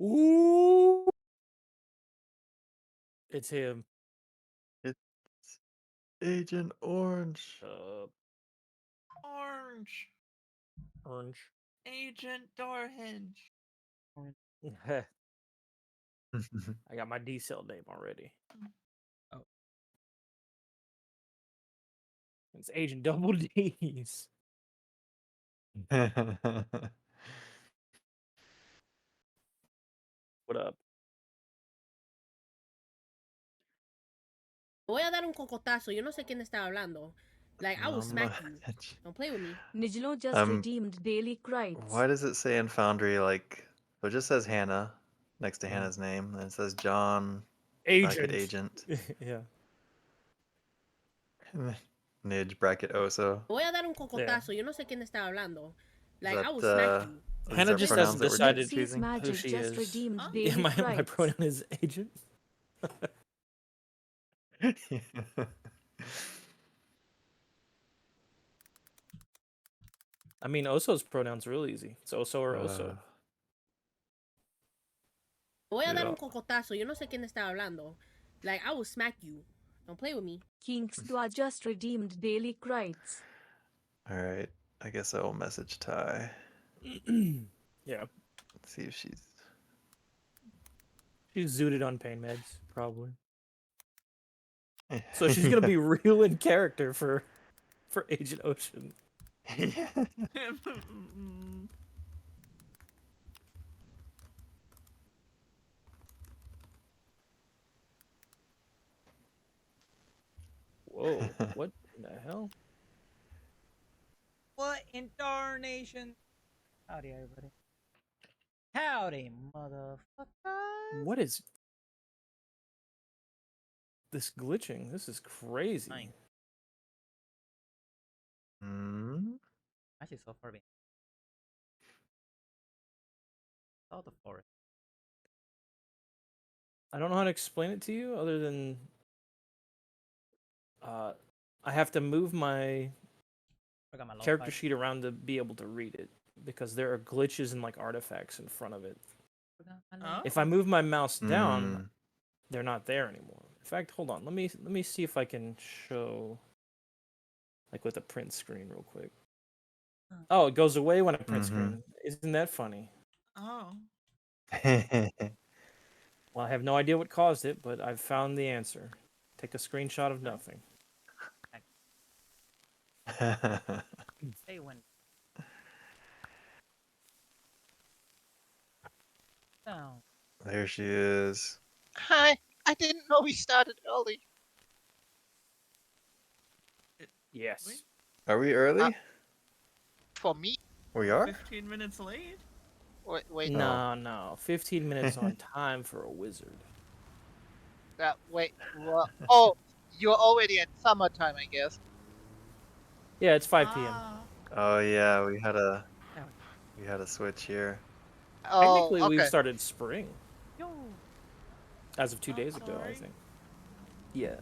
Ooh, it's him. It's Agent Orange. Orange. Orange. Agent Doorhinge. I got my D cell name already. Oh. It's Agent Double D's. What up? Voy a dar un cocotazo. Yo no sé quién está hablando. Like, I will smack you. Don't play with me. Nijlo just redeemed daily credits. Why does it say in Foundry like? So it just says Hannah next to Mhm. Hannah's name, and it says John Agent. bracket Agent, Yeah. Nidge bracket Oso. Voy a dar un cocotazo. Yo no sé quién está hablando. Like, Is I will that, smack you. these Hannah are just pronouns hasn't that we're decided Sees choosing? who Magic she just is. redeemed Huh? daily Yeah, my credits. pronoun is Agent. I mean, Oso's pronoun's real easy. It's Oso or Oso. Voy a dar Yeah. un cocotazo. Yo no sé quién está hablando. Like, I will smack you. Don't play with me. Kingsdwa just redeemed daily credits. Alright, I guess I will message Ty. Yeah. Let's see if she's. She's zooted on pain meds, probably. So she's gonna be real in character for Agent Ocean. Whoa, what in the hell? What in darnation? Howdy, everybody. Howdy, motherfucker. What is this glitching? This is crazy. Fine. Hmm? Actually, so far behind. Oh, the forest. I don't know how to explain it to you other than I have to move my I got my low character five. sheet around to be able to read it because there are glitches and like artifacts in front of it. I got my low Oh. If I move my mouse down, Mm. they're not there anymore. In fact, hold on. Let me see if I can show like with a print screen real quick. Oh, it goes away when I print screen. Isn't that funny? Oh. Well, I have no idea what caused it, but I've found the answer. Take a screenshot of nothing. Hey, when. Down. There she is. Hi, I didn't know we started early. Yes. Are we early? For me? We are? 15 minutes late? Wait, No. 15 minutes on time for a wizard. wait. Oh, you're already at summertime, I guess. Yeah, it's 5 p.m. Oh yeah, we had a switch here. Oh, Technically, okay. we've started spring. Yo. As of 2 days ago, I sorry. think. Yeah.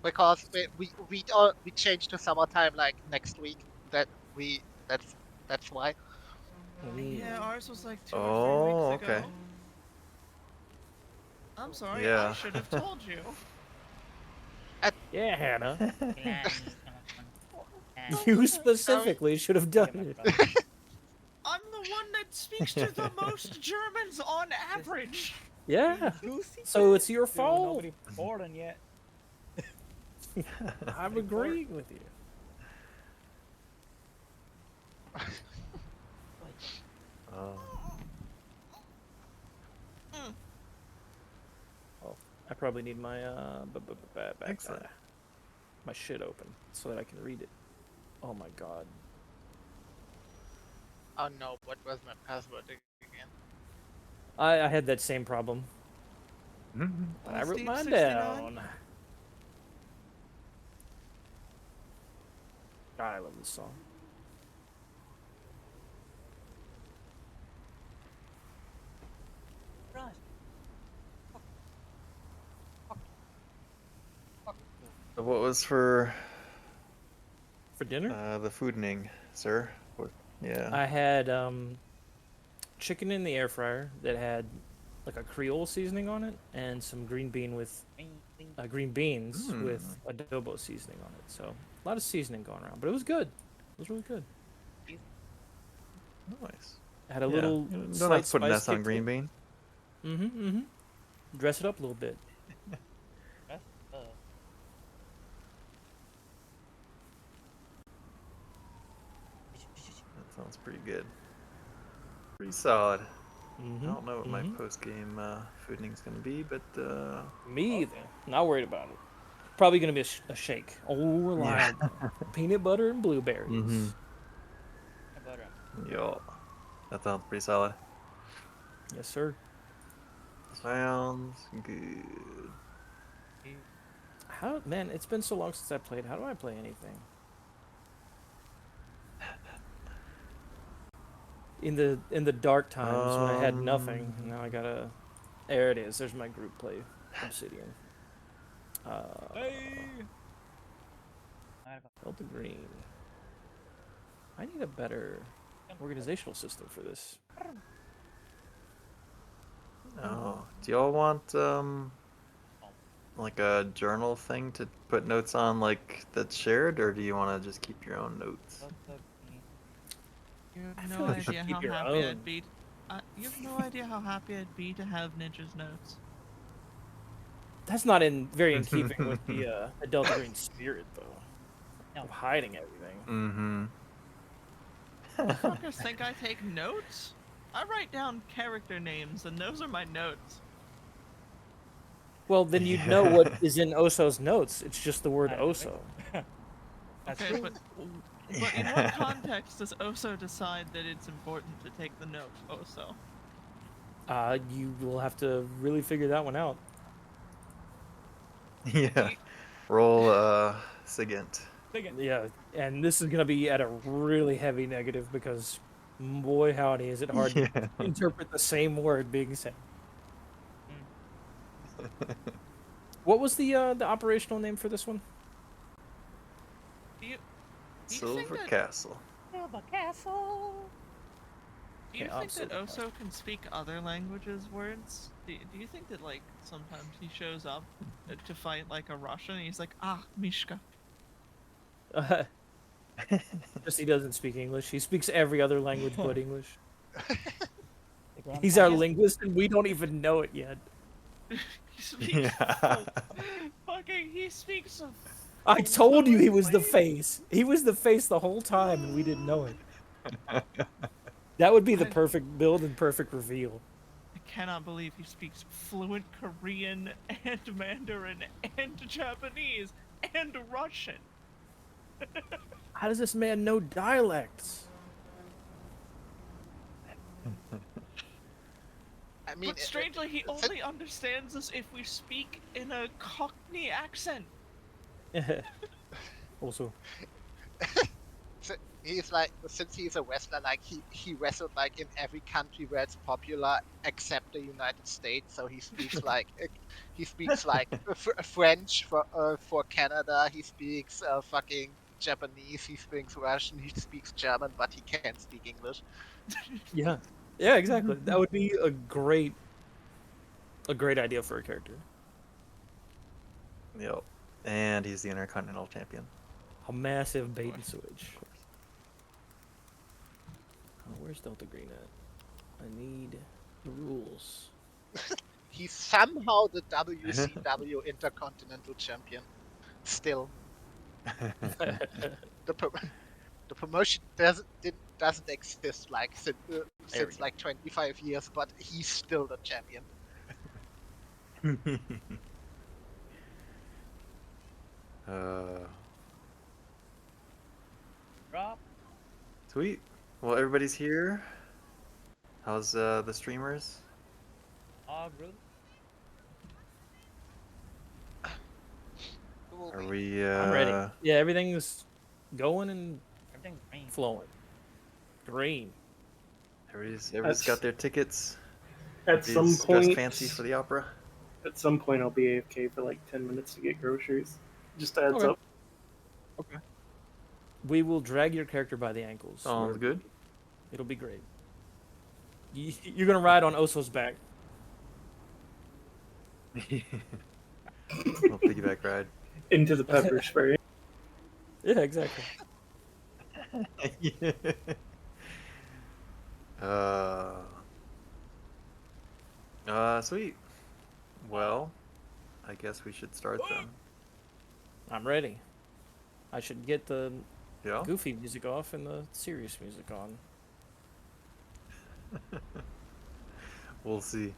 Because we changed to summertime like next week. That's why. Yeah, ours was like 2 or 3 Oh, weeks ago. okay. I'm sorry, Yeah. I should have told you. Yeah, Hannah. Glad You specifically should have done it. I'm the one that speaks to the most Germans on average. Yeah. So it's your Dude, fault. nobody bored on yet. I'm agreeing with you. Oh. Oh, I probably need my Excellent. my shit open so that I can read it. Oh my god. Oh no, what was my password again? I had that same problem. But I wrote Steve mine 69? down. God, I love this song. Right. So what was for For dinner? the foodning, sir? Yeah. I had chicken in the air fryer that had like a Creole seasoning on it and some green beans with adobo seasoning on it. So a lot of seasoning going around, but it was good. It was really good. Nice. It had a Yeah, little you don't have slight to put an spice S on kick to green it. bean. Dress it up a little bit. That sounds pretty good. Pretty solid. I Mm-hmm. don't know what my post game fooding's gonna be, but Me either. Not worried about it. Probably gonna be a shake. Oh, reliable. Peanut butter and blueberries. Mhm. yo, that sounds pretty solid. Yes, sir. Sounds good. How man? It's been so long since I played. How do I play anything? In the dark times when I had nothing, now I gotta. There it is. There's my group play, Obsidian. Delta Green. I need a better organizational system for this. Oh, do y'all want like a journal thing to put notes on, like that's shared, or do you want to just keep your own notes? You I have feel no like you should idea keep how your happy own. I'd be. You have no idea how happy I'd be to have Ninja's notes. That's not very in keeping with the Delta Green spirit, though. Of hiding everything. Mm-hmm. Fuckers think I take notes? I write down character names, and those are my notes. Well, then you'd know what is in Oso's notes. It's just the word Oso. Okay, but in what context does Oso decide that it's important to take the note, Oso? You will have to really figure that one out. Yeah. Roll Sigint. Yeah, and this is gonna be at a really heavy negative because, boy howdy, is it hard Yeah. to interpret the same word being said. What was the operational name for this one? Do you think Silver that- Castle. Silver Castle. Do you Okay, think Silver that Castle. Oso can speak other languages words? Do you think that, like, sometimes he shows up to fight, like, a Russian and he's like, ah, Mishka. Just he doesn't speak English. He speaks every other language but English. Grandpa. He's our linguist, and we don't even know it yet. He speaks Yeah. he speaks of I told you he was the language. face. He was the face the whole time, and we didn't know it. That would be the perfect build and perfect reveal. I cannot believe he speaks fluent Korean and Mandarin and Japanese and Russian. How does this man know dialects? I mean, But strangely, he only understands us if we speak in a Cockney accent. Also, he's like, since he's a wrestler, like he wrestled like in every country where it's popular except the United States. So he speaks like French for Canada. He speaks fucking Japanese. He speaks Russian. He speaks German, but he can't speak English. yeah, yeah, exactly. That would be a great idea for a character. Yep. And he's the Intercontinental Champion. A massive bait and switch. Oh, where's Delta Green at? I need the rules. He's somehow the WCW Intercontinental Champion. Still, the promotion doesn't exist like since like 25 years, but he's still the champion. Drop. Sweet. Well, everybody's here. How's the streamers? All good. Are we? I'm ready. Yeah, everything's going and Everything's green. flowing. Green. Everybody's got their tickets. At some Everybody's dressed point, fancy for the opera. at some point, I'll be AFK for like 10 minutes to get groceries. Just a heads Okay. up. We will drag your character by the ankles. Sounds good. It'll be great. You're gonna ride on Oso's back. Little piggyback ride. Into the pepper spray. Yeah, exactly. Yeah. Sweet. Well, I guess we should start then. I'm ready. I should get the Yeah. goofy music off and the serious music on. We'll see.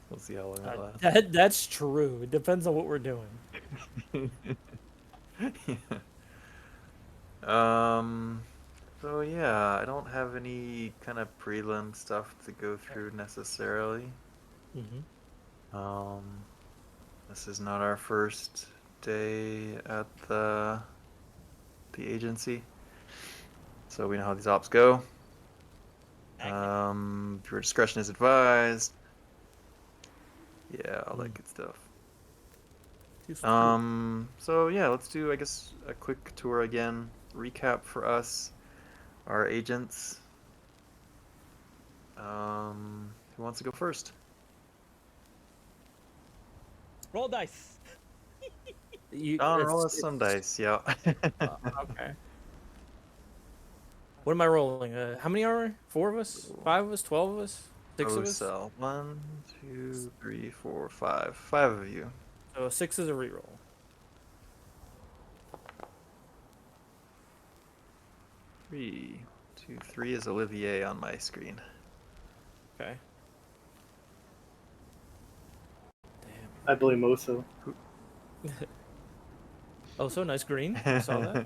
We'll see how long that lasts. That's true. It depends on what we're doing. So yeah, I don't have any kind of prelim stuff to go through necessarily. Mm-hmm. This is not our first day at the agency, so we know how these ops go. Your discretion is advised. Yeah, all that good stuff. So yeah, let's do, I guess, a quick tour again. Recap for us, our agents. Who wants to go first? Roll dice. Roll us some dice, yeah. Okay. What am I rolling? How many are we? 4 of us? 5 of us? 12 of us? 6 of us? So 1, 2, 3, 4, 5. 5 of you. So 6 is a reroll. Three, 2, 3 is Olivier on my screen. Okay. I blame Oso. Oh, so nice green. I saw that.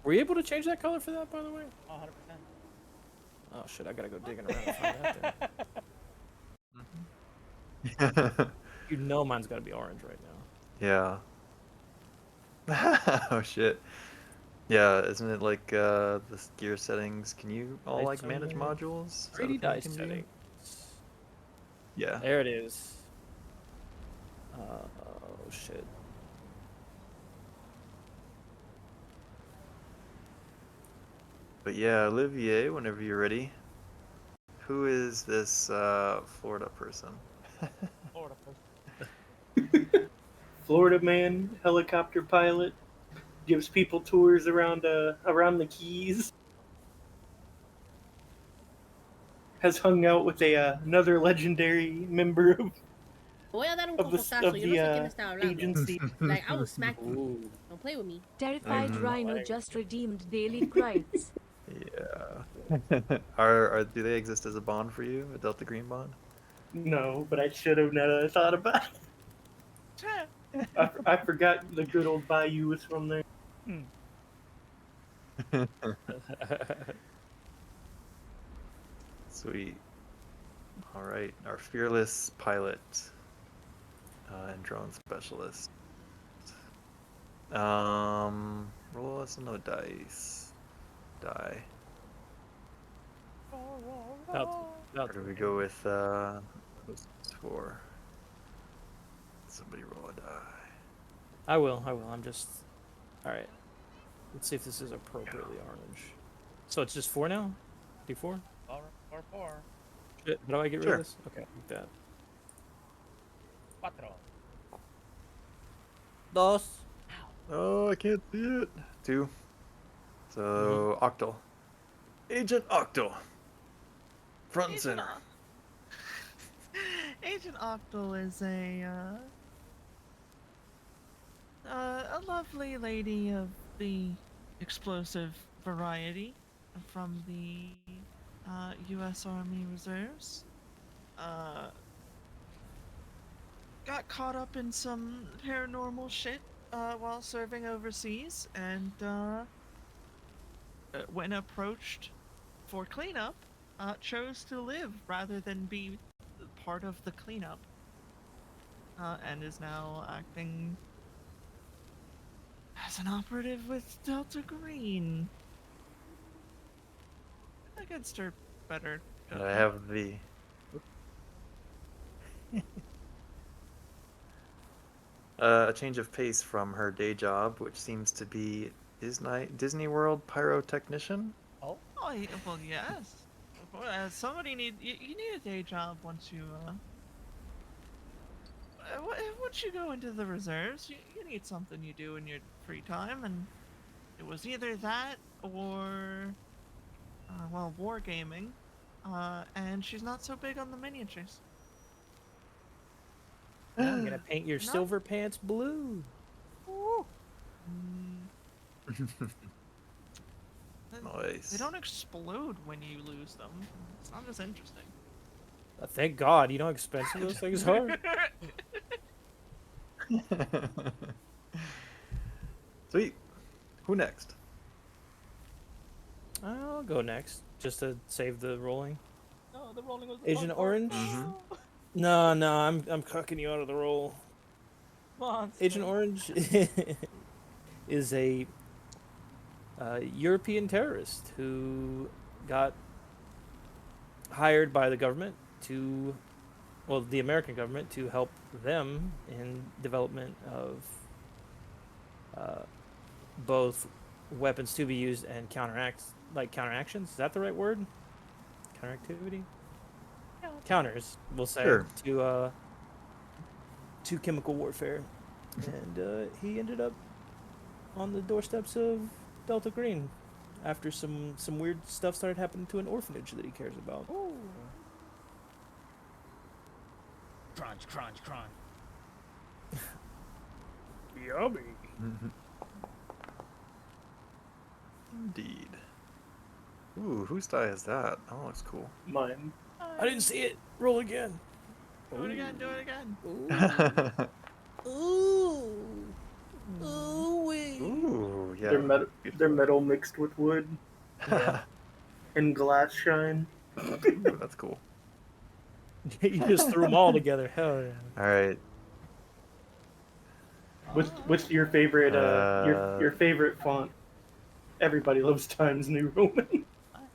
Were you able to change that color for that, by the way? 100%. Oh shit, I gotta go digging around to find that then. You know mine's gotta be orange right now. Yeah. Oh shit. Yeah, isn't it like the gear settings? Can you all Dice like manage settings. modules? Is that a 3D thing you dice can do? settings. Yeah. There it is. Oh shit. But yeah, Olivier, whenever you're ready. Who is this Florida person? Florida person. Florida man, helicopter pilot, gives people tours around around the Keys. Has hung out with another legendary member of Voy a dar un Of the- cocotazo. of Yo no the, sé quién está hablando. agency. Like, I will smack you. Ooh. Don't play with me. Terrified Mhm. Rhino just redeemed daily credits. Yeah. Are do they exist as a bond for you? A Delta Green bond? No, but I should have never thought about it. I forgot the good old Bayou was from there. Sweet. All right, our fearless pilot and drone specialist. Roll us another dice. Die. Or do we go with what's this for? Somebody roll a die. I will. I'm just. Alright. Let's see if this is appropriately orange. So it's just 4 now? D4? 4. Shit, how do I get rid Sure. of this? Okay, like that. 4. Dos. Oh, I can't see it. 2. So Octal. Agent Octal. Front and Agent center. Agent Octal is a lovely lady of the explosive variety from the U.S. Army Reserves. Got caught up in some paranormal shit while serving overseas, and when approached for cleanup, chose to live rather than be part of the cleanup, and is now acting as an operative with Delta Green. Against her better. And I have the. A change of pace from her day job, which seems to be Disney World pyrotechnician. Oh. Oh, well, yes. Somebody you need a day job once you once you go into the reserves. You need something you do in your free time, and it was either that or well, wargaming. And she's not so big on the miniatures. Yeah, I'm gonna paint your No. silver pants blue. Nice. They don't explode when you lose them. It's not as interesting. Thank God, you know how expensive those things are. Sweet. Who next? I'll go next, just to save the rolling. No, the rolling was the Agent fun part. Orange? Mhm. No, I'm cucking you out of the roll. Monster. Agent Orange is a European terrorist who got hired by the government to, well, the American government to help them in development of both weapons to be used and counteractions. Is that the right word? Counteractivity? Counters, we'll say, Sure. to chemical warfare. And he ended up on the doorsteps of Delta Green after some weird stuff started happening to an orphanage that he cares about. Ooh. Crunch, crunch, crunch. Yummy. Indeed. Ooh, whose die is that? That looks cool. Mine. I didn't see it. Roll again. Do it again. Do it again. Ooh. Ooh. Ooh, yeah. They're metal mixed with wood Yeah. and glass shine. Ooh, that's cool. You just threw them all together. Hell yeah. All right. What's your favorite Uh, your favorite font? Everybody loves Times New Roman.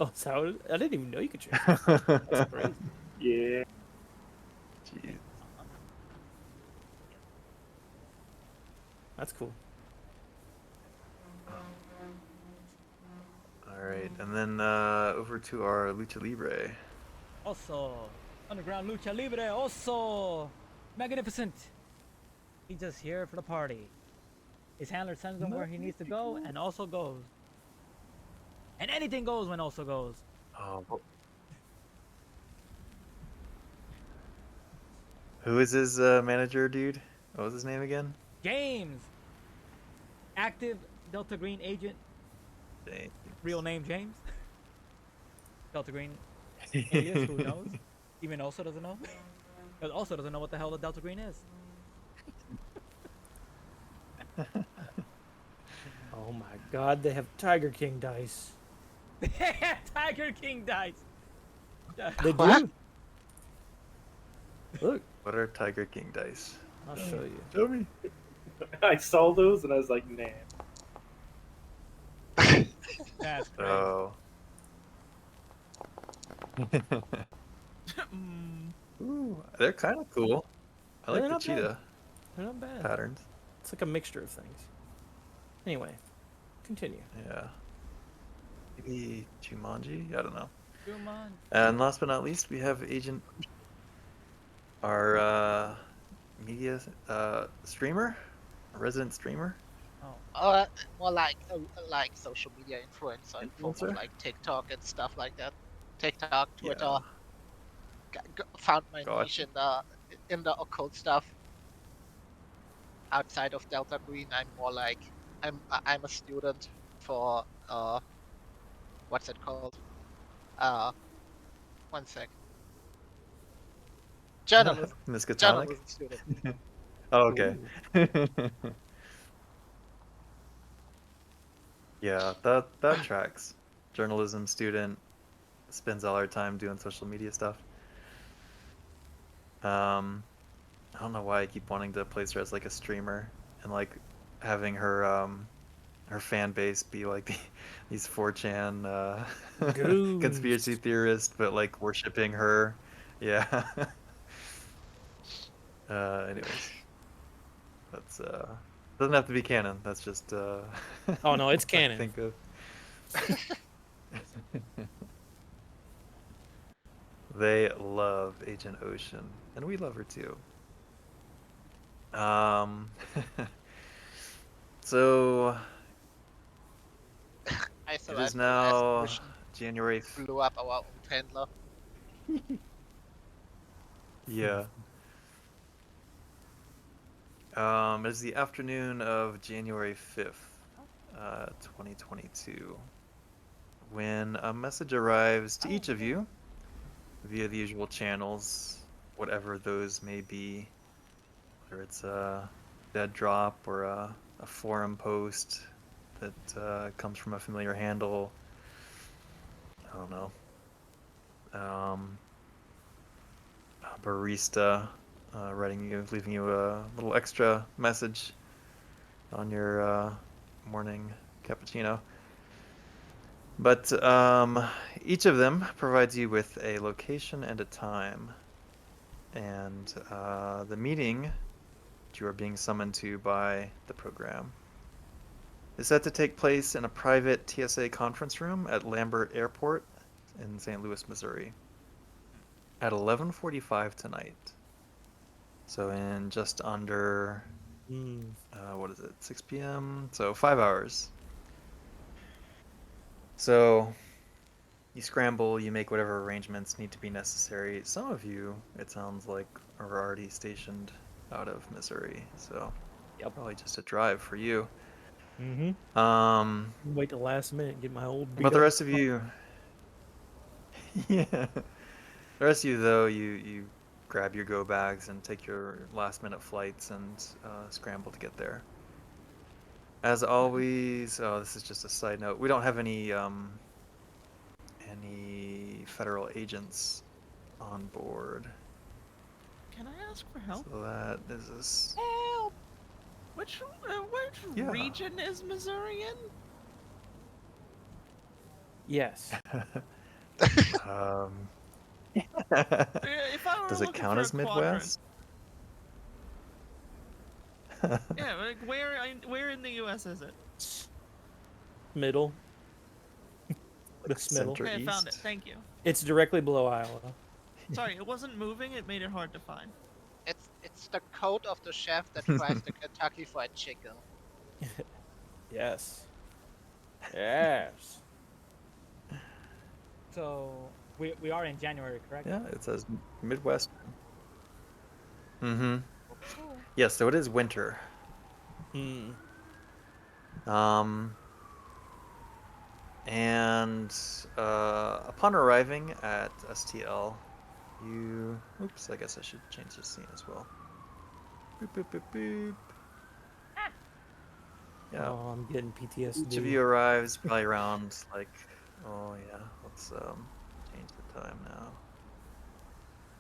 Oh, so I didn't even know you could change that. That's crazy. Yeah. Jeez. That's cool. All right, and then over to our Lucha Libre. Also, underground lucha libre. Also, magnificent. He's just here for the party. His handler sends him where he needs to go, and also goes. And anything goes when also goes. Oh. Who is his manager, dude? What was his name again? James, active Delta Green agent. Dang. Real name James. Delta Green alias, who knows? Even also doesn't know. Because also doesn't know what the hell the Delta Green is. Oh my God, they have Tiger King dice. Tiger King dice. They What? do. Look, What are Tiger King dice? I'll show you. Show me. I saw those and I was like, nah. That's crazy. Oh. Ooh, they're kind of cool. I like They're the not bad. cheetah They're not bad. patterns. It's like a mixture of things. Anyway, continue. Yeah. Maybe Jumanji? I don't know. Come on. And last but not least, we have Agent, our media streamer, a resident streamer. More like social media influencer in form Influencer? of like TikTok and stuff like that. TikTok, Twitter. Yeah. Found my Gotcha. niche in the occult stuff. Outside of Delta Green, I'm more like I'm a student for what's it called? One sec. Journalism. Miskatonic? Journalism student. Oh, okay. Yeah, that tracks. Journalism student spends all our time doing social media stuff. I don't know why I keep wanting to place her as like a streamer and like having her her fan base be like these 4chan conspiracy theorists, but like worshiping her. Yeah. Anyways, that's doesn't have to be canon. That's just Oh no, it's what I canon. think of. They love Agent Ocean, and we love her too. Um, so I it survived is the last now mission. January. Blew up our old handler. Yeah. It is the afternoon of January 5th, 2022, when a message arrives to each of you via the usual channels, whatever those may be, whether it's a dead drop or a forum post that comes from a familiar handle. I don't know. A barista leaving you a little extra message on your morning cappuccino. But each of them provides you with a location and a time. And the meeting that you are being summoned to by the program is set to take place in a private TSA conference room at Lambert Airport in St. Louis, Missouri at 11:45 tonight. So in just under, what is it, 6 p.m.? So 5 hours. So you scramble, you make whatever arrangements need to be necessary. Some of you, it sounds like, are already stationed out of Missouri, so probably just a drive for you. Wait till last minute, get my old. But the rest of you, yeah, the rest of you though, you grab your go bags and take your last minute flights and scramble to get there. As always, oh, this is just a side note. We don't have any federal agents on board. Can I ask for help? So that is this. Help! Which Yeah. region is Missouri in? Yes. If I were Does it looking count for as a quadrant- Midwest? Yeah, like where in the U.S. is it? Middle. The middle. Center Okay, I found it. East? Thank you. It's directly below Iowa. Sorry, it wasn't moving. It made it hard to find. It's the coat of the chef that fries the Kentucky Fried Chicken. Yes. Yes. So we are in January, correct? Yeah, it says Midwest. Mm-hmm. Yes, so it is winter. And upon arriving at STL, you... Oops, I guess I should change the scene as well. Boop, boop, boop, boop. Yeah. Oh, I'm getting PTSD. Each of you arrives probably around, like... Oh, yeah. Let's change the time now.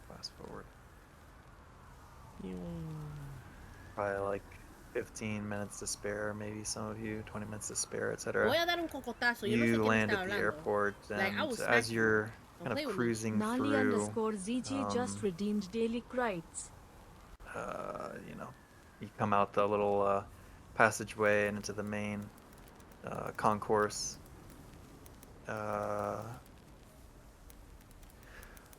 Fast forward. Probably like 15 minutes to spare, maybe some of you, 20 minutes to spare, etc. Voy a dar un cocotazo. Yo no sé You quién land está at the hablando. airport, Like, I and will as smack you. you're Don't kind play of with me. cruising Nali through, _ZG just redeemed daily credits. you know, you come out the little passageway and into the main concourse.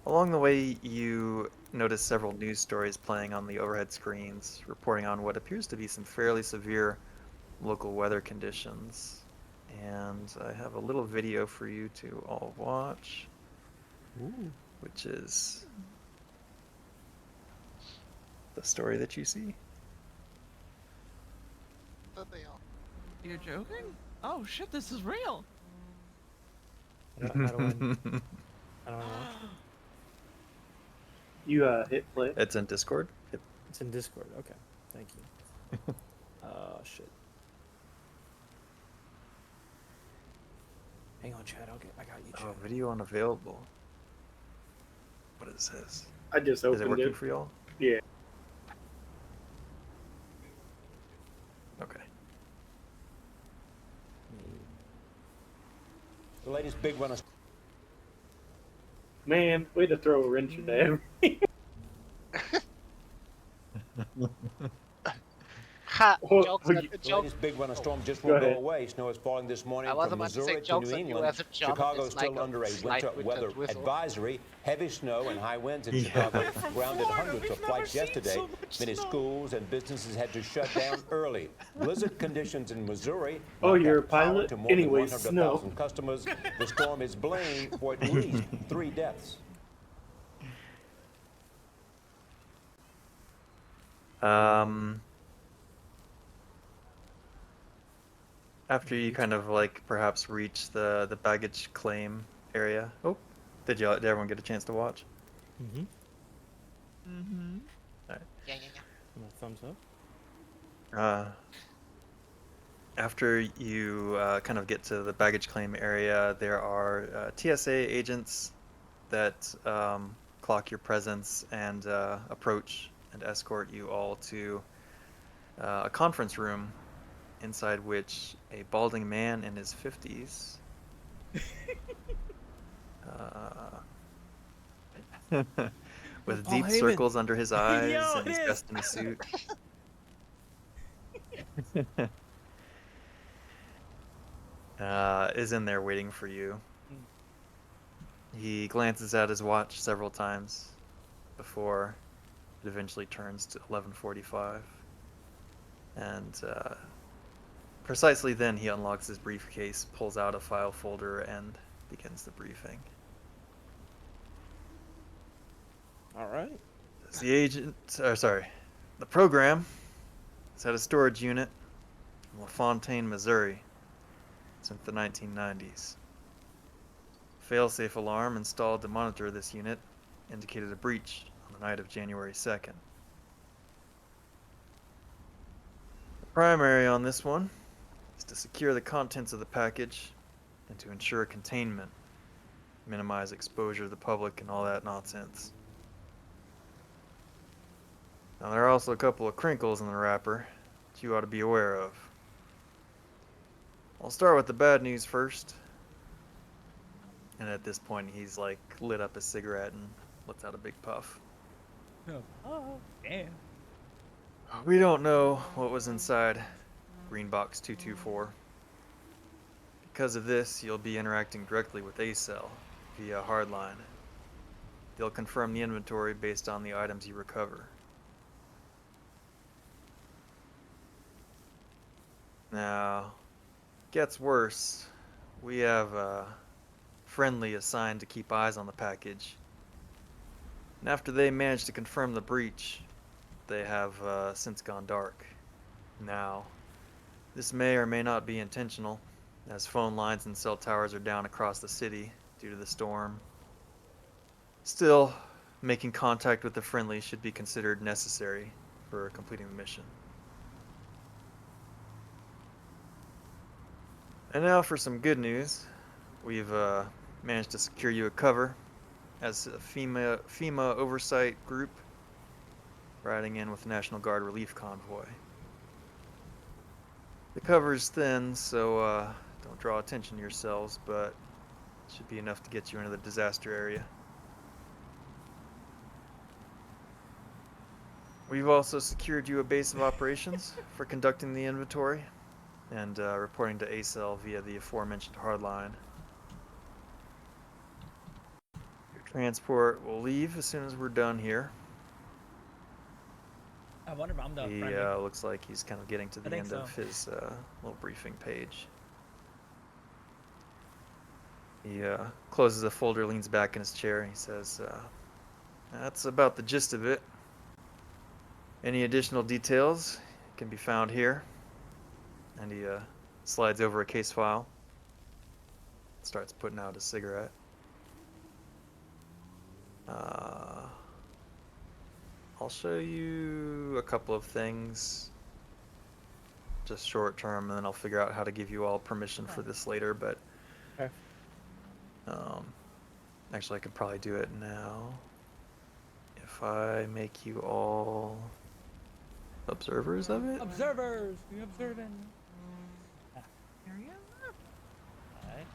Along the way, you notice several news stories playing on the overhead screens, reporting on what appears to be some fairly severe local weather conditions. And I have a little video for you to all watch, which is the story that you see. You're joking? Oh shit, this is real. How do I don't know. You hit play. It's in Discord. It's in Discord. Okay. Thank you. Shit. Hang on, Chad. I got you, Chad. Oh, video unavailable. What is this? I just Is it opened working it. for y'all? Yeah. Okay. The latest big one. Man, way to throw a wrench in there. Ha! Oh, Jokes oh, on you- a The joke. latest big run of storm just Go won't go ahead. away. Snow is falling this morning I was from about to say Missouri to jokes New on you England. as a German. Chicago is It's like still a under a slight winter winter weather drizzle. advisory. Heavy snow and high winds in Yeah. Chicago We're from grounded Florida. hundreds We've of never flights seen yesterday. so much Many snow. schools and businesses had to shut down early. Blizzard conditions in Missouri. Oh, knocked you're out a power pilot? to more Anyways, than snow. 100,000 customers. The storm is blamed for at least 3 deaths. After you kind of like perhaps reach the baggage claim area. Oh, did everyone get a chance to watch? Mm-hmm. Mm-hmm. Yeah, yeah, yeah. Thumbs up. After you kind of get to the baggage claim area, there are TSA agents that clock your presence and approach and escort you all to a conference room inside which a balding man in his 50s with Paul deep Heyman. circles under his eyes Yo, and it he's is. dressed in a suit. Is in there waiting for you. He glances at his watch several times before it eventually turns to 11:45. And precisely then he unlocks his briefcase, pulls out a file folder, and begins the briefing. All right. The program has had a storage unit in LaFontaine, Missouri since the 1990s. Failsafe alarm installed to monitor this unit indicated a breach on the night of January 2nd. The primary on this one is to secure the contents of the package and to ensure containment, minimize exposure to the public and all that nonsense. Now there are also a couple of crinkles in the wrapper that you ought to be aware of. I'll start with the bad news first. And at this point, he's like lit up a cigarette and lets out a big puff. Oh, damn. We don't know what was inside Green Box 224. Because of this, you'll be interacting directly with ACEL via Hardline. They'll confirm the inventory based on the items you recover. Now, gets worse. We have a friendly assigned to keep eyes on the package. And after they managed to confirm the breach, they have since gone dark. Now, this may or may not be intentional, as phone lines and cell towers are down across the city due to the storm. Still, making contact with the friendly should be considered necessary for completing the mission. And now for some good news. We've managed to secure you a cover as a FEMA oversight group riding in with the National Guard relief convoy. The cover is thin, so don't draw attention to yourselves, but it should be enough to get you into the disaster area. We've also secured you a base of operations for conducting the inventory and reporting to ACEL via the aforementioned hardline. Your transport will leave as soon as we're done here. I wonder if I'm the He friendly. looks like he's kind of getting to the think end so. of his little briefing page. He closes the folder, leans back in his chair, and he says, that's about the gist of it. Any additional details can be found here. And he slides over a case file, starts putting out a cigarette. I'll show you a couple of things, just short term, and then I'll figure out how to give you all permission for this later, but Okay. actually I could probably do it now. If I make you all observers of it? Observers, we observing. Area? Alright.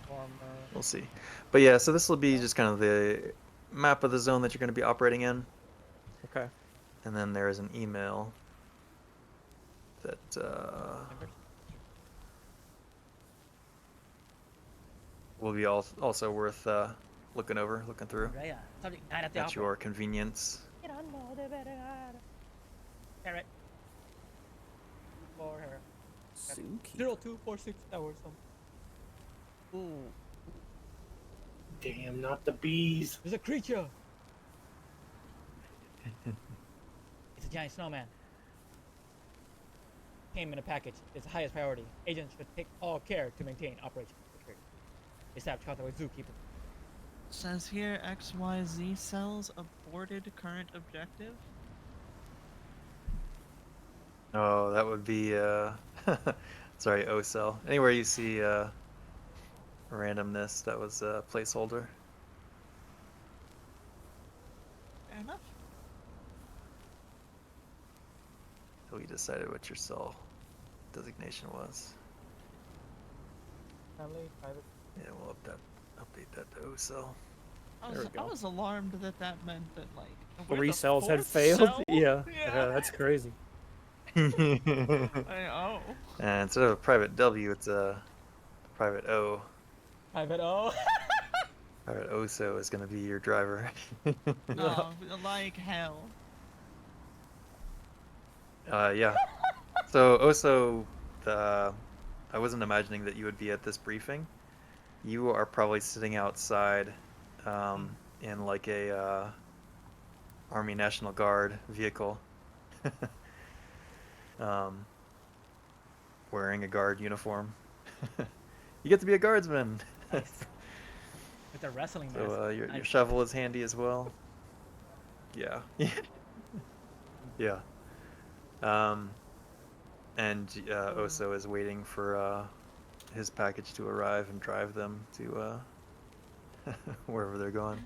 Former. We'll see. But yeah, so this will be just kind of the map of the zone that you're going to be operating in. Okay. And then there is an email that will be also worth looking through Andrea, subject night at the at opera. your convenience. Carrot. For her. Zookeeper. 0246 hours. Ooh, Damn, not the bees. there's a creature. It's a giant snowman. Came in a package. It's the highest priority. Agents should take all care to maintain operation security. Established contact with zookeeper. Says here XYZ cells aborted current objective. Oh, that would be sorry, O-cell. Anywhere you see randomness, that was a placeholder. Fair enough. So we decided what your cell designation was. Family, private. Yeah, we'll update that to O-cell. There we I go. was alarmed that that meant that like we're 3 the cells had fourth failed. cell? Yeah. Yeah. That's crazy. Oh. And instead of a private W, it's a private O. Private O. Private OSO is going to be your driver. Oh, like hell. Yeah. So OSO, I wasn't imagining that you would be at this briefing. You are probably sitting outside in like a Army National Guard vehicle. Wearing a guard uniform. You get to be a guardsman. Nice. With a wrestling mask. So your Nice. shovel is handy as well. Yeah. Yeah. And Oso is waiting for his package to arrive and drive them to wherever they're going.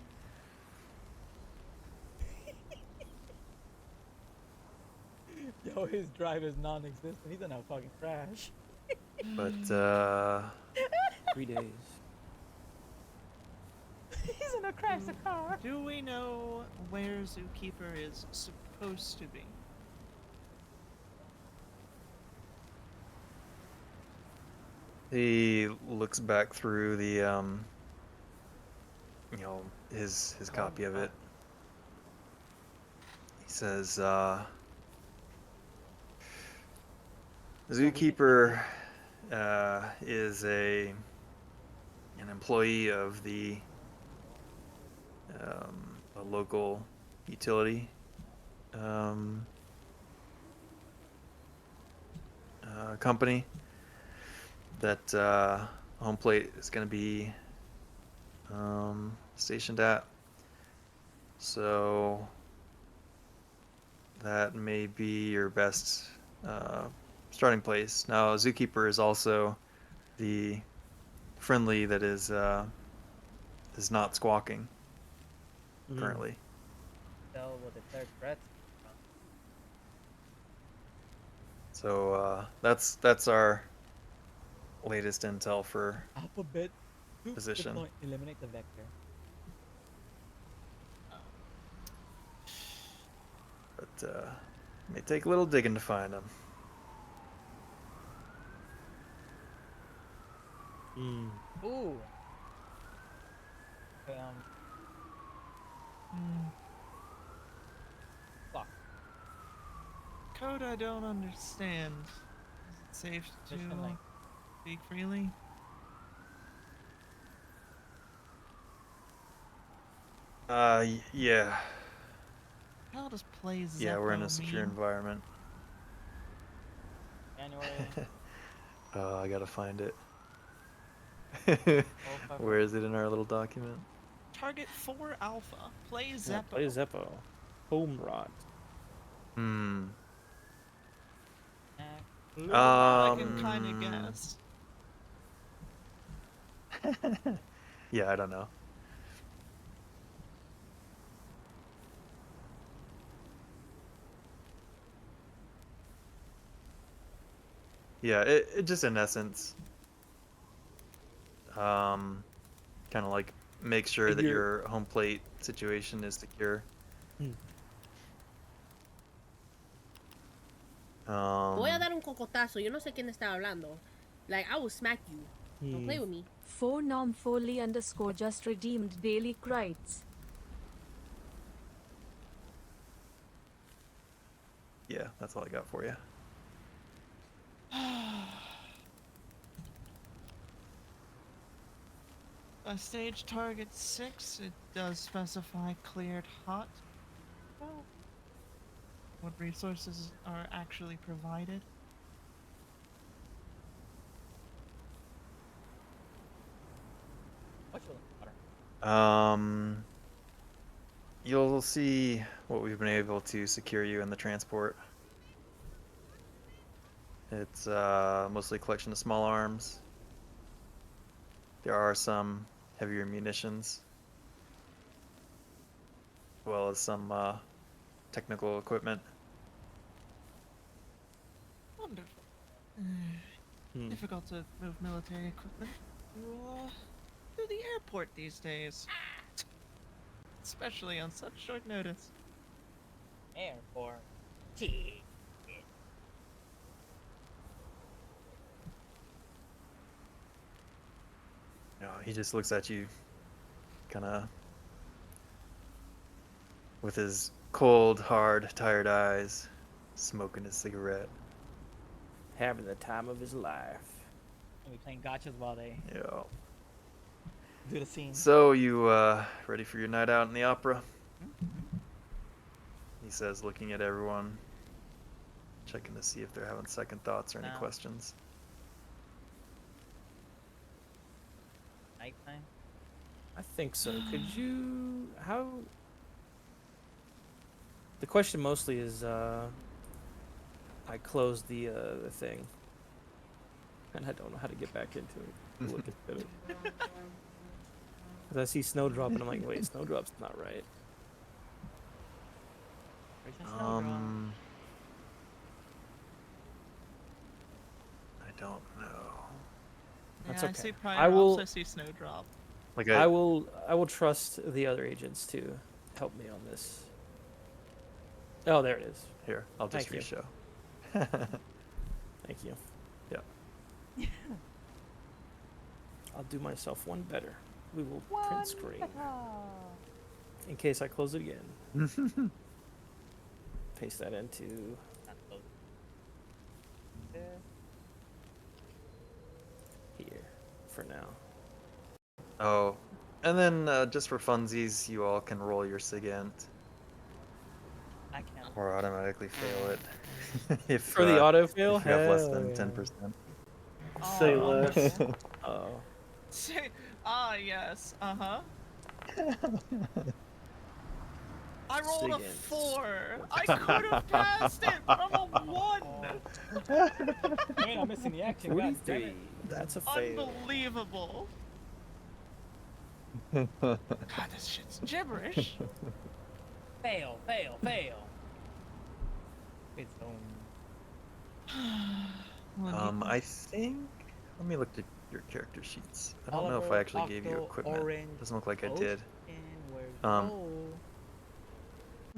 Yo, his drive is non-existent. He's in a fucking crash. But 3 days. He's in a crash the car. Do we know where Zookeeper is supposed to be? he looks back through the his copy of it. He says Zookeeper is an employee of the a local utility company that home plate is going to be stationed at. So that may be your best starting place. Now, Zookeeper is also the friendly that is not squawking currently. Cell will declare threats. So that's our latest intel for Alphabet. Group Position. deploy- Eliminate the vector. but may take a little digging to find them. Ooh. Okay, fuck. Code I don't understand. Is it safe to Mission link. speak freely? Yeah. How does play Zeppo Yeah, we're in a secure mean? environment. January. I gotta find it. 5. Where is it in our little document? Target 4 Alpha. Play Yeah, Zeppo. play Zeppo. Home rod. I can kind of guess. Yeah, I don't know. Yeah, it just in essence, kind of like make sure that your home plate situation is secure. Voy a dar un cocotazo. Yo no sé quién está hablando. Like, I will smack you. Don't play with me. Foley _ just redeemed daily credits. Yeah, that's all I got for you. Stage target 6, it does specify cleared hot. Well, what resources are actually provided? You'll see what we've been able to secure you in the transport. It's mostly a collection of small arms. There are some heavier munitions, as well as some technical equipment. Wonderful. Difficult to move military equipment through the airport these days. Especially on such short notice. Airport. He just looks at you, kind of, with his cold, hard, tired eyes, smoking his cigarette. Having the time of his life. And we playing gotchas while they Yeah. do the scene. So, you ready for your night out in the opera? He says, looking at everyone, checking to see if they're having second thoughts or any No. questions. Nighttime. I think so. Could you... How... The question mostly is, I closed the thing. And I don't know how to get back into it. Look at it. Because I see Snowdrop and I'm like, wait, Snowdrop's not right. Where's your Snowdrop? I don't know. That's Yeah, okay. I see Prior I will- I see Snowdrop. Like I will trust the other agents to help me on this. Oh, there it is. Here, I'll just Thank you. re-show. Thank you. Yeah. I'll do myself one better. We will print screen. In case I close it again. Paste that into... Not close. here for now. Oh, and then just for funsies, you all can roll your SIGINT I can't. or automatically fail it. If For the autofill? if you have less Hell than yeah. 10%. Say Aw. less. Oh. Yes, uh-huh. I rolled a Sig-int. 4. I could have passed it, but I'm a 1. Wait, I'm missing the action. God damn 43. it. That's a fail. Unbelievable. God, this shit's gibberish. Fail. It's I think. Let me look at your character sheets. I don't know if I actually gave you equipment. Doesn't look like I did.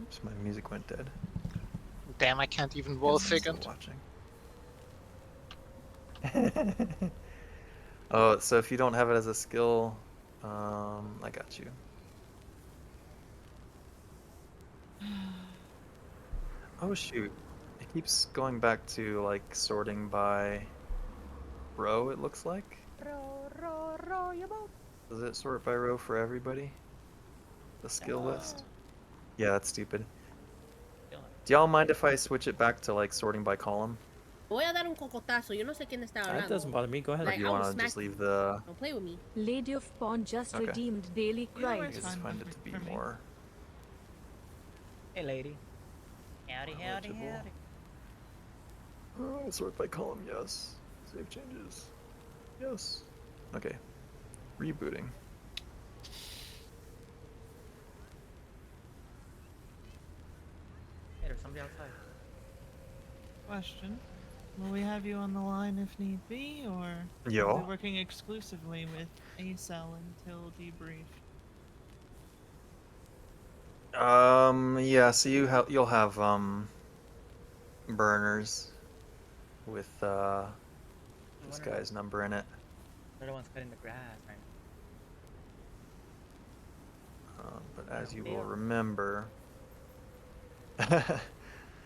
Oops, my music went dead. Damn, I can't even roll Guess I'm still second. watching. Oh, so if you don't have it as a skill, I got you. Oh shoot, it keeps going back to like sorting by row, it looks like. Row your boat. Does it sort by row for everybody? The skill list? Yeah, that's stupid. Do y'all mind if I switch it back to like sorting by column? Voy a dar un cocotazo. Yo no sé quién está That doesn't hablando. bother me. Go ahead. Or Like, do you I will want to smack just leave you. the... Don't play with me. Lady of Pawn just Okay. redeemed daily Either way, I it's credits. just fine find it to be for me. more... Hey, lady. Howdy. Eligible. Sort by column, yes. Save changes. Yes. Okay. Rebooting. Hey, there's somebody outside. Question. Will we have you on the line if need be, or Yeah. are we working exclusively with ACEL until debrief? Yeah, so you'll have, burners with this guy's number in it. They're the ones cutting the grass, right? But as you will remember,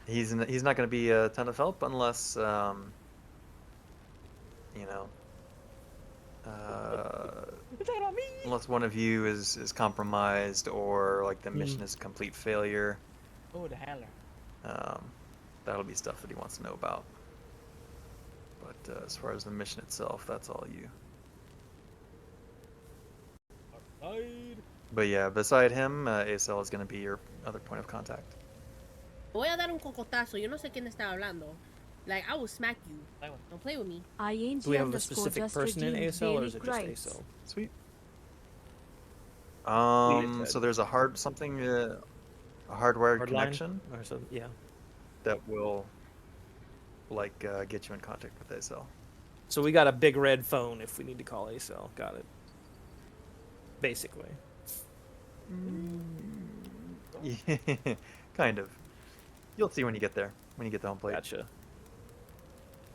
he's not going to be a ton of help unless you know, unless one of you is compromised or like the mission is a complete failure. Oh, the handler. That'll be stuff that he wants to know about. But as far as the mission itself, that's all you. But yeah, beside him, ASL is going to be your other point of contact. Voy a dar un cocotazo. Yo no sé quién está hablando. Like, I will smack you. Don't play with me. ING Do we have a underscore specific just person in redeemed ASL or daily is it just gripes. ASL? Sweet. said. So there's a hardwired Hardline connection or something? Yeah. that will like get you in contact with ASL. So we got a big red phone if we need to call ASL. Got it. Basically. Yeah, kind of. You'll see when you get there. When you get the home plate. Gotcha.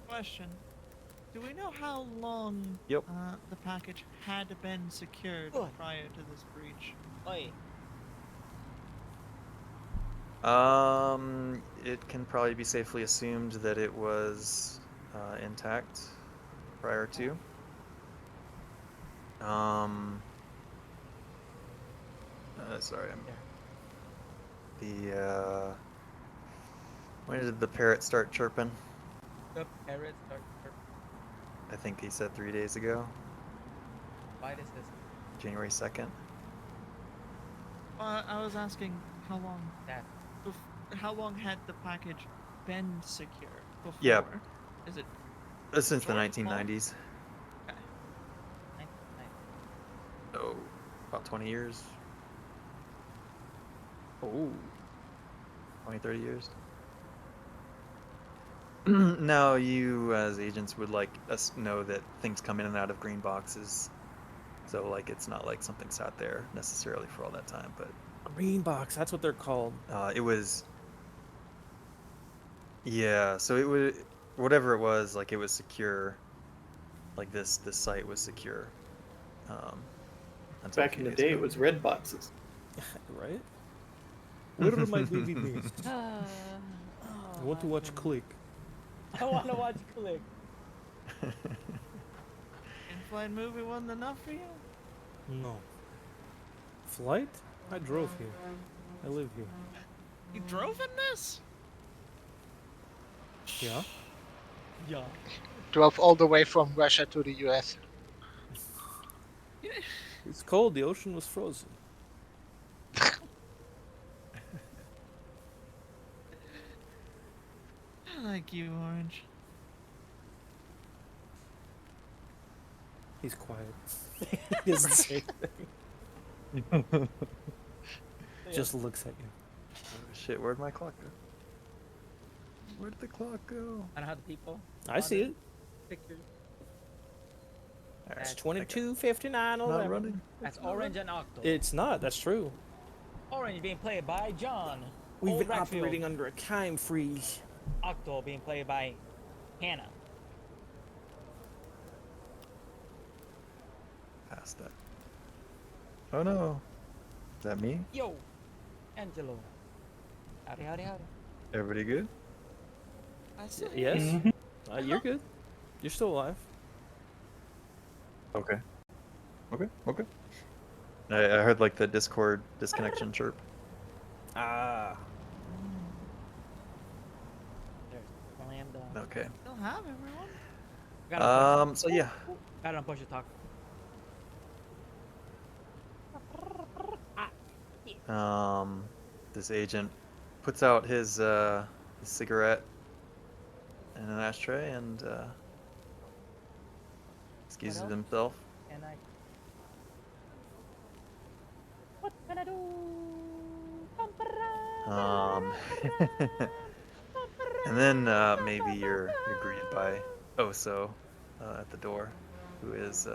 Question. Do we know how long Yep. the package had been secured Good. prior to this breach? Oi. It can probably be safely assumed that it was intact prior to. Sorry, when did the parrot start chirping? The parrots start chirping. I think he said 3 days ago, Why does this? January 2nd. I was asking how long. That. How long had the package been secure before? Yeah. Is it? Since the Short, 1990s. Okay. Oh, about 20 years. Oh. 20, 30 years. Now, you as agents would like us know that things come in and out of green boxes. So, like, it's not like something sat there necessarily for all that time, but Green box, that's what they're called. it was. Yeah, so it would, whatever it was, like it was secure. Like this site was secure. Until a Back few in the days day, ago. it was red boxes. Right? Where are my DVDs? I want to watch Click. I want to watch Click. In-flight movie wasn't enough for you? No. Flight? I drove here. I live here. You drove in this? Yeah? Yeah. Drove all the way from Russia to the US. It's cold, the ocean was frozen. I like you, Orange. He's quiet. He doesn't say anything. Just looks at you. Oh, shit, where'd my clock go? Where did the clock go? I don't have the people. I see it. Pictures. It's That's 22:59:11. Not running. That's Orange and Octo. It's not, that's true. Orange being played by John. We've Old been Rackfield. operating under a time freeze. Octo being played by Hannah. Past that. Oh no. Is that me? Yo, Angelo. Howdy, howdy, howdy. Everybody good? I see. Yes? You're good. You're still alive. Okay. Okay. I heard like the Discord disconnection chirp. Ah. There's slam dunk. Okay. Still have everyone. Got So yeah. Got on push to talk. This agent puts out his cigarette in an ashtray and excuses else? himself. And I. What can I do? And then maybe you're greeted by Oso at the door, who is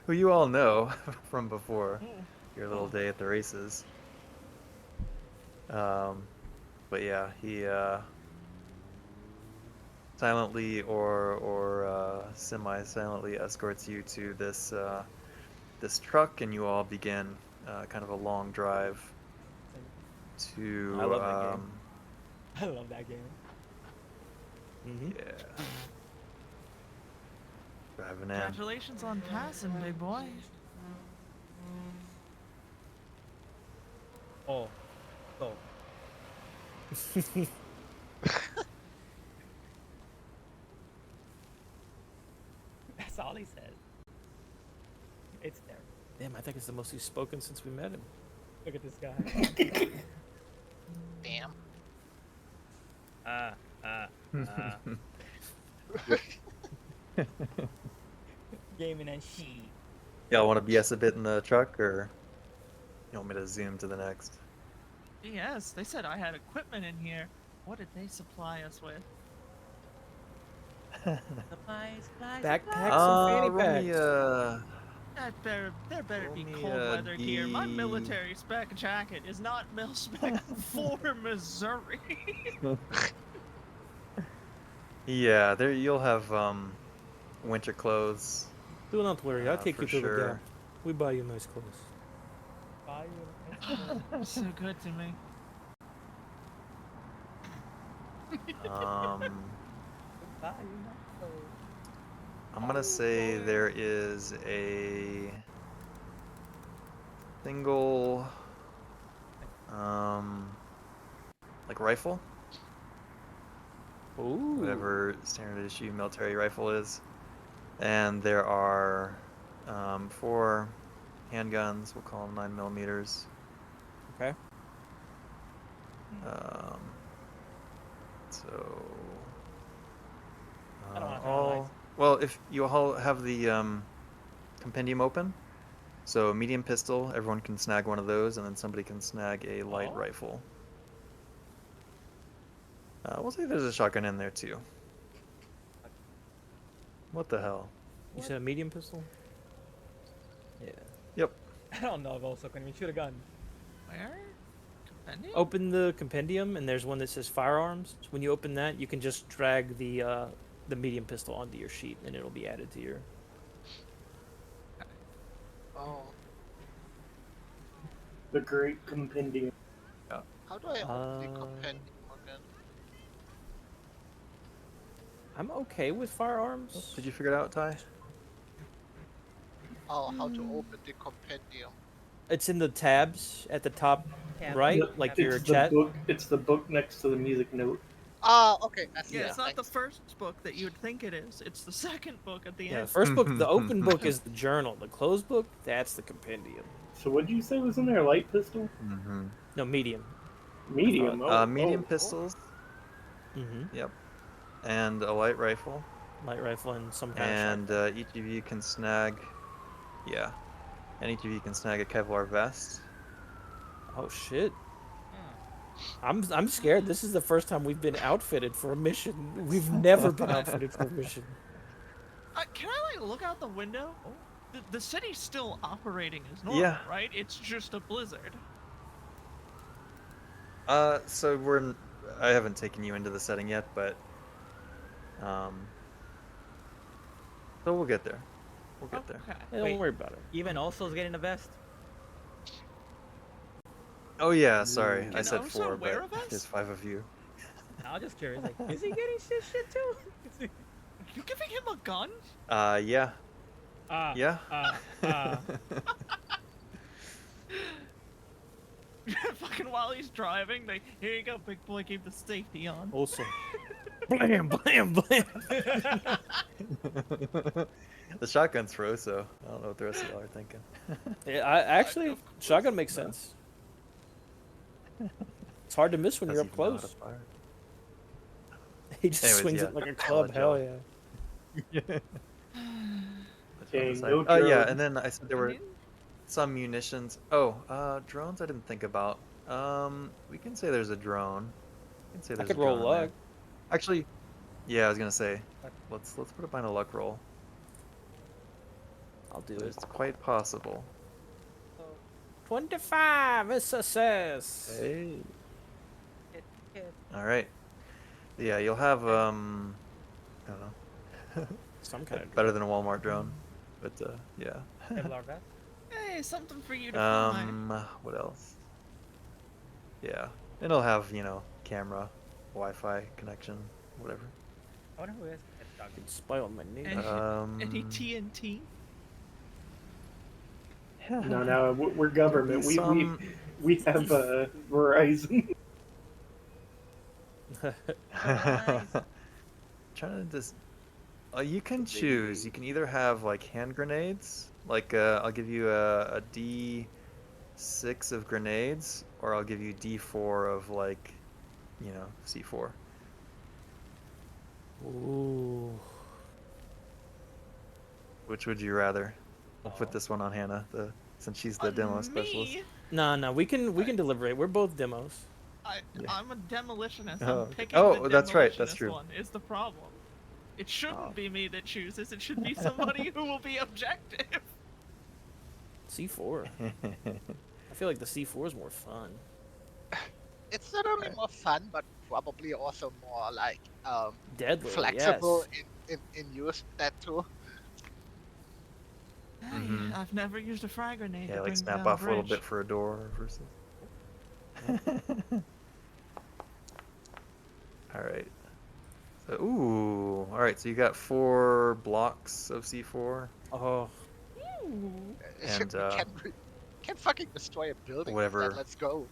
who you all know from before your little day at the races. But yeah, he silently or semi-silently escorts you to this this truck, and you all begin kind of a long drive to. I love that game. I love that game. Yeah. Driving in. Congratulations on passing, big boy. Oh. So. That's all he said. It's there. Damn, I think it's the most he's spoken since we met him. Look at this guy. Damn. Gaming and she. Y'all want to BS a bit in the truck, or you want me to zoom to the next? Yes, they said I had equipment in here. What did they supply us with? Supplies, Backpacks and fanny roll me, There better Roll be me cold a weather gear. My D. military spec jacket is not mil spec for Missouri. Yeah, there you'll have winter clothes. Do not worry, I'll take for you to the sure. Gap. We buy you nice clothes. Buy you So good to me. buy you I'm gonna say there is a single like rifle, Ooh. whatever standard issue military rifle is, and there are 4 handguns. We'll call them 9mm. Okay. So I don't wanna all highlight. well, if you all have the compendium open, so medium pistol, everyone can snag one of those, and then somebody can snag a light Oh. rifle. We'll say there's a shotgun in there too. What the hell? You said a medium pistol? Yeah. Yep. I don't know if also can we shoot a gun. Where? Compendium? Open the compendium, and there's one that says firearms. When you open that, you can just drag the medium pistol onto your sheet, and it'll be added to your. Oh. The Great Compendium. How do I open the Uh, compendium again? I'm okay with firearms. Did you figure it out, Ty? Oh, how to open the compendium. It's in the tabs at the top Tab. right, Yep, like it's your the chat. book. It's the book next to the music note. Oh, okay. That's Yeah, it. it's not the Thanks. first book that you would think it is. It's the second book at the Yeah, end. first book, the open book is the journal. The closed book, that's the compendium. So what did you say was in there? Light pistol? Mm-hmm. No, medium. Medium. Medium oh. pistols. Mm-hmm. Yep. And a light rifle. Light rifle and some kind of And each of you can snag. Yeah. And each of you can snag a Kevlar vest. Oh shit. I'm scared. This is the first time we've been outfitted for a mission. We've never been outfitted for a mission. Can I like look out the window? The city's still operating as normal, Yeah. right? It's just a blizzard. So I haven't taken you into the setting yet, but so we'll get there. We'll get there. Okay. Hey, don't Wait. worry about it. Even Oso's getting a vest. Oh yeah, sorry. I Can said Oso 4, wear but a vest? there's 5 of you. I was just curious, like, is he getting shit too? You giving him a gun? Yeah. Yeah. Fucking while he's driving, like, here you go, big boy, keep the safety on. Also, blam, blam, blam. The shotgun's froze, so I don't know what the rest of y'all are thinking. Yeah, actually, shotgun makes sense. It's hard to miss when you're up Doesn't even know how close. to fire. He just Anyways, swings yeah, it like a I'll club. let Hell y'all- yeah. Dang, Side. no Oh yeah, drones. and then I said there were some munitions. Oh, drones I didn't think about. We can say there's a drone. We can say I there's could a drone roll in there. luck. Actually, yeah, I was gonna say, let's put it behind a luck roll. I'll do It's it. quite possible. 25 is success. Hey. All right. Yeah, you'll have don't know. Some kind of Better than a Walmart drone, but yeah. Kevlar vest. Hey, something for you to fly. What else? Yeah, it'll have, you know, camera, Wi-Fi connection, whatever. I wonder who is it. Fucking spoiled my name. Any TNT? No, we're government. We have Verizon. Trying to just. You can choose. You can either have like hand grenades, like I'll give you a D6 of grenades, or I'll give you D4 of like, you know, C4. Ooh. Which would you rather? I'll put this one on Hannah, since she's the demo specialist. No, we can deliberate. We're both demos. I'm a demolitionist. Oh, I'm okay. picking Oh, the that's right, that's demolitionist true. one is the problem. It shouldn't Oh. be me that chooses. It should be somebody who will be objective. C4. I feel like the C4 is more fun. It's not only more fun, but probably also more like Deadly. flexible Yes. in use. That too. Mhm. I've never used a frag grenade. Yeah, to like bring snap down off a little bridge. bit for a door versus. All right. So, ooh. All right. So you got 4 blocks of C4 Oh, and We can fucking destroy a building. with whatever. that. Let's go.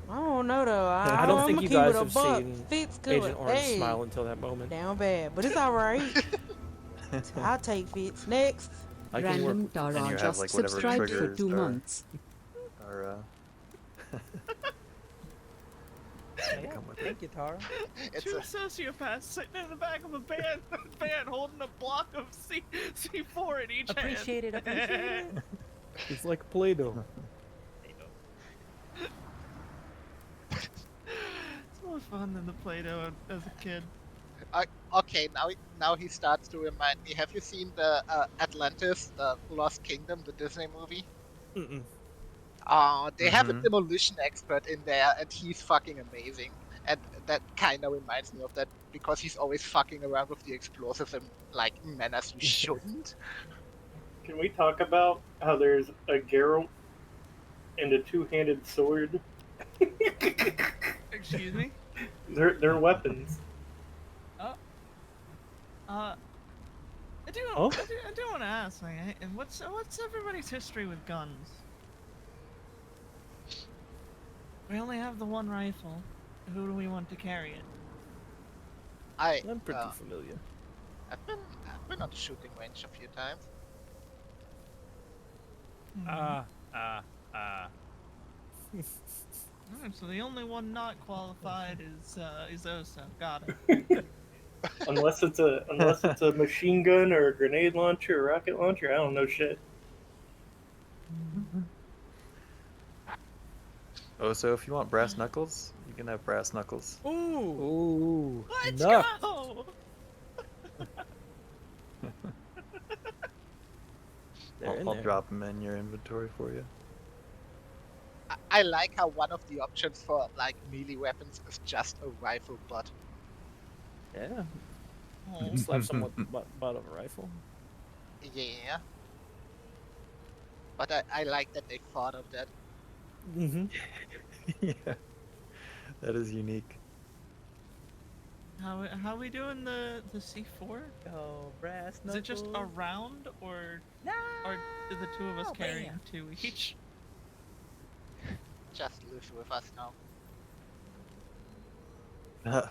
I don't know though. I don't think I'ma you keep guys it a have buck. seen Fitz good. Agent Orange Hey, smile until that moment. down bad, but it's all right. I'll take Fitz next. I can work. Random And Tara you have, just like, whatever subscribed for triggers 2 are- months. Or Yeah, come with it. thank you, Tara. It's Two a, sociopaths sitting in the back of a van holding a block of C4 in each Appreciate it, hand. appreciate it. It's like Play-Doh. It's more fun than the Play-Doh as a kid. okay, now he starts to remind me. Have you seen the Atlantis, the Lost Kingdom, the Disney movie? Mm-mm. They have a Mhm. demolition expert in there, and he's fucking amazing. And that kind of reminds me of that because he's always fucking around with the explosives in like manners you shouldn't. Can we talk about how there's a Geralt and a two-handed sword? Excuse me? They're weapons. I do Oh? I do want to ask, like, what's everybody's history with guns? We only have the one rifle. Who do we want to carry it? I'm pretty familiar. I've been on the shooting range a few times. Alright, so the only one not qualified is Osa. Got it. Unless it's a machine gun or a grenade launcher or rocket launcher, I don't know shit. Oh, so if you want brass knuckles, you can have brass knuckles. Ooh! Ooh. Let's no. go! They're in I'll there. drop them in your inventory for you. I like how one of the options for like melee weapons is just a rifle butt. Yeah. Oh, Slap someone with the butt of a rifle. Yeah. But I like that they thought of that. Mm-hmm. Yeah, that is unique. how we doing the C4? Go, brass Is it just knuckles. a round, or No! are the two of us Oh, carrying bam. 2 each? Just live with us now.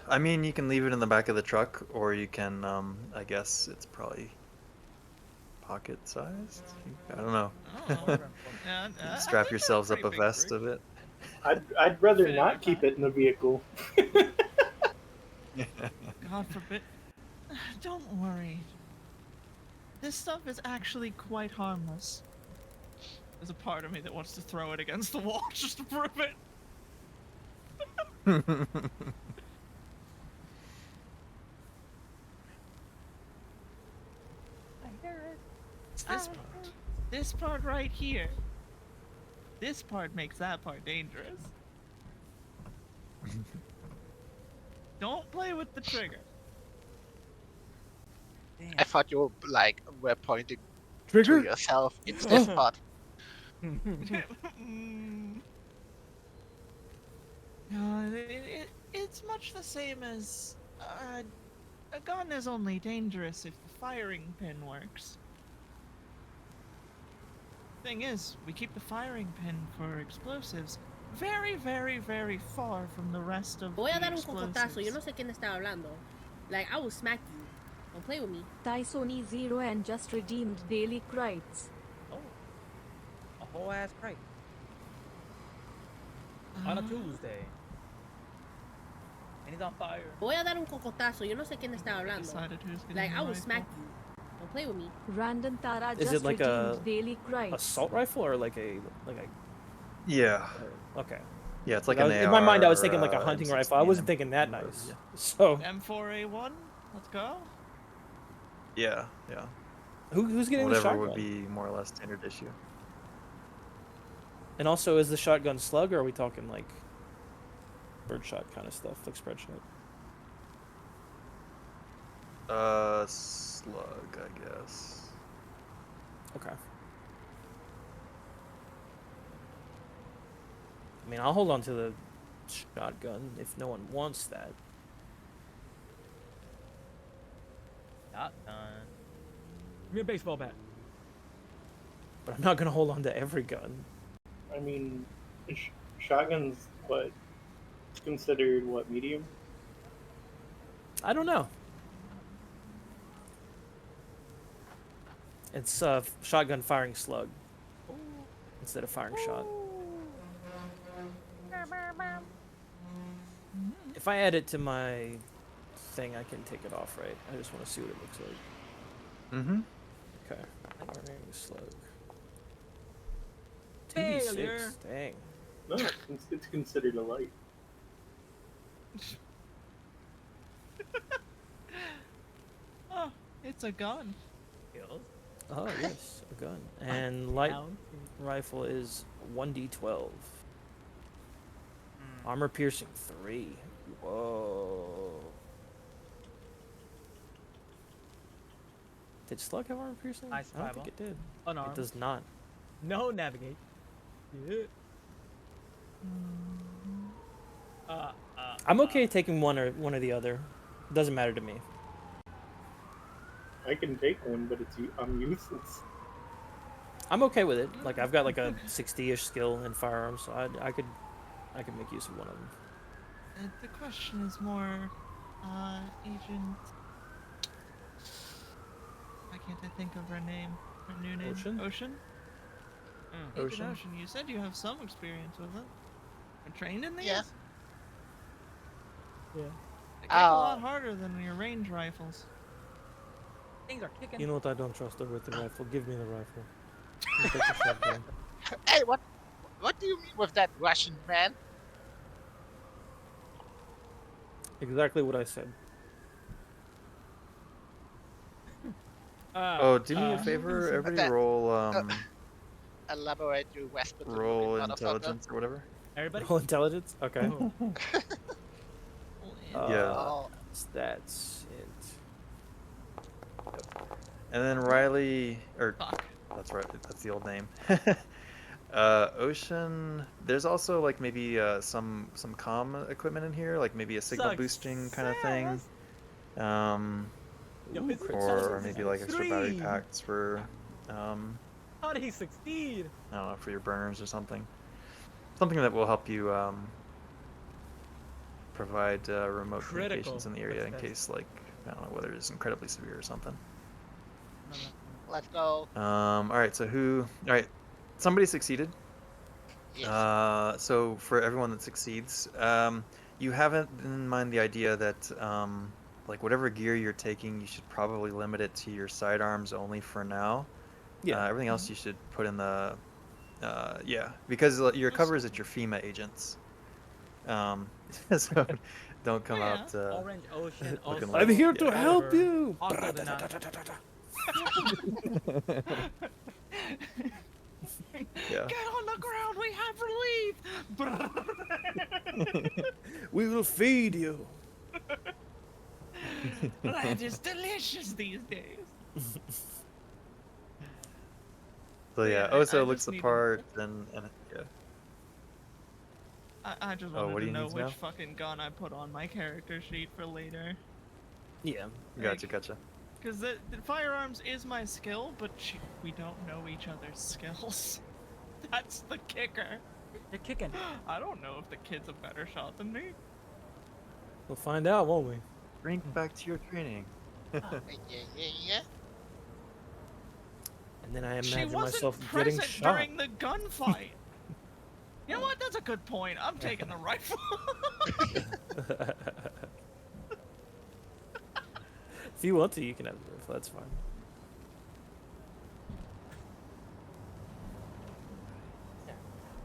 I mean, you can leave it in the back of the truck, or you can, I guess it's probably pocket-sized? I don't know. Oh, yeah, I Strap think they're yourselves up a pretty big vest for of it. I'd rather Fit in not your keep pack. it in the vehicle. God forbid. Don't worry. This stuff is actually quite harmless. There's a part of me that wants to throw it against the wall just to prove it. It's this part. This part right here. This part makes that part dangerous. Don't play with the trigger. I thought you were pointing to Trigger? yourself. It's this part. No, it's much the same as a gun is only dangerous if the firing pin works. Thing is, we keep the firing pin for explosives very, very, very far from the rest of Voy a the dar un cocotazo. Yo no explosives. sé quién está hablando. Like, I will smack you. Don't play with me. Tysony 0 and just redeemed daily credits. Oh, a whole ass crate on a Tuesday, and he's on fire. Voy a dar un cocotazo. Yo no sé quién está hablando. Decided who's getting Like, the I will rifle. smack you. Don't play with me. Random Tara Is just it like a redeemed daily credits. assault rifle or like a Yeah. okay? Yeah, it's like I an was- AR. in my mind, I was thinking like a hunting M16, rifle. I wasn't thinking that whatever, nice. yeah. So M4A1, let's go. Yeah, yeah. who's getting the Whatever shotgun? would be more or less standard issue. And also, is the shotgun slug, or are we talking like birdshot kind of stuff, like spread shot? Slug, I guess. Okay. I mean, I'll hold on to the shotgun if no one wants that. Shotgun. Give me a baseball bat. But I'm not gonna hold on to every gun. I mean, shotgun's what? It's considered what, medium? I don't know. It's shotgun firing slug instead of firing shot. If I add it to my thing, I can take it off, right? I just want to see what it looks like. Mm-hmm. Okay. Firing slug. Failure. 2d6. Dang. No, it's considered a light. Oh, it's a gun. Kills. Oh yes, a gun. And light Down. rifle is 1d12. Armor piercing 3. Whoa. Did slug have armor piercing? Nice I don't survival. think it did. Unarmed. It does not. No navigate. Yeah. I'm okay taking one or the other. Doesn't matter to me. I can take one, but I'm useless. I'm okay with it. Like I've got like a 60-ish skill in firearms, so I could make use of one of them. The question is more, Agent. Why can't I think of her name? Her new name? Ocean? Ocean? Ocean? Agent Ocean, you said you have some experience with it. And trained in these? Yeah. Yeah. They get a lot harder than your range rifles. Things are kicking. You know what? I don't trust her with the rifle. Give me the rifle. You take the shotgun. Hey, what do you mean with that Russian man? Exactly what I said. Oh, do me a favor. Everybody that- roll Elaborate your West Battle roll motherfucker. intelligence or whatever. Everybody. Roll intelligence. Okay. Yeah. Oh, That's it. And then Riley, or Fuck. that's right, that's the old name. Ocean. There's also like maybe some comm equipment in here, like maybe a signal boosting kind of thing. Yo, it's Or maybe like extra battery 3. packs for How did he succeed? I don't know, for your burners or something. Something that will help you provide remote Critical communications in the area in success. case, like, I don't know, weather is incredibly severe or something. let's go. Alright, so alright, somebody succeeded. Yes. So for everyone that succeeds, you haven't in mind the idea that, like, whatever gear you're taking, you should probably limit it to your sidearms only for now. Yeah. Everything else you should put in the, yeah, because your cover is at your FEMA agents. So don't come out. Orange Ocean. looking Also like- I'm here to yeah. help you. Also the not- Yeah. Get on the ground, we have relief! We will feed you. That is delicious these days. So yeah, Yeah, I Oso looks just the need to- part, and yeah. I just Oh, wanted what do to you know need to which know? fucking gun I put on my character sheet for later. Yeah. Gotcha, gotcha. Because the firearms is my skill, but we don't know each other's skills. That's the kicker. You're kicking. I don't know if the kid's a better shot than me. We'll find out, won't we? Bring back to your training. Yeah. And then I She imagine wasn't myself getting present shot. during the gunfight. You know what? That's a good point. I'm taking the rifle. If you want to, you can have the rifle. That's fine.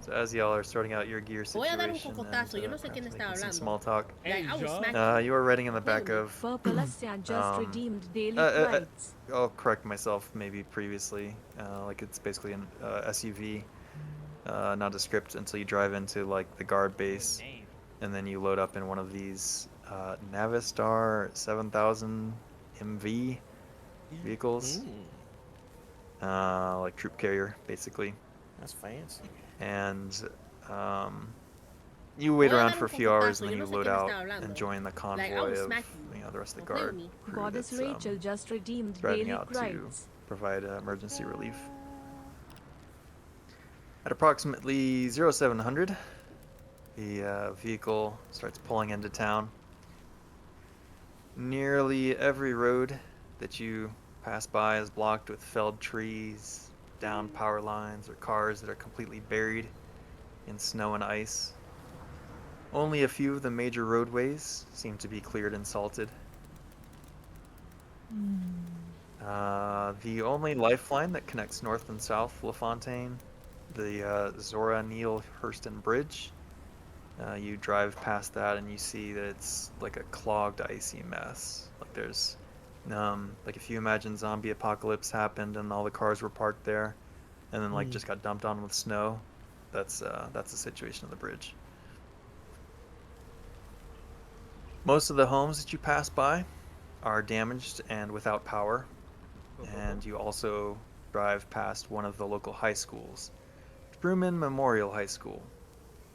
So as y'all are sorting out your gear Voy a dar un situation cocotazo, yo no and sé quién perhaps está making some hablando. small talk, Like, I will Asia? smack you are riding in the back of. Purplesia just Um, redeemed daily uh, credits. I'll correct myself maybe previously. Like it's basically an SUV, nondescript until you drive into like the guard base, and then you load up in one of these Navistar 7000 MV vehicles, like troop carrier basically. That's fancy. And you wait Voy a around dar for a un few hours, cocotazo, and then yo you no sé load quién out está hablando. and join the Like, I convoy will of smack you. the rest of the Don't play guard with me. crew Goddess that's Rachel just redeemed driving daily out to credits. provide emergency relief. At approximately 0700, the vehicle starts pulling into town. Nearly every road that you pass by is blocked with felled trees, downed power lines, or cars that are completely buried in snow and ice. Only a few of the major roadways seem to be cleared and salted. The only lifeline that connects north and south LaFontaine, the Zora Neale Hurston Bridge, you drive past that and you see that it's like a clogged, icy mess. Like there's, like if you imagine zombie apocalypse happened and all the cars were parked there, and then like just got dumped on with snow, that's the situation of the bridge. Most of the homes that you pass by are damaged and without power, and you also drive past one of the local high schools, Truman Memorial High School,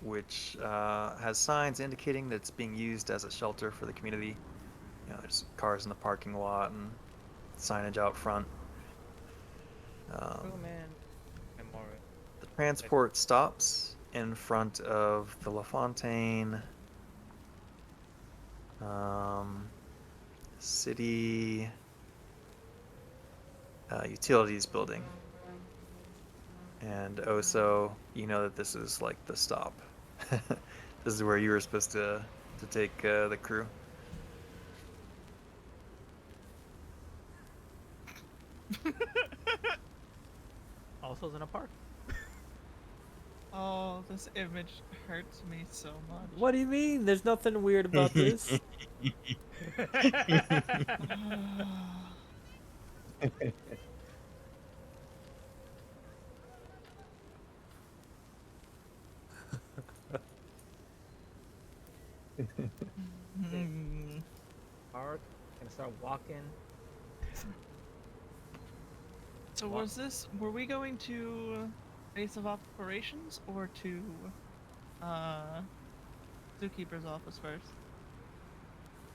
which has signs indicating that it's being used as a shelter for the community. You know, there's cars in the parking lot and signage out front. The transport stops in front of the LaFontaine City Utilities building. And also, you know that this is like the stop. This is where you were supposed to take the crew. Also in a park. Oh, this image hurts me so much. What do you mean? There's nothing weird about this. Park. Gonna start walking. So were we going to base of operations or to zookeeper's office first?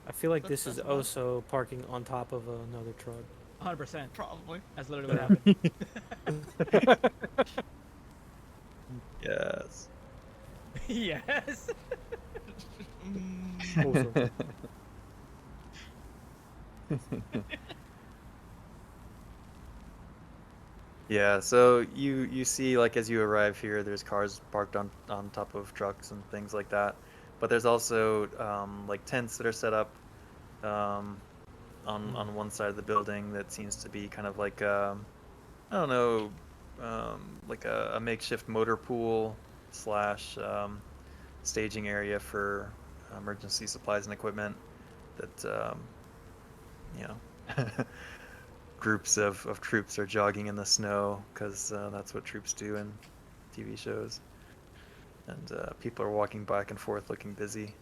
I feel like That's- this is that's what- also parking on top of another truck. 100%. Probably. That's literally what happened. Yes. Yes. Also. Yeah, so you see like as you arrive here, there's cars parked on top of trucks and things like that. But there's also like tents that are set up on one side of the building that seems to be kind of like I don't know, like a makeshift motor pool slash staging area for emergency supplies and equipment that you know groups of troops are jogging in the snow because that's what troops do in TV shows, and people are walking back and forth looking busy.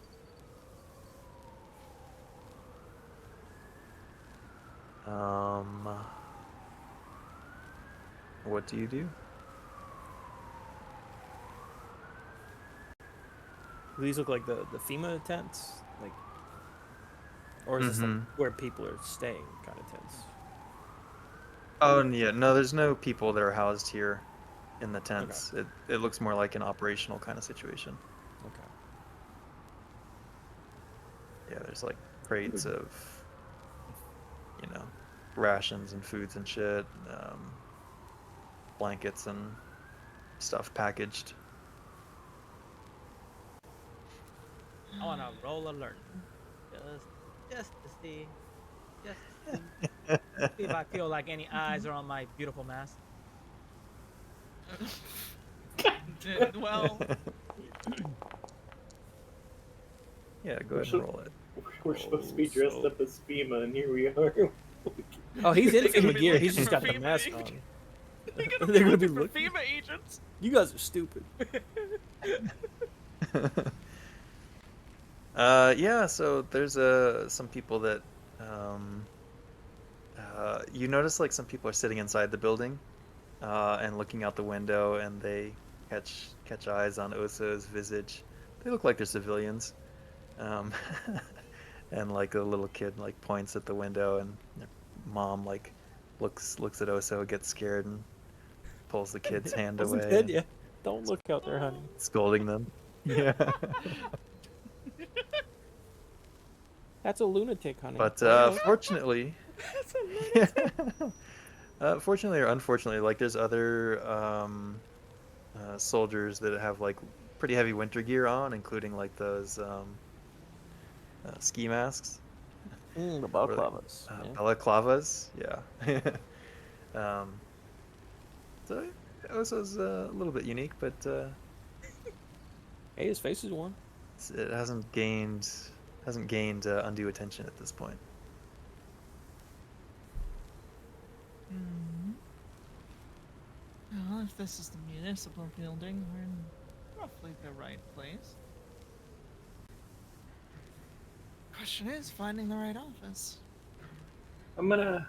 What do you do? These look like the FEMA tents, like, or is this like where people are staying kind of tents? Oh, yeah, no, there's no people that are housed here in the tents. It looks more like an operational kind of situation. Okay. Yeah, there's like crates of, rations and foods and shit, blankets and stuff packaged. I want to roll alert. Just to see. Just to see if I feel like any eyes are on my beautiful mask. Well, Yeah, go ahead and roll it. We're supposed to be dressed up as FEMA, and here we are. Oh, he's in They're gonna FEMA be gear. looking He's just for got the FEMA mask agents. on. They're gonna be looking. looking for FEMA agents. You guys are stupid. Yeah, so there's some people that you notice like some people are sitting inside the building and looking out the window, and they catch eyes on Oso's visage. They look like they're civilians. And like a little kid like points at the window, and their mom like looks at Oso, gets scared, and pulls the kid's hand Wasn't away, good, and yeah. Don't look out there, honey. scolding them. Yeah. That's a lunatic, honey. But fortunately, fortunately or unfortunately, like there's other soldiers that have like pretty heavy winter gear on, including like those ski masks. The balaclavas. Balaclavas, yeah. So Oso's a little bit unique, but Hey, his face is warm. it hasn't gained undue attention at this point. Well, if this is the municipal building, we're in roughly the right place. Question is finding the right office. I'm gonna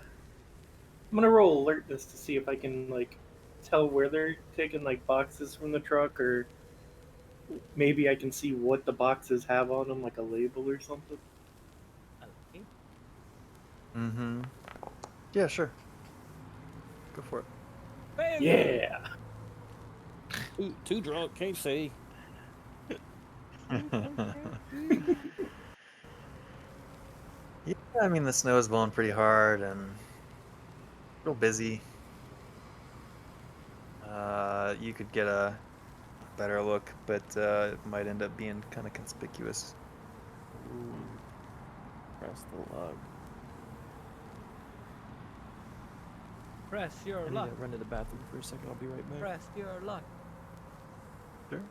roll alertness to see if I can like tell where they're taking like boxes from the truck, or maybe I can see what the boxes have on them, like a label or something. Mm-hmm. Yeah, sure. Go for it. Yeah. Ooh, too drunk, can't see. Yeah, I mean the snow is blowing pretty hard and real busy. You could get a better look, but it might end up being kind of conspicuous. Ooh. Press the lug. Press your I need luck. to run to the bathroom for a second. I'll be right back. Press your luck. Sure.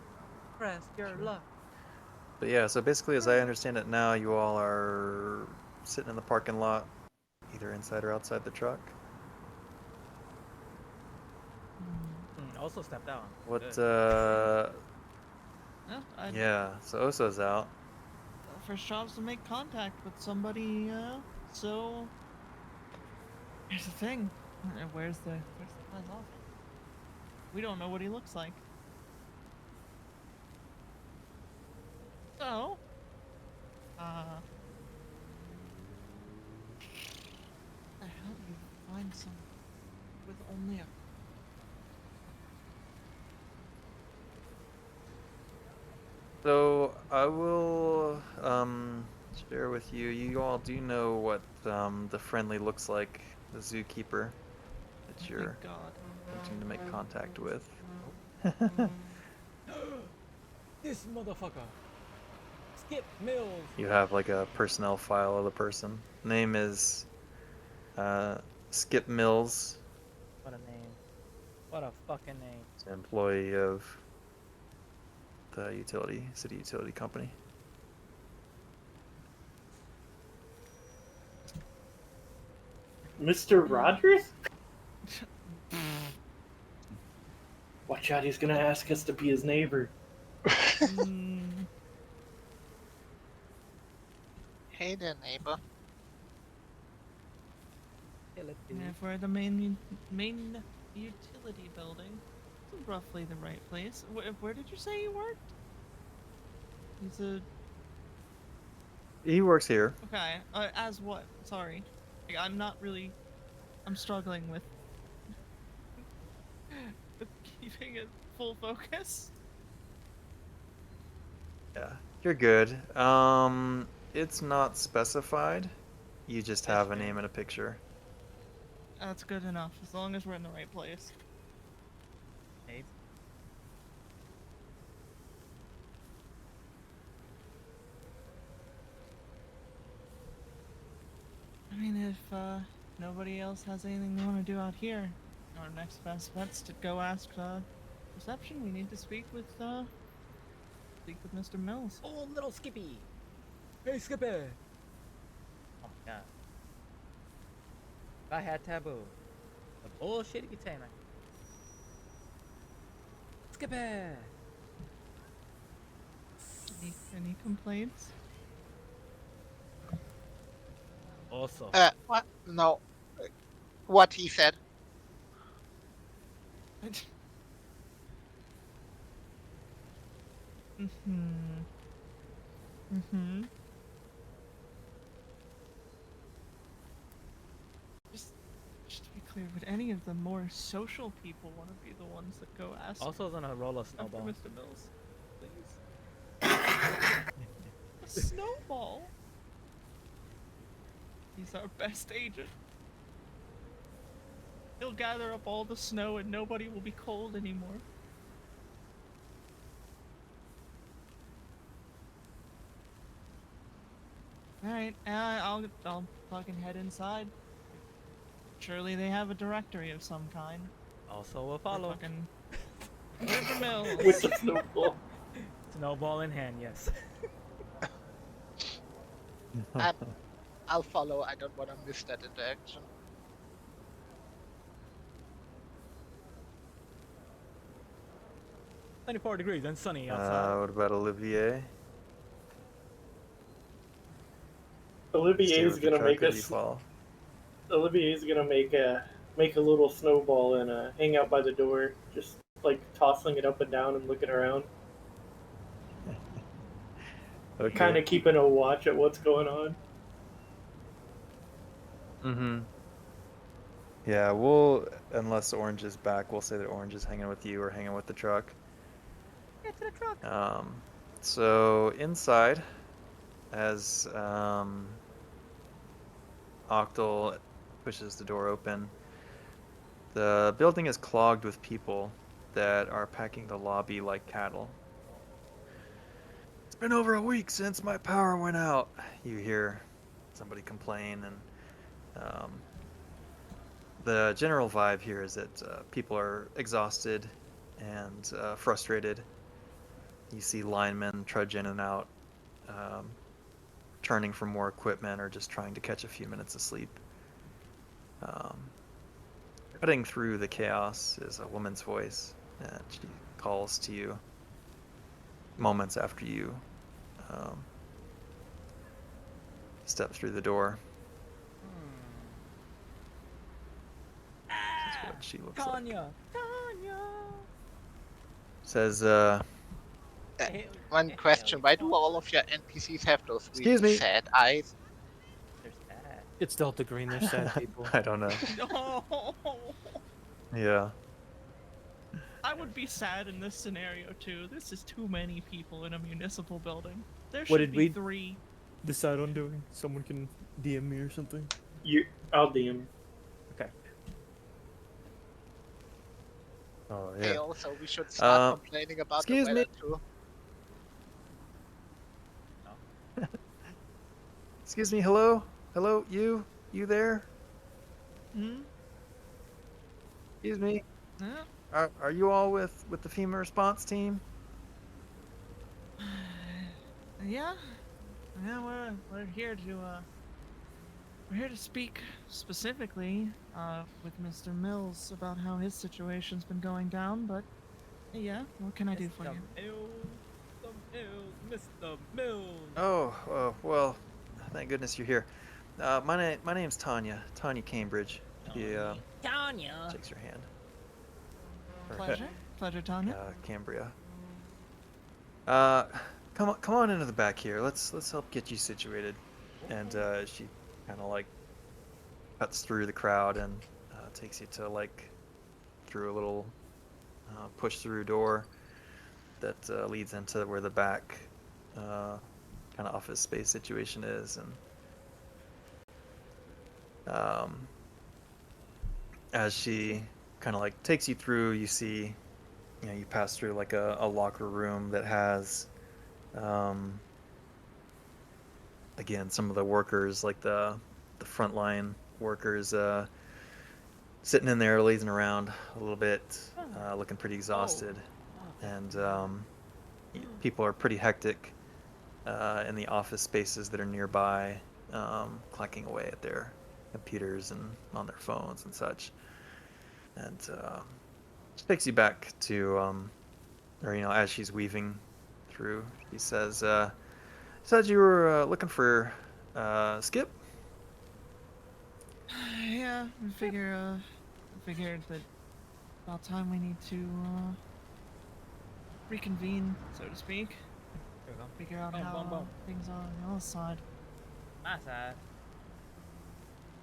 Press your luck. But yeah, so basically, as I understand it now, you all are sitting in the parking lot, either inside or outside the truck. Also stepped down. What? Good. Yeah. So Oso's out. First job's to make contact with somebody. So here's the thing. Where's the guy's office? We don't know what he looks like. So, the hell do you find someone with only a... So I will share with you. You all do know what the friendly looks like, the zookeeper that you're looking to make contact with. This motherfucker. Skip Mills. You have like a personnel file of the person. Name is Skip Mills. What a name. What a fucking name. He's an employee of the city utility company. Mr. Rogers? Watch out, he's gonna ask us to be his neighbor. Hey there, neighbor. utility. And for the main utility building, it's roughly the right place. Where did you say you worked? He works here. Okay. As what? Sorry, I'm not really. I'm struggling with keeping it full focus. Yeah, you're good. It's not specified. You just have a name and a picture. That's good enough, as long as we're in the right place. Hey, I mean, if nobody else has anything they want to do out here, our next best bet's to go ask reception. We need to speak with Mr. Mills. oh, little Skippy. Hey, Skippy. Oh my god. If I had taboo, the bullshit container. Skippy. Any complaints? Also. What? No. What he said. Just to be clear, would any of the more social people want to be the ones that go ask Also gonna roll a after snowball. Mr. Mills? Please. A snowball? He's our best agent. He'll gather up all the snow and nobody will be cold anymore. Alright, I'll fucking head inside. Surely they have a directory of some kind. Also a follow. Fucking River Mills. With the snowball. Snowball in hand, yes. I'll follow. I don't want to miss that interaction. — 94 degrees and sunny outside. What about Olivier? Olivier's gonna make us. Fall. Olivier's gonna make a little snowball and hang out by the door, just like tossing it up and down and looking around. Okay. Kind of keeping a watch at what's going on. Mm-hmm. Yeah, we'll, unless Orange is back, we'll say that Orange is hanging with you or hanging with the truck. Get to the truck. So inside, as Octal pushes the door open, the building is clogged with people that are packing the lobby like cattle. It's been over a week since my power went out. You hear somebody complain, and the general vibe here is that people are exhausted and frustrated. You see linemen trudge in and out, turning for more equipment or just trying to catch a few minutes of sleep. Cutting through the chaos is a woman's voice, and she calls to you moments after you step through the door. This is what she looks like. Tanya. Tanya. Says, One question: why do all of your NPCs have those Excuse really me. sad eyes? There's that. It's Delta Green. They're sad people. I don't know. No. Yeah. I would be sad in this scenario too. This is too many people in a municipal building. There What should did be we- 3. Decide on doing. Someone can DM me or something. I'll DM. Okay. Oh Hey, yeah. also, we should start Uh, complaining about excuse the me. weather too. Excuse me. Hello. Hello. You there? Hmm? Excuse me. Yeah. Are you all with the FEMA response team? Yeah. Yeah, we're here to speak specifically with Mr. Mills about how his situation's been going down, but yeah, what can I do for you? Mr. Mills. Oh, well, thank goodness you're here. My name's Tanya Cambridge. He Tanya. shakes your hand. Or, Pleasure, Tanya. Cambria. Come on into the back here. Let's help get you situated. And she kind of like cuts through the crowd and takes you to like through a little push through door that leads into where the back kind of office space situation is. And as she kind of like takes you through, you see, you know, you pass through like a locker room that has again, some of the workers, like the frontline workers, sitting in there lazing around a little bit, looking pretty exhausted. And people are pretty hectic in the office spaces that are nearby, clacking away at their computers and on their phones and such. And she takes you back to, or, you know, as she's weaving through, she says, said you were looking for Skip? Yeah, I figured that about time we need to reconvene, so to speak. There we go. Figure out Boom, how boom, boom. things are on the other side. My side.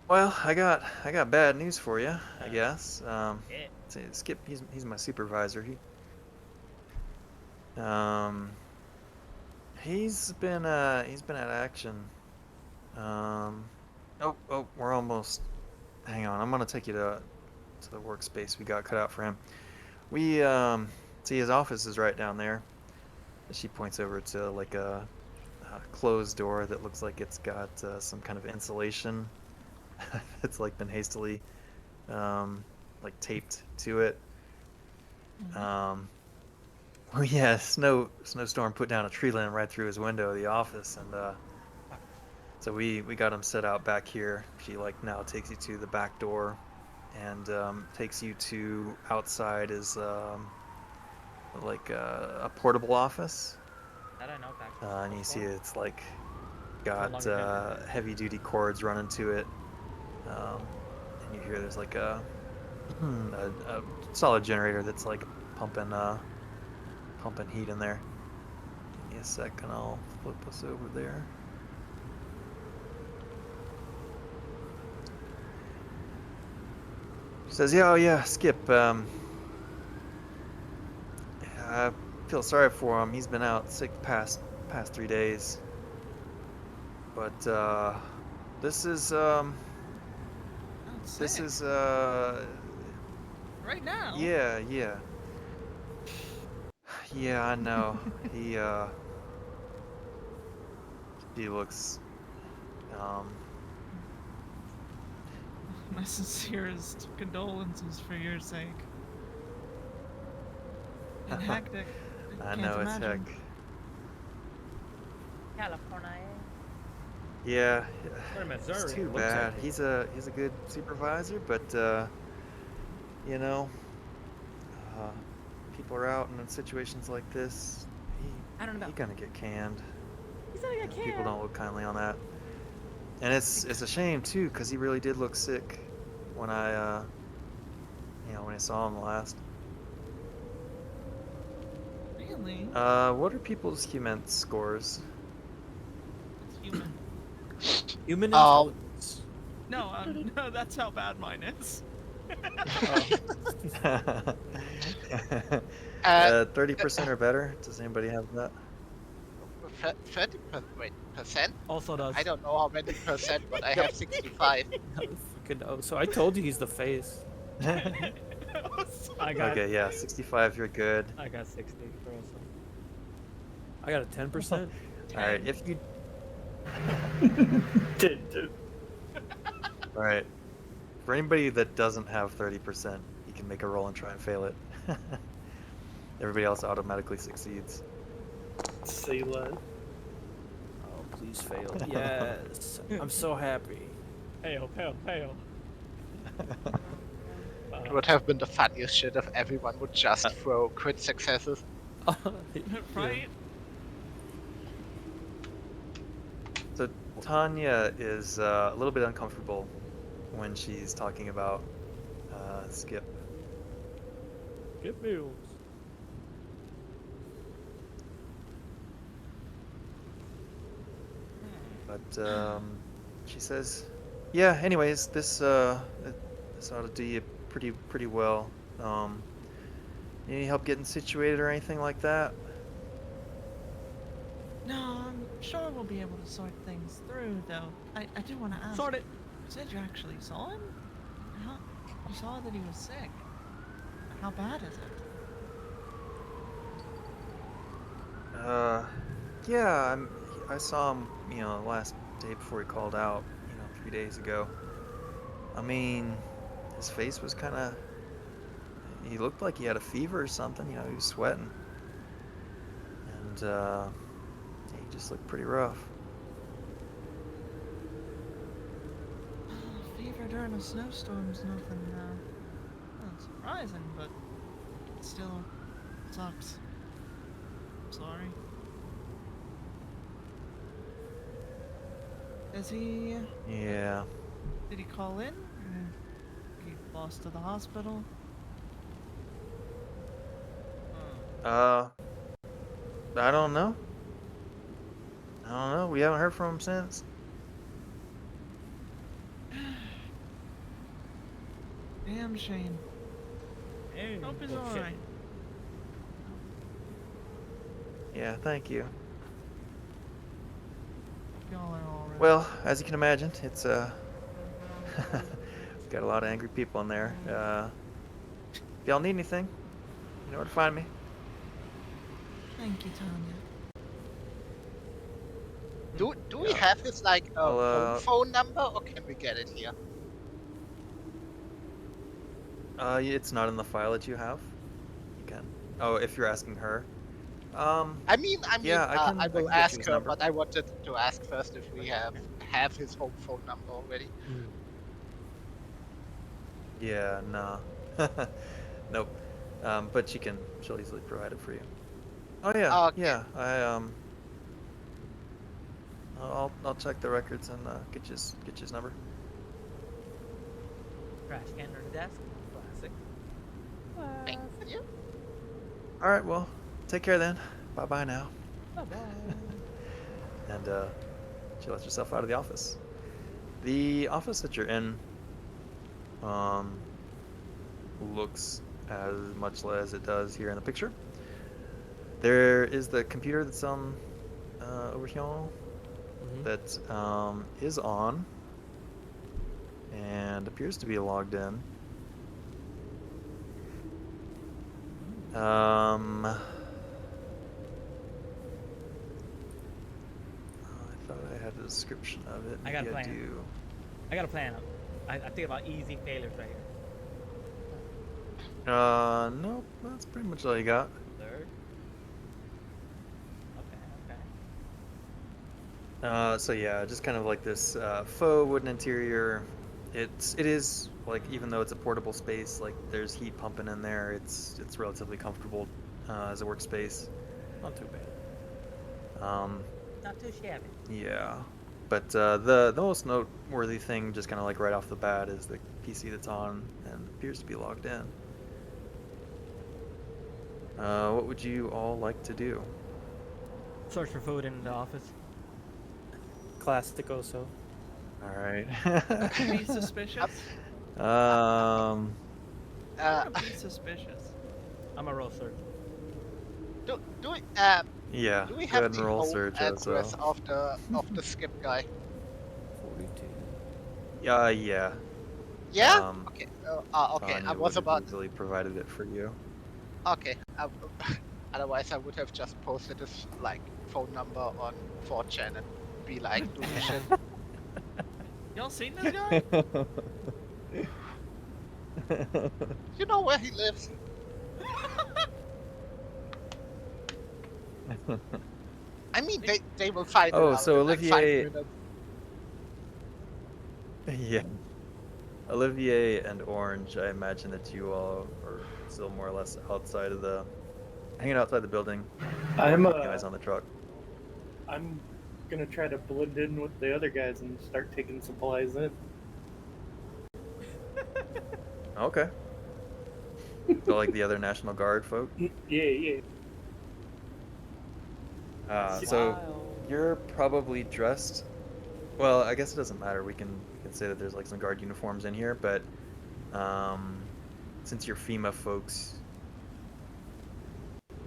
Well, I got bad news for you, I guess. Yeah. See, Skip, he's my supervisor. He's been at action. We're almost. Hang on, I'm gonna take you to the workspace we got cut out for him. We see his office is right down there. She points over to like a closed door that looks like it's got some kind of insulation. It's like been hastily like taped to it. Well, yeah, snowstorm put down a tree limb right through his window of the office, and so we got him set out back here. She like now takes you to the back door, and takes you to outside is like a portable office. That I know back. And you see it's like got longer heavy duty cords running to it, and you hear there's like a solid generator that's like pumping heat in there. Give me a second, I'll flip us over there. She says, "Yeah, oh yeah, Skip. I feel sorry for him. He's been out sick past 3 days. But this is Right now. yeah. Yeah, I know. He looks My sincerest condolences for your sake. And hectic. I Can't know it's imagine. heck. California. Yeah, We're in it's Missouri, too it looks bad. like. He's a good supervisor, but you know, people are out in situations like this. I don't know. He's gonna get canned. He's gonna get People don't look kindly on that. And it's a shame too, because he really did look sick when I when I saw him last. Really? What are people's human scores? It's human. Human Oh. intelligence. No, that's how bad mine is. 30% or better? Does anybody have that? 30%? Wait, percent? Also does. I don't know how many percent, but I have 65. So I told you he's the face. I got. Okay, yeah, 65, you're good. I got 60 for also. I got a 10%. Alright, if you... Alright. For anybody that doesn't have 30%, you can make a roll and try and fail it. Everybody else automatically succeeds. Say less. Oh, please fail. Yes. I'm so happy. Fail. It would have been the funniest shit if everyone would just throw crit successes. Right? So Tanya is a little bit uncomfortable when she's talking about Skip. Get meals. But she says, "Yeah. Anyways, this ought to do you pretty well. Need any help getting situated or anything like that?" No, I'm sure we'll be able to sort things through, though. I do want to ask. Sort it. You said you actually saw him? How, you saw that he was sick. How bad is it? Yeah. I saw him, last day before he called out, 3 days ago. I mean, his face was kind of. He looked like he had a fever or something. He was sweating, and he just looked pretty rough. Fever during a snowstorm's nothing, not surprising, but it still sucks. Sorry. Is he... Yeah. Did he call in? Or he lost to the hospital? I don't know. We haven't heard from him since. Damn shame. Hope he's bullshit. alright. Yeah, thank you. Y'all are alright. Well, as you can imagine, it's we've got a lot of angry people in there. If y'all need anything, you know where to find me. Thank you, Tanya. Do we have his like I'll, home phone number, or can we get it here? It's not in the file that you have. You can. Oh, if you're asking her. I mean, yeah, I I can will get you ask his her, number. but I wanted to ask first if we have his home phone number already. Yeah, nah. Nope. But she'll easily provide it for you. Oh yeah, Okay. yeah. I'll check the records and get his number. Trash can under the desk. Classic. Thank you. All right, well, take care then. Bye now. Bye-bye. And she lets herself out of the office. The office that you're in looks as much as it does here in the picture. There is the computer that's on over here that is on and appears to be logged in. I thought I had a description of it. I got a Maybe plan. do. I got a plan. I think about easy failures right here. Nope. That's pretty much all you got. Third. Okay. So yeah, just kind of like this faux wooden interior. It is like, even though it's a portable space, like there's heat pumping in there. It's relatively comfortable as a workspace. Not too bad. Not too shabby. Yeah, but the most noteworthy thing, just kind of like right off the bat, is the PC that's on and appears to be logged in. What would you all like to do? Search for food in the office. Classic Oso. All right. Be suspicious? Um. Be suspicious. I'm a roll search. Do we Yeah. do we Go have ahead the and roll home search as address well. of the Skip guy? 42. Yeah. Yeah. Um, Okay. Okay. Tanya I was would have about. easily provided it for you. Okay. Otherwise, I would have just posted his like phone number on 4chan and be like, do this shit. Y'all seen this guy? You know where he lives? I mean, they will find it Oh, out so in like 5 Olivier- minutes. Yeah. Olivier and Orange, I imagine that you all are still more or less hanging outside the building. I'm You guys on the truck. I'm gonna try to blend in with the other guys and start taking supplies in. Okay. So like the other National Guard folk. Yeah. So you're probably dressed. Well, I guess it doesn't matter. We can say that there's like some guard uniforms in here, but since you're FEMA folks,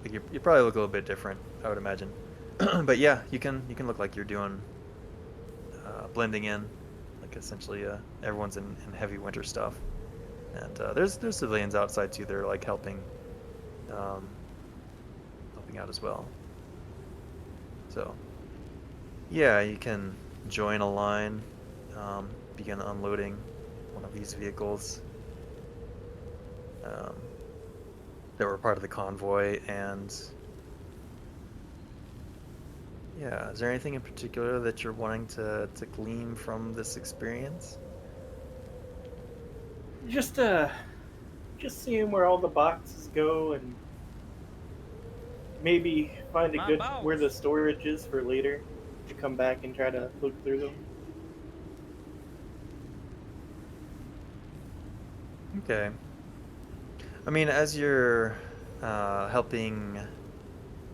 like you probably look a little bit different, I would imagine. But yeah, you can look like you're doing blending in, like essentially everyone's in heavy winter stuff, and there's civilians outside too. They're like helping out as well. So yeah, you can join a line, begin unloading one of these vehicles that were part of the convoy. And yeah, is there anything in particular that you're wanting to glean from this experience? Just seeing where all the boxes go, and maybe find a good where the storage is for later to come back and try to look through them. Okay. I mean, as you're helping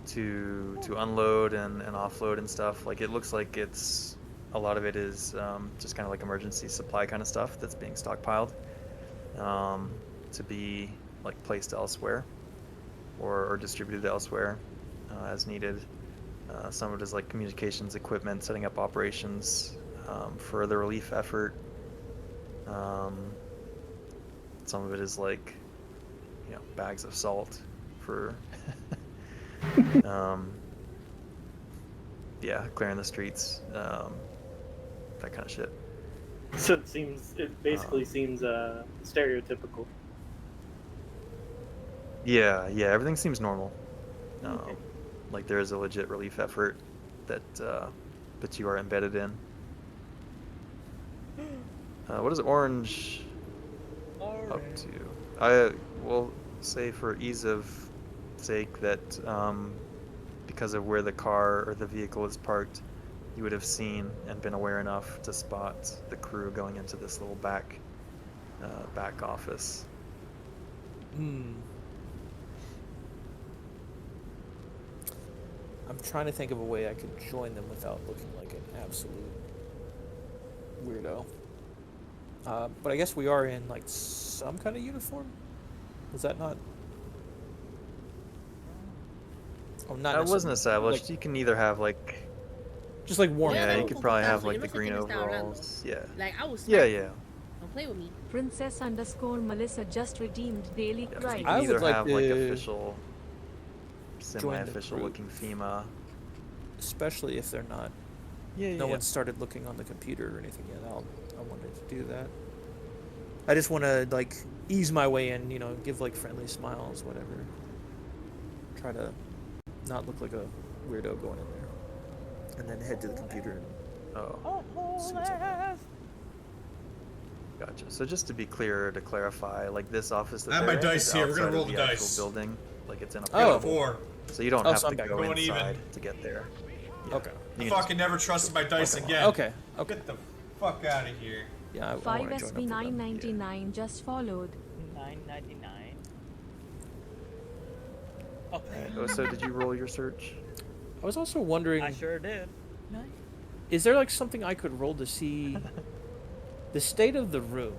to unload and offload and stuff, like it looks like it's a lot of it is just kind of like emergency supply kind of stuff that's being stockpiled to be like placed elsewhere or distributed elsewhere as needed. Some of it is like communications equipment, setting up operations for the relief effort. Some of it is like, you know, bags of salt for yeah, clearing the streets, that kind of shit. So it basically seems stereotypical. Yeah, everything seems normal. Okay. Like there is a legit relief effort that you are embedded in. What is Orange up to? I will say, for ease of sake, that because of where the car or the vehicle is parked, you would have seen and been aware enough to spot the crew going into this little back office. I'm trying to think of a way I could join them without looking like an absolute weirdo. But I guess we are in like some kind of uniform. Was that not? Oh, not. That wasn't necessarily, established. like, you can either have like. just like warm. Yeah, you un could probably have poco like tazo, the yo no sé green quién está hablando. overalls. Yeah. Like, I was Yeah, smacked. yeah. Don't play with me. Princess_Melissa just redeemed daily Yeah, cry. you I can would either like have like to official, semi-official group. looking FEMA. Especially if they're not. Yeah, No one started looking on the computer or anything yet. I wanted to do that. I just want to like ease my way in, you know, give like friendly smiles, whatever. Try to not look like a weirdo going in there, and then head to the computer and see what's up. Gotcha. So just to be clear, to clarify, like this office that I have my they're in dice is here. We're gonna outside roll of the the actual dice. building, like it's in a Oh. Got a 4. So you don't Oh, have so to I'm back. go Going inside even. to get there. Okay. You I can fucking never trusted my dice Okay. again. Okay. Get the fuck out of here. Yeah, I 5 want to join up SB with them. 999 just followed. 999. Alright. Oh, so did you roll your search? I was also wondering, I sure did. is there like something I could roll to see the state of the room?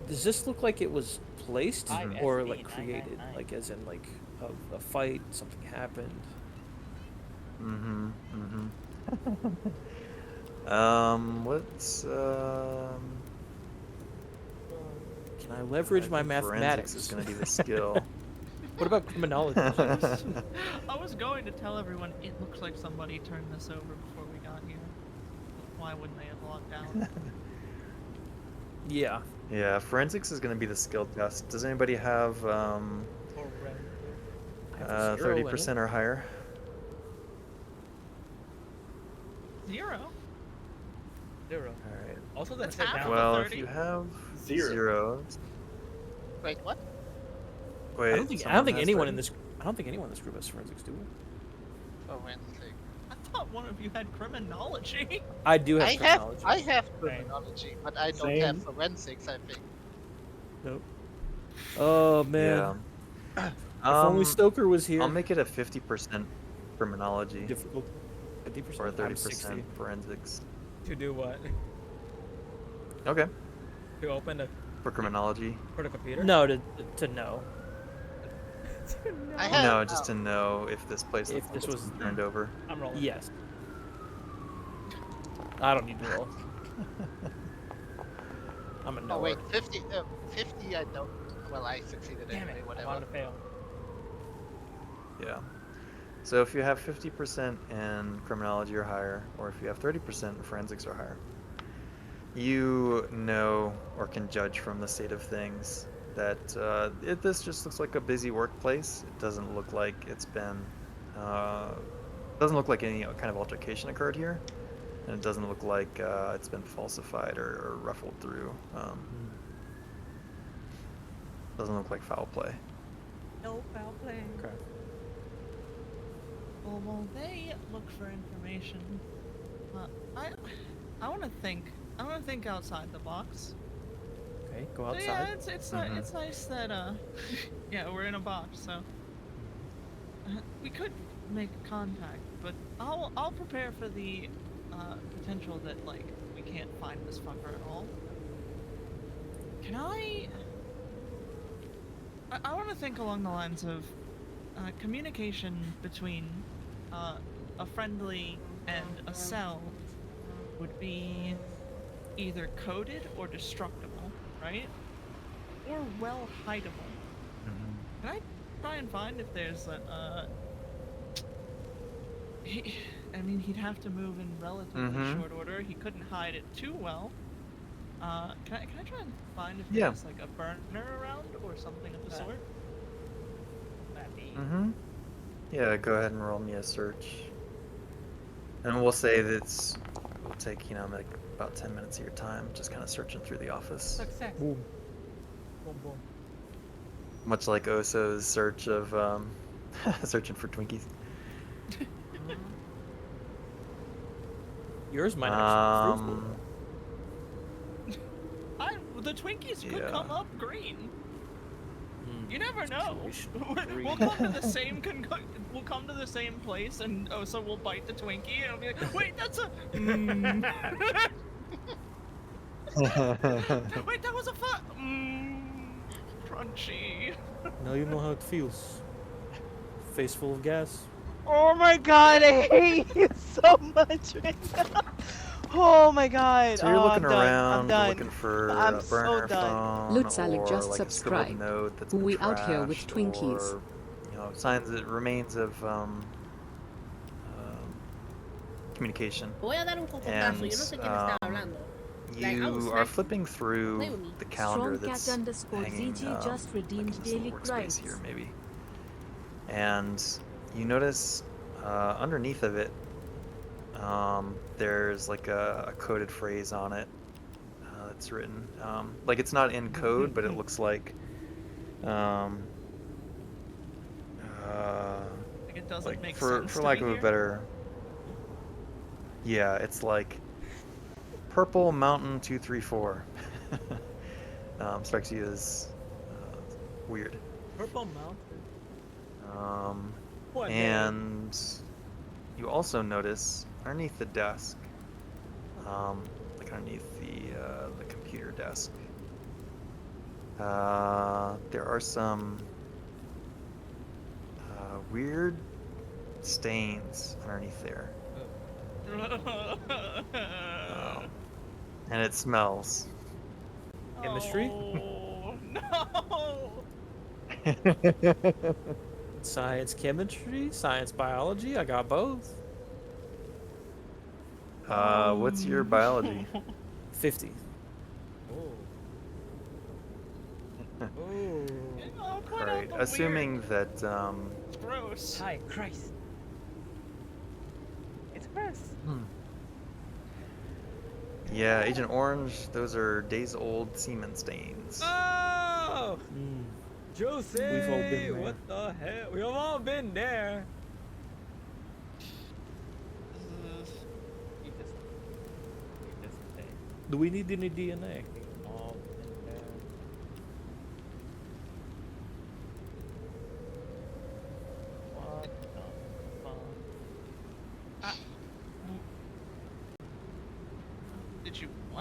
Does this look like it was placed Mhm. or SB like created? 999. Like as in like a fight, something happened? What's Can I leverage my think forensics mathematics? is going to be the skill. What about criminology? I was going to tell everyone it looks like somebody turned this over before we got here. Why wouldn't they have logged out? Yeah. Yeah, forensics is going to be the skill test. Does anybody have I have a zero in it. 30% or higher? 0. 0. All right. Also, That's that's half down. of Well, if 30? you have Zero. zeros. Wait, what? Wait, I don't think someone has anyone 30? in this. I don't think anyone in this group has forensics, do we? Forensic. I thought one of you had criminology. I do have I have criminology. I have criminology, but I don't have Same. forensics. I think. Nope. Oh man. Yeah. If only Stoker was here. I'll make it a 50% criminology Difficult. 50%. or a I'm 30% 60. forensics. To do what? Okay. To open the For criminology. for the computer? No, to know. I had No, just to know if this place If this was turned over. I'm rolling. Yes. I don't need to roll. I'm a knower. Oh wait, 50. 50. I don't. Well, I succeeded Damn anyway. it! I Whatever. wanted to fail. Yeah. So if you have 50% in criminology or higher, or if you have 30% in forensics or higher, you know or can judge from the state of things that this just looks like a busy workplace. It doesn't look like it's been, doesn't look like any kind of altercation occurred here, and it doesn't look like it's been falsified or ruffled through. Doesn't look like foul play. No foul play. Okay. Well, while they look for information, I want to think. I want to think outside the box. Okay, go So, outside. yeah, it's nice that yeah, we're in a box, so we could make contact, but I'll prepare for the potential that like we can't find this fucker at all. Can I want to think along the lines of communication between a friendly and a cell would be either coded or destructible, right? Or well hideable. Can I try and find if there's a I mean, he'd have to move in relatively short order. He couldn't hide it too well. Can I try and find if there's like a burner around or something of the sort? Yeah, go ahead and roll me a search. And we'll say that we'll take, like about 10 minutes of your time, just kind of searching through the office. Success. Boom. Boom boom. Much like Oso's search of searching for Twinkies. Yours might actually be fruitful. The Twinkies could Yeah. come up green. Hmm. You never know. Green. We'll come to the same we'll come to the same place, and so we'll bite the Twinkie, and it'll be like, wait, that's a. Wait, that was a crunchy. Now you know how it feels. Face full of gas. Oh my god, I hate you so much right now. Oh my god. So you're looking I'm done. I'm around, done. looking for I'm a so burner done. phone Lutz Alec or just like a scribbled subscribed. note that's been We out here with trashed, Twinkies. or, signs that remains of communication. Voy a dar un cocotazo. And Yo no sé quién está hablando. Like, I was you are smack- flipping through Play with me. the calendar Strongcat that's underscore hanging ZG just like redeemed in this daily little workspace credits. here, maybe. And you notice underneath of it, there's like a coded phrase on it that's written. Like it's not in code, but it looks like Like it doesn't like make for sense. for to lack be of a here. better. Yeah, it's like Purple Mountain 234. Strikes you as weird. Purple Mountain. What And you also notice underneath the desk, like underneath the computer desk, there are some weird stains underneath there, and it smells. Chemistry? Oh, no. Science, chemistry, science, biology. I got both. What's your biology? 50. Oh, put Right. out the Assuming weird. that It's gross. Hi, Christ. It's gross. yeah, Agent Orange, those are days-old semen stains. Oh! Mm. Juicy! We've all been there. What the hell? We've all been there. Do we need any DNA? All been there.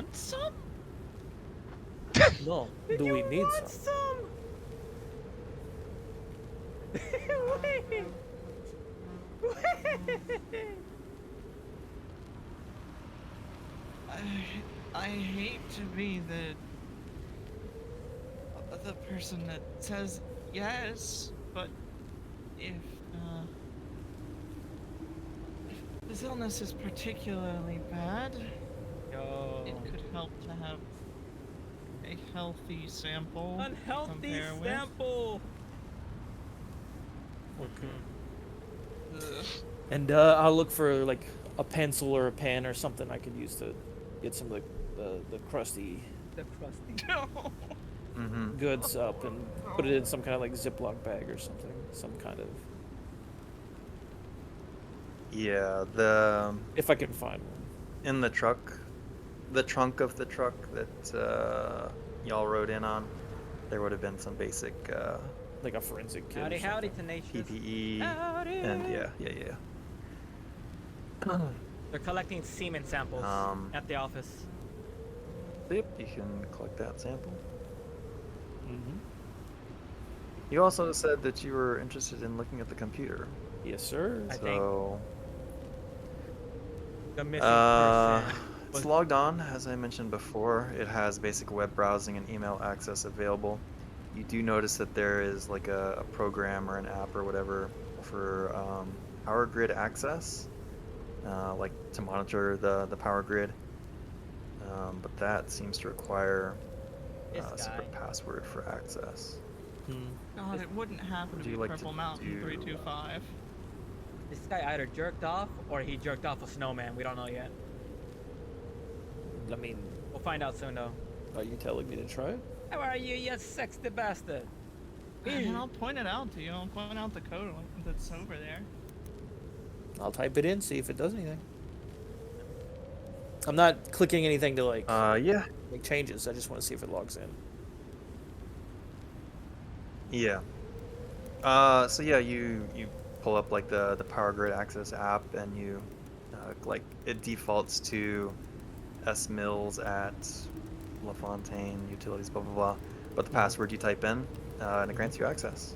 want some? No. Do we need some? some? Wait. I hate to be the person that says yes, but if this illness is particularly bad, Yo. it could help to have a healthy sample to Unhealthy compare with. sample. Okay. And I'll look for like a pencil or a pen or something I could use to get some of the crusty The crusty. Mm-hmm. goods up and put it in some kind of like Ziploc bag or something. Some kind of, Yeah, if I can find one. in the trunk of the truck that y'all rode in on, there would have been some basic Like a forensic kit. or Howdy, howdy, something. tenacious. PPE, Howdy. and yeah. They're collecting semen samples at the office. Yep, you can collect that sample. Mm-hmm. You also said that you were interested in looking at the computer. Yes, sir. I think So, the missing person. it's logged on, as I mentioned before. It has basic web browsing and email access available. You do notice that there is like a program or an app or whatever for power grid access, like to monitor the power grid. But that seems to require This a separate guy. password for access. God, it wouldn't happen What to do be you like to Purple Mountain do? 325. This guy either jerked off or he jerked off a snowman. We don't know yet. I mean, We'll find out soon, though. are you telling me to try it? How are you, you sexy bastard? And I'll point it out to you. I'll point out the code that's over there. I'll type it in, see if it does anything. I'm not clicking anything to like Yeah. make changes. I just want to see if it logs in. Yeah. So yeah, you pull up like the Power Grid Access app, and you like it defaults to S Mills at LaFontaine Utilities, blah blah blah. But the password you type in, and it grants you access.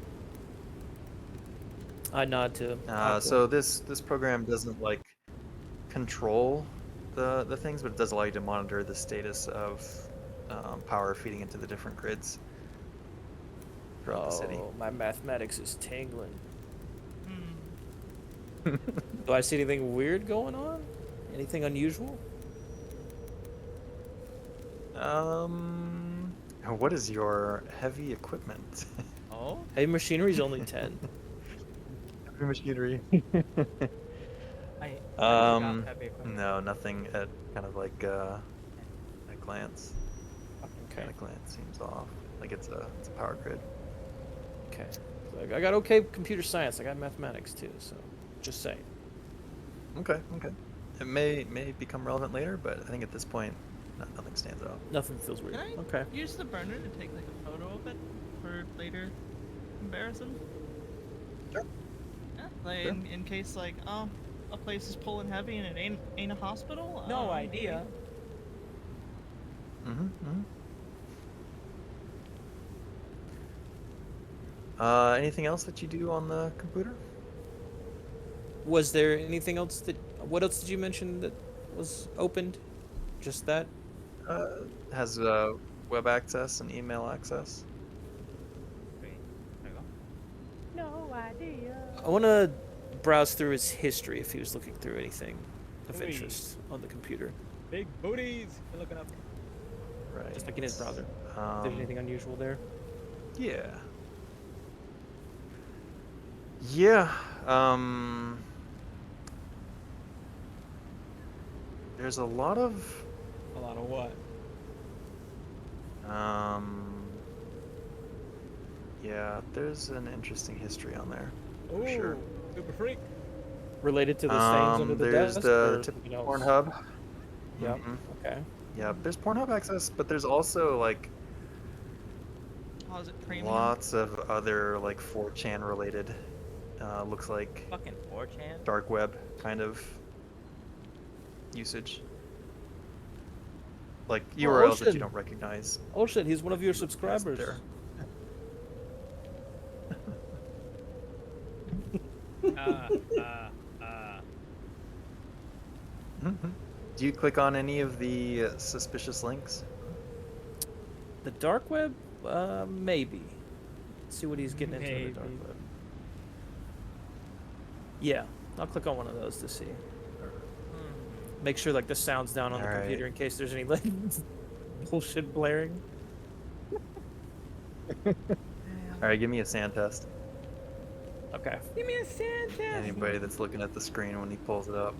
I nod to. So this program doesn't like control the things, but it does allow you to monitor the status of power feeding into the different grids throughout the city. Oh, my mathematics is tingling. Hmm. Do I see anything weird going on? Anything unusual? What is your heavy equipment? Oh? Heavy machinery's only 10. Heavy machinery. I Um, forgot heavy equipment. No, nothing at kind of like at glance. Okay. At a glance seems off. Like it's a power grid. Okay. So I got okay computer science. I got mathematics too. So, just saying. Okay. It may become relevant later, but I think at this point, nothing stands out. Nothing feels weird. Can I Okay. use the burner to take like a photo of it for later comparison? Sure. Yeah, like Sure. in case like a place is pulling heavy and it ain't a hospital. No idea. Mm-hmm. Anything else that you do on the computer? Was there anything else that? What else did you mention that was opened? Just that? Has web access and email access. Wait, there you go. No idea. I want to browse through his history if he was looking through anything of Oi. interest on the computer, Big booties. You're looking up. Right. just like in his browser. Is there anything unusual there? Yeah. Yeah. There's a lot of A lot of what? yeah, there's an interesting history on there. For Ooh, sure. super freak. Related to the stains under the There's desk? the or typical something else? Pornhub. Yep. Mhm. Okay. Yeah, there's Pornhub access, but there's also like Oh, is it premium? lots of other like 4chan related, looks like Fucking 4chan. dark web kind of usage. like Oh, URLs that Ocean. you don't recognize. Oh shit, he's one of your Yes, subscribers. there. Do you click on any of the suspicious links? The dark web? Maybe. Let's see what he's getting into in the dark Maybe. web. Yeah, I'll click on one of those to see. Make sure like the sound's down on the Alright. computer in case there's any like bullshit blaring. Alright, give me a sand test. Okay. Give me a sand test. Anybody that's looking at the screen when he pulls it up.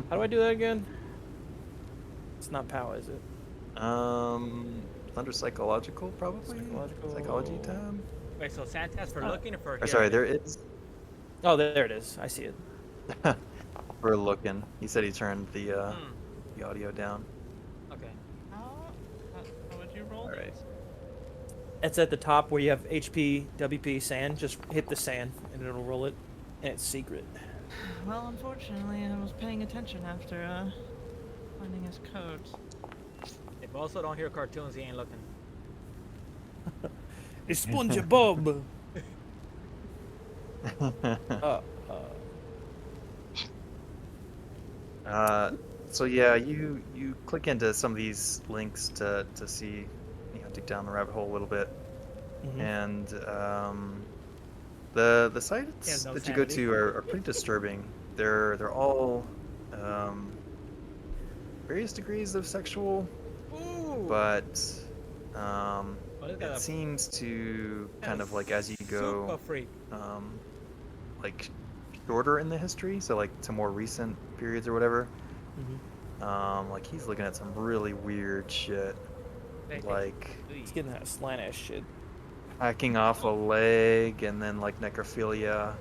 How do I do that again? It's not POW, is it? Under psychological, probably. Psychological. Psychology tab. Wait, so sand test for looking or for Or hearing? sorry, there is. Oh, there it is. I see it. We're looking. He said he turned the audio down. Okay. How would you roll Alright. these? It's at the top where you have HP, WP, sand. Just hit the sand and it'll roll it. And it's secret. Well, unfortunately, I was paying attention after finding his codes. If also don't hear cartoons, he ain't looking. It's SpongeBob. So yeah, you click into some of these links to see, dig down the rabbit hole a little bit, and the sites no that you go sanity. to are pretty disturbing. They're all various degrees of sexual, Ooh. but Well, this it guy's a seems to kind of like as you go super freak. like shorter in the history, so like to more recent periods or whatever. Like he's looking at some really weird shit, like He's getting that slant ass shit. hacking off a leg and then like necrophilia.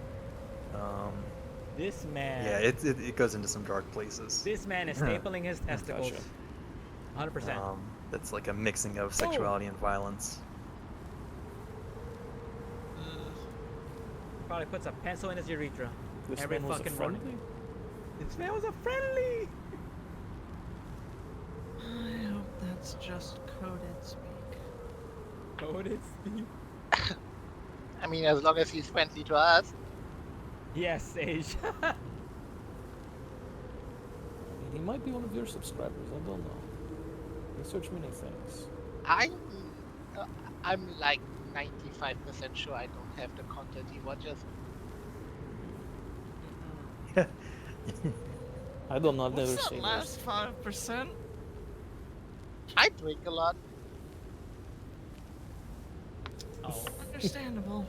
This man. Yeah, it goes into some dark places. This man is stapling his testicles. Gotcha. 100%. That's like a mixing of sexuality and violence. Probably puts a pencil in his urethra. This Every man was a fucking friendly? morning. This man was a friendly. I hope that's just coded speak. Coded speak. I mean, as long as he's friendly to us. Yes, Sage. He might be one of your subscribers. I don't know. He search many things. I'm like 95% sure I don't have the content he watches. I don't know. I've What's never that seen last this. 5%? I drink a lot. Oh. Understandable.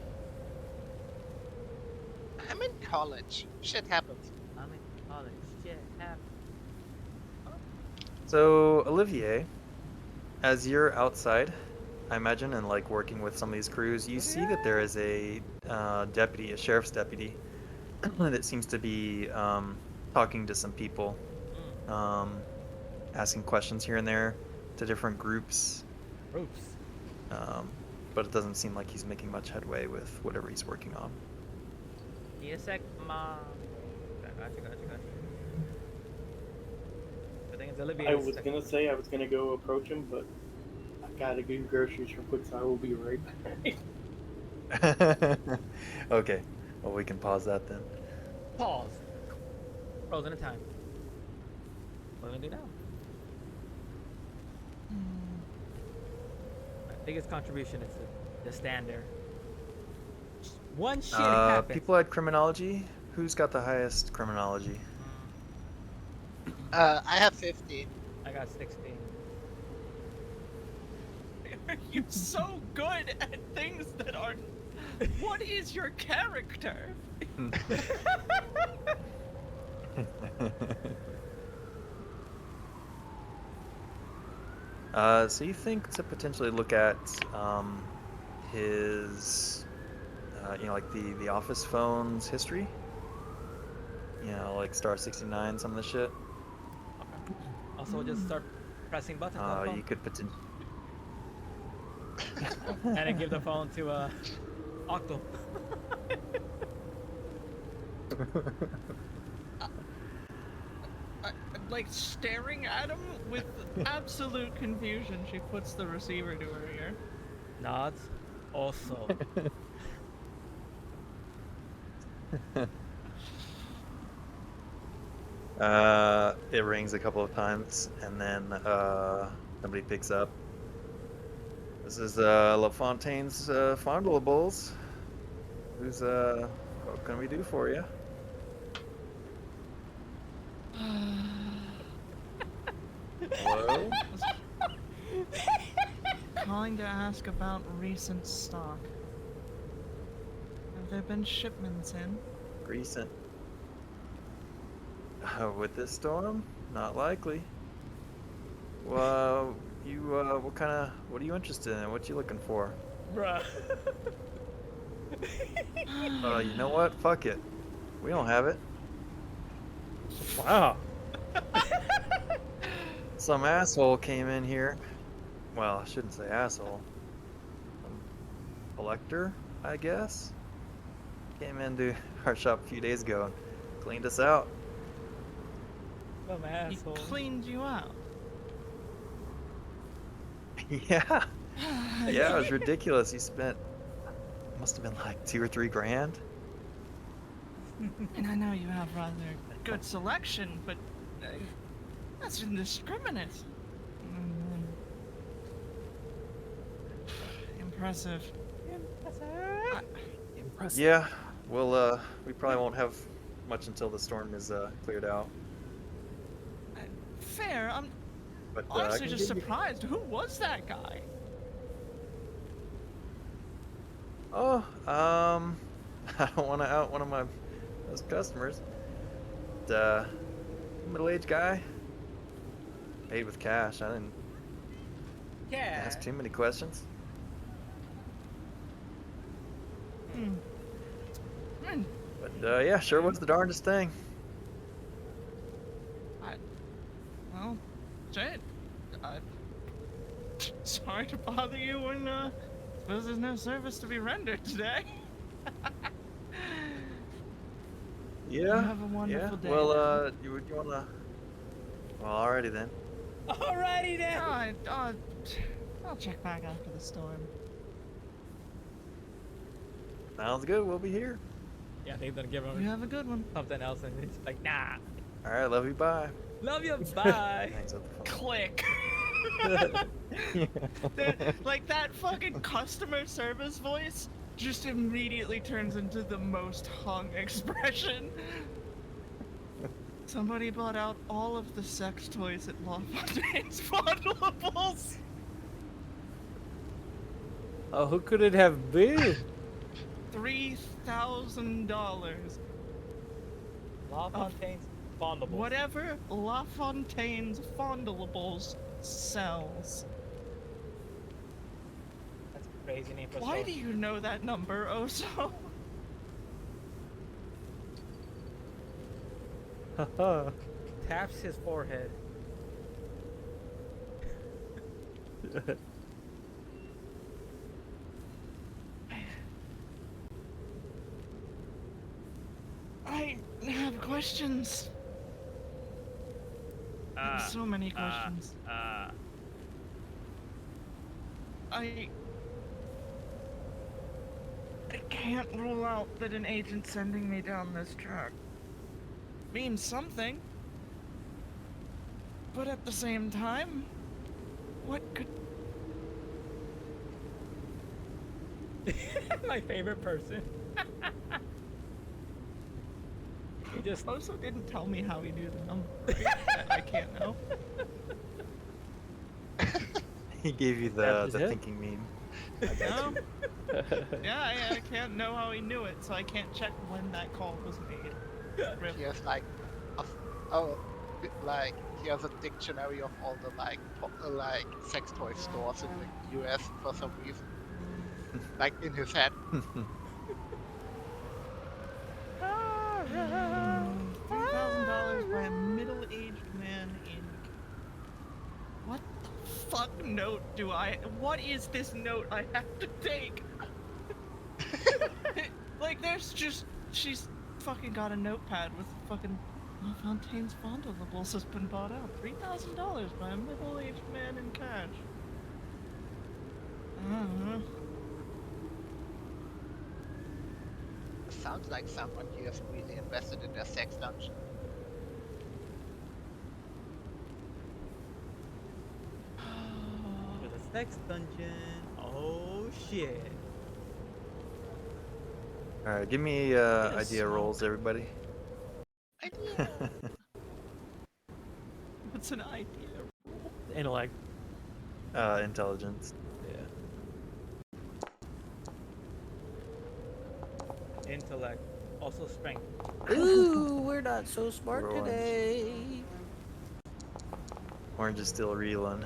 I'm in college. Shit happens. I'm in college. Shit happened. So Olivier, as you're outside, I imagine, and like working with some of these crews, you see that there is a deputy, a sheriff's deputy, that seems to be talking to some people, asking questions here and there to different groups. But it doesn't seem like he's making much headway with whatever he's working on. Give me a sec, Mom. Gotcha. I think it's Olivia. I was gonna say I was gonna go approach him, but I gotta do groceries real quick, so I will be right back. Okay, well we can pause that then. Pause. Frozen in time. What are we gonna do now? My biggest contribution is the stand there. One shit happens. People at criminology. Who's got the highest criminology? I have 50. I got 16. You're so good at things that aren't. What is your character? So you think to potentially look at his, like the office phone's history? Like star 69, some of the shit. Also, just start pressing buttons on the phone. You could potentially. And then give the phone to Octo. like staring at him with absolute confusion. She puts the receiver to her ear. Nods. Also. It rings a couple of times, and then somebody picks up. This is LaFontaine's Fondulables. Who's what can we do for you? Hello? Calling to ask about recent stock. Have there been shipments in? Recent. With this storm? Not likely. Well, what are you interested in? What you looking for? Bruh. You know what? Fuck it. We don't have it. Wow. Some asshole came in here. Well, I shouldn't say asshole. Some collector, I guess. Came into our shop a few days ago and cleaned us out. Some He asshole. cleaned you out. Yeah. Yeah, it was ridiculous. He spent, must have been like $2 or $3 grand. And I know you have rather good selection, but that's indiscriminate. Impressive. Impressive. Yeah, well, we probably won't have much until the storm is cleared out. Fair. I'm But I honestly can just give you- surprised. Who was that guy? Oh, I don't want to out one of those customers. But, middle-aged guy. Paid with cash. I didn't ask too many questions. But yeah, sure was the darndest thing. Well, shit. Sorry to bother you, and suppose there's no service to be rendered today. Yeah. Have a wonderful day. Well, you wanna? Well, alrighty then. Alrighty then. I'll check back after the storm. Sounds good. We'll be here. Yeah, they're gonna give You him have a good one. something else, and he's like, nah. All right. Love you. Bye. Love you. Bye. Hangs up the phone. Click. Like that fucking customer service voice just immediately turns into the most hung expression. Somebody bought out all of the sex toys at LaFontaine's Fondulables. Oh, who could it have been? $3,000. LaFontaine's Fondables. Whatever LaFontaine's Fondulables sells. That's a crazy name for a Why store. do you know that number, Oso? Haha. Taps his forehead. I have questions. I have so many questions. I can't rule out that an agent sending me down this track means something. But at the same time, what could... My favorite person. He just Oso didn't tell me how he knew the number. I can't know. He gave you That the was it? thinking meme. No? Yeah, I can't know how he knew it, so I can't check when that call was made. Rip. He has like, he has a dictionary of all the like sex toy stores in the U.S. for some reason, like in his head. $3,000 by a middle-aged man in... What the fuck note do I... What is this note I have to take? Like, there's just... She's fucking got a notepad with fucking Fontaine's Fondables has been bought out. $3,000 by a middle-aged man in cash. Sounds like someone here is really invested in their sex dungeon. For the sex dungeon. Oh shit. All right, give me Yes, idea smoke. rolls, everybody. Idea. What's an idea? Intellect. Intelligence. Yeah. Intellect. Also strength. Ooh, we're not so smart Orange. today. Orange is still reeling.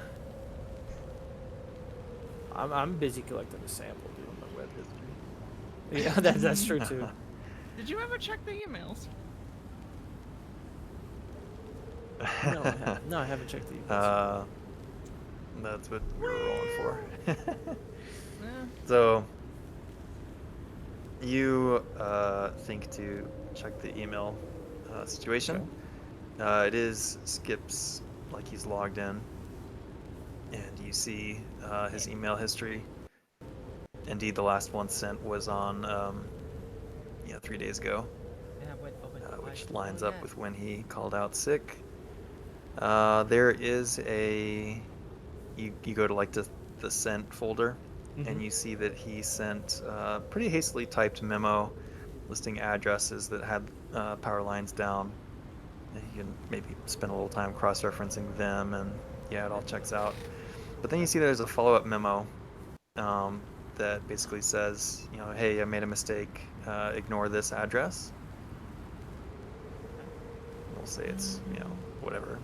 I'm busy collecting a sample, dude. On the web history. Yeah, that's true too. Did you ever check the emails? No, I haven't checked the emails. That's what we were rolling for. Eh, So, you think to check the email situation. It is Skip's, like he's logged in, and you see his email history. Indeed, the last one sent was on 3 days ago, which lines up with when he called out sick. There is a you go to like the sent folder, and you see that he sent a pretty hastily typed memo listing addresses that had power lines down. And you can maybe spend a little time cross-referencing them, and yeah, it all checks out. But then you see there's a follow-up memo that basically says, hey, I made a mistake. Ignore this address. We'll say it's whatever,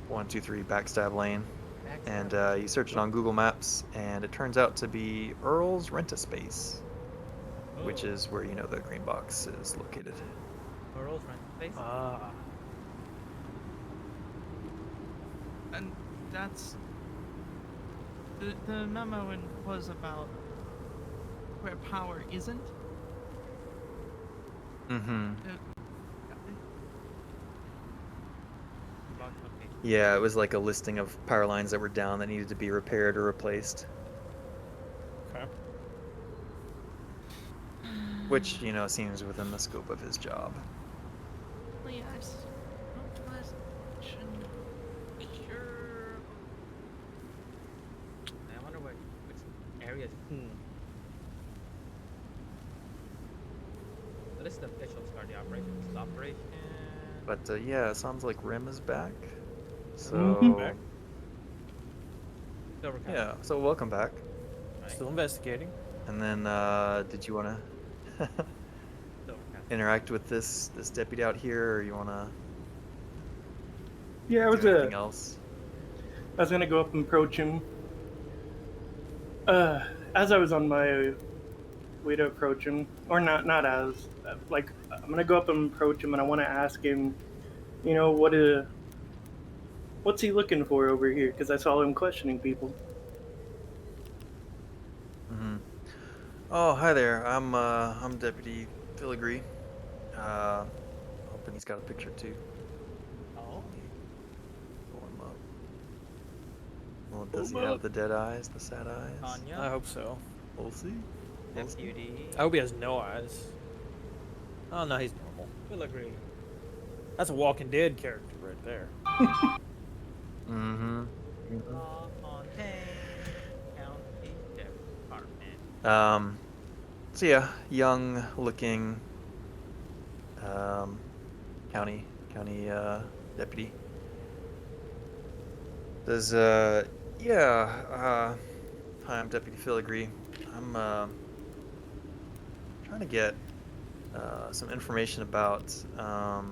123 Backstab Lane. And you search it on Google Maps, and it turns out to be Earl's Rent-A-Space, which is where the green box is located. Earl's Rent-A-Space? Ah. and that's the memo was about where power isn't. Mm-hmm. Box location. Yeah, it was like a listing of power lines that were down that needed to be repaired or replaced, Okay. which seems within the scope of his job. Well, yes. Optimization. Sure. I wonder which areas. So this is the official start of the operation. This is operation. But yeah, it sounds like Rim is back. So Back. Silver Cap. yeah, so welcome back. Right. Still investigating. And then did you want to Silver Cap. interact with this deputy out here, or you want to Yeah, I was do anything else? I was gonna go up and approach him. As I was on my way to approach him, or not as, like, I'm gonna go up and approach him, and I want to ask him, what's he looking for over here? Because I saw him questioning people. Mm-hmm. Oh, hi there. I'm Deputy Filigree. Hoping he's got a picture too. Oh. Pull him up. Well, does he have the dead eyes, the sad eyes? I Anya. hope so. We'll see. We'll see. Deputy. I hope he has no eyes. Oh no, he's normal. Filigree. That's a Walking Dead character right there. Mm-hmm. Fontaine County Sheriff's Department. So yeah, young looking county deputy. Says hi, I'm Deputy Filigree. I'm trying to get some information about a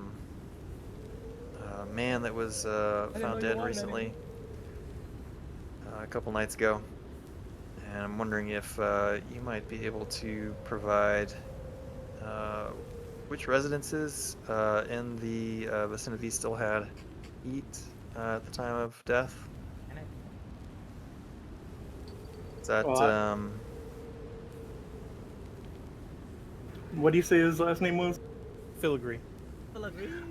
man that was found dead recently, a couple nights ago. And I'm wondering if you might be able to provide which residences in the vicinity still had heat at the time of death. Is that What do you say his last name was? Filigree.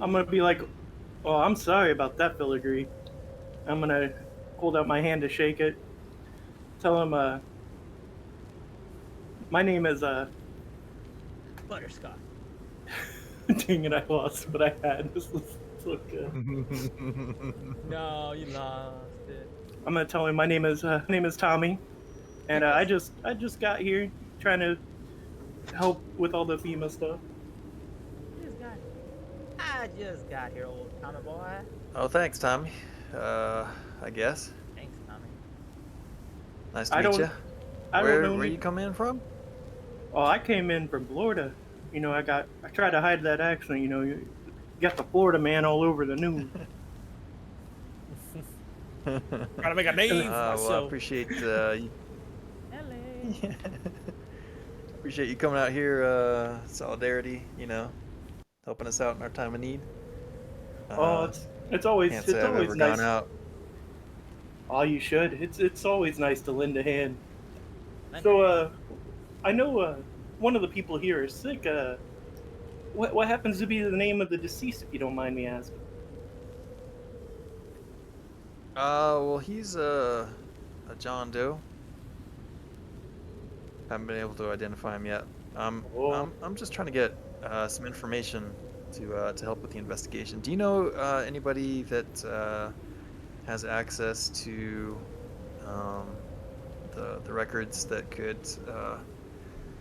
I'm gonna be like, Oh, I'm sorry about that, Filigree. I'm gonna hold out my hand to shake it. Tell him, my name is, Butterscotch. dang it, I lost what I had. This was so good. No, you lost it. I'm gonna tell him my name is Tommy, and I just got here trying to help with all the FEMA stuff. I just got here, old Tommy boy. Oh, thanks, Tommy. I guess. Thanks, Tommy. Nice to I meet don't- you. I don't know Where any- you come in from? Oh, I came in from Florida. You know, I tried to hide that accent. You know, you got the Florida man all over the news. Gotta make a name for Well, I myself. appreciate you. Appreciate you coming out here. Solidarity, you know, helping us out in our time of need. Oh, it's always Can't it's say I've always ever nice. gone out. Oh, you should. It's always nice to lend a hand. So, I know one of the people here is sick. What happens to be the name of the deceased, if you don't mind me asking? Well, he's a John Doe. Haven't been able to identify him yet. I'm just trying to get some information to help with the investigation. Do you know anybody that has access to the records that could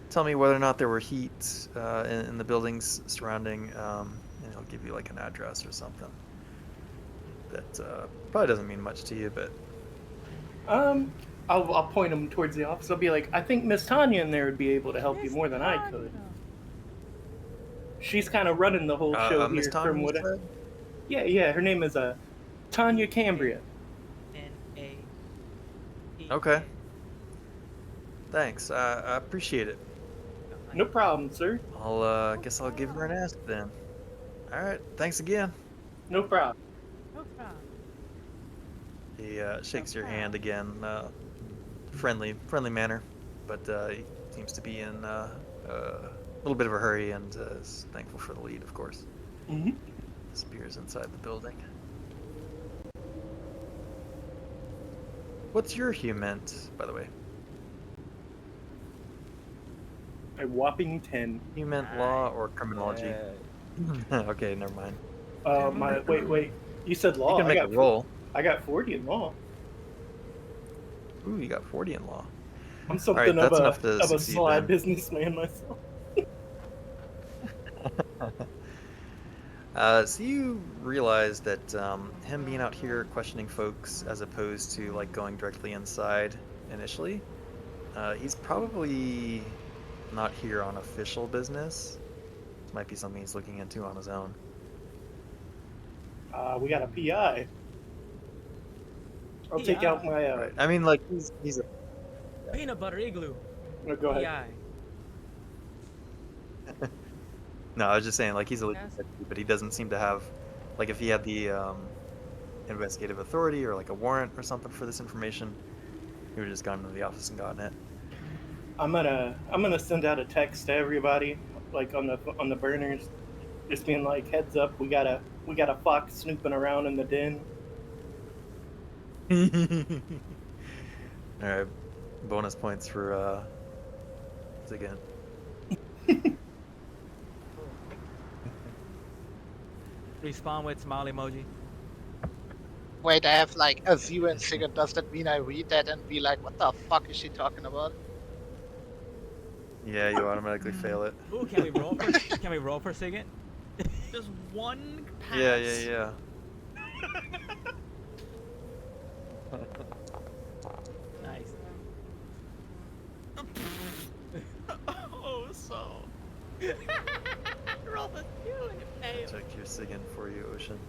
tell me whether or not there were heat in the buildings surrounding, and he'll give you like an address or something. That probably doesn't mean much to you, but I'll point him towards the office. I'll be like, I think Miss Tanya in there would be able to help you more than I could. She's kind of running the whole show Miss here Tanya, from you what. said? Yeah. Her name is Tanya Cambria. Okay. Thanks. I appreciate it. No problem, sir. I'll guess I'll give her an ask then. All right. Thanks again. No problem. No problem. He shakes your hand again, friendly manner, but he seems to be in a little bit of a hurry and is thankful for the lead, of course. Mm-hmm. Disappears inside the building. What's your HUMINT, by the way? A whopping 10. HUMINT law or criminology? Okay, never mind. Wait. You said law. You can make I a got roll. I got 40 in law. Ooh, you got 40 in law. I'm All right, something that's of enough to a succeed sly then. businessman myself. So you realize that him being out here questioning folks as opposed to like going directly inside initially, he's probably not here on official business. This might be something he's looking into on his own. We got a PI. I'll take out my. Right. I mean, like he's a Peanut butter igloo. No, go ahead. PI. No, I was just saying, like, he's a legit deputy, but he doesn't seem to have, like, if he had the investigative authority or, like, a warrant or something for this information, he would have just gone into the office and gotten it. I'm gonna send out a text to everybody, like on the burners, just being like, heads up, we got a fox snooping around in the den. Alright, bonus points for, again. Respawn with smiley emoji. Wait, I have like a 0 in second. Does that mean I read that and be like, what the fuck is she talking about? Yeah, you automatically fail it. Ooh, can we roll for can we roll for SIGINT? Just one pass. Yeah. Nice. Oh, so. Roll the 2 and it failed. Check your SIGINT for you, Ocean.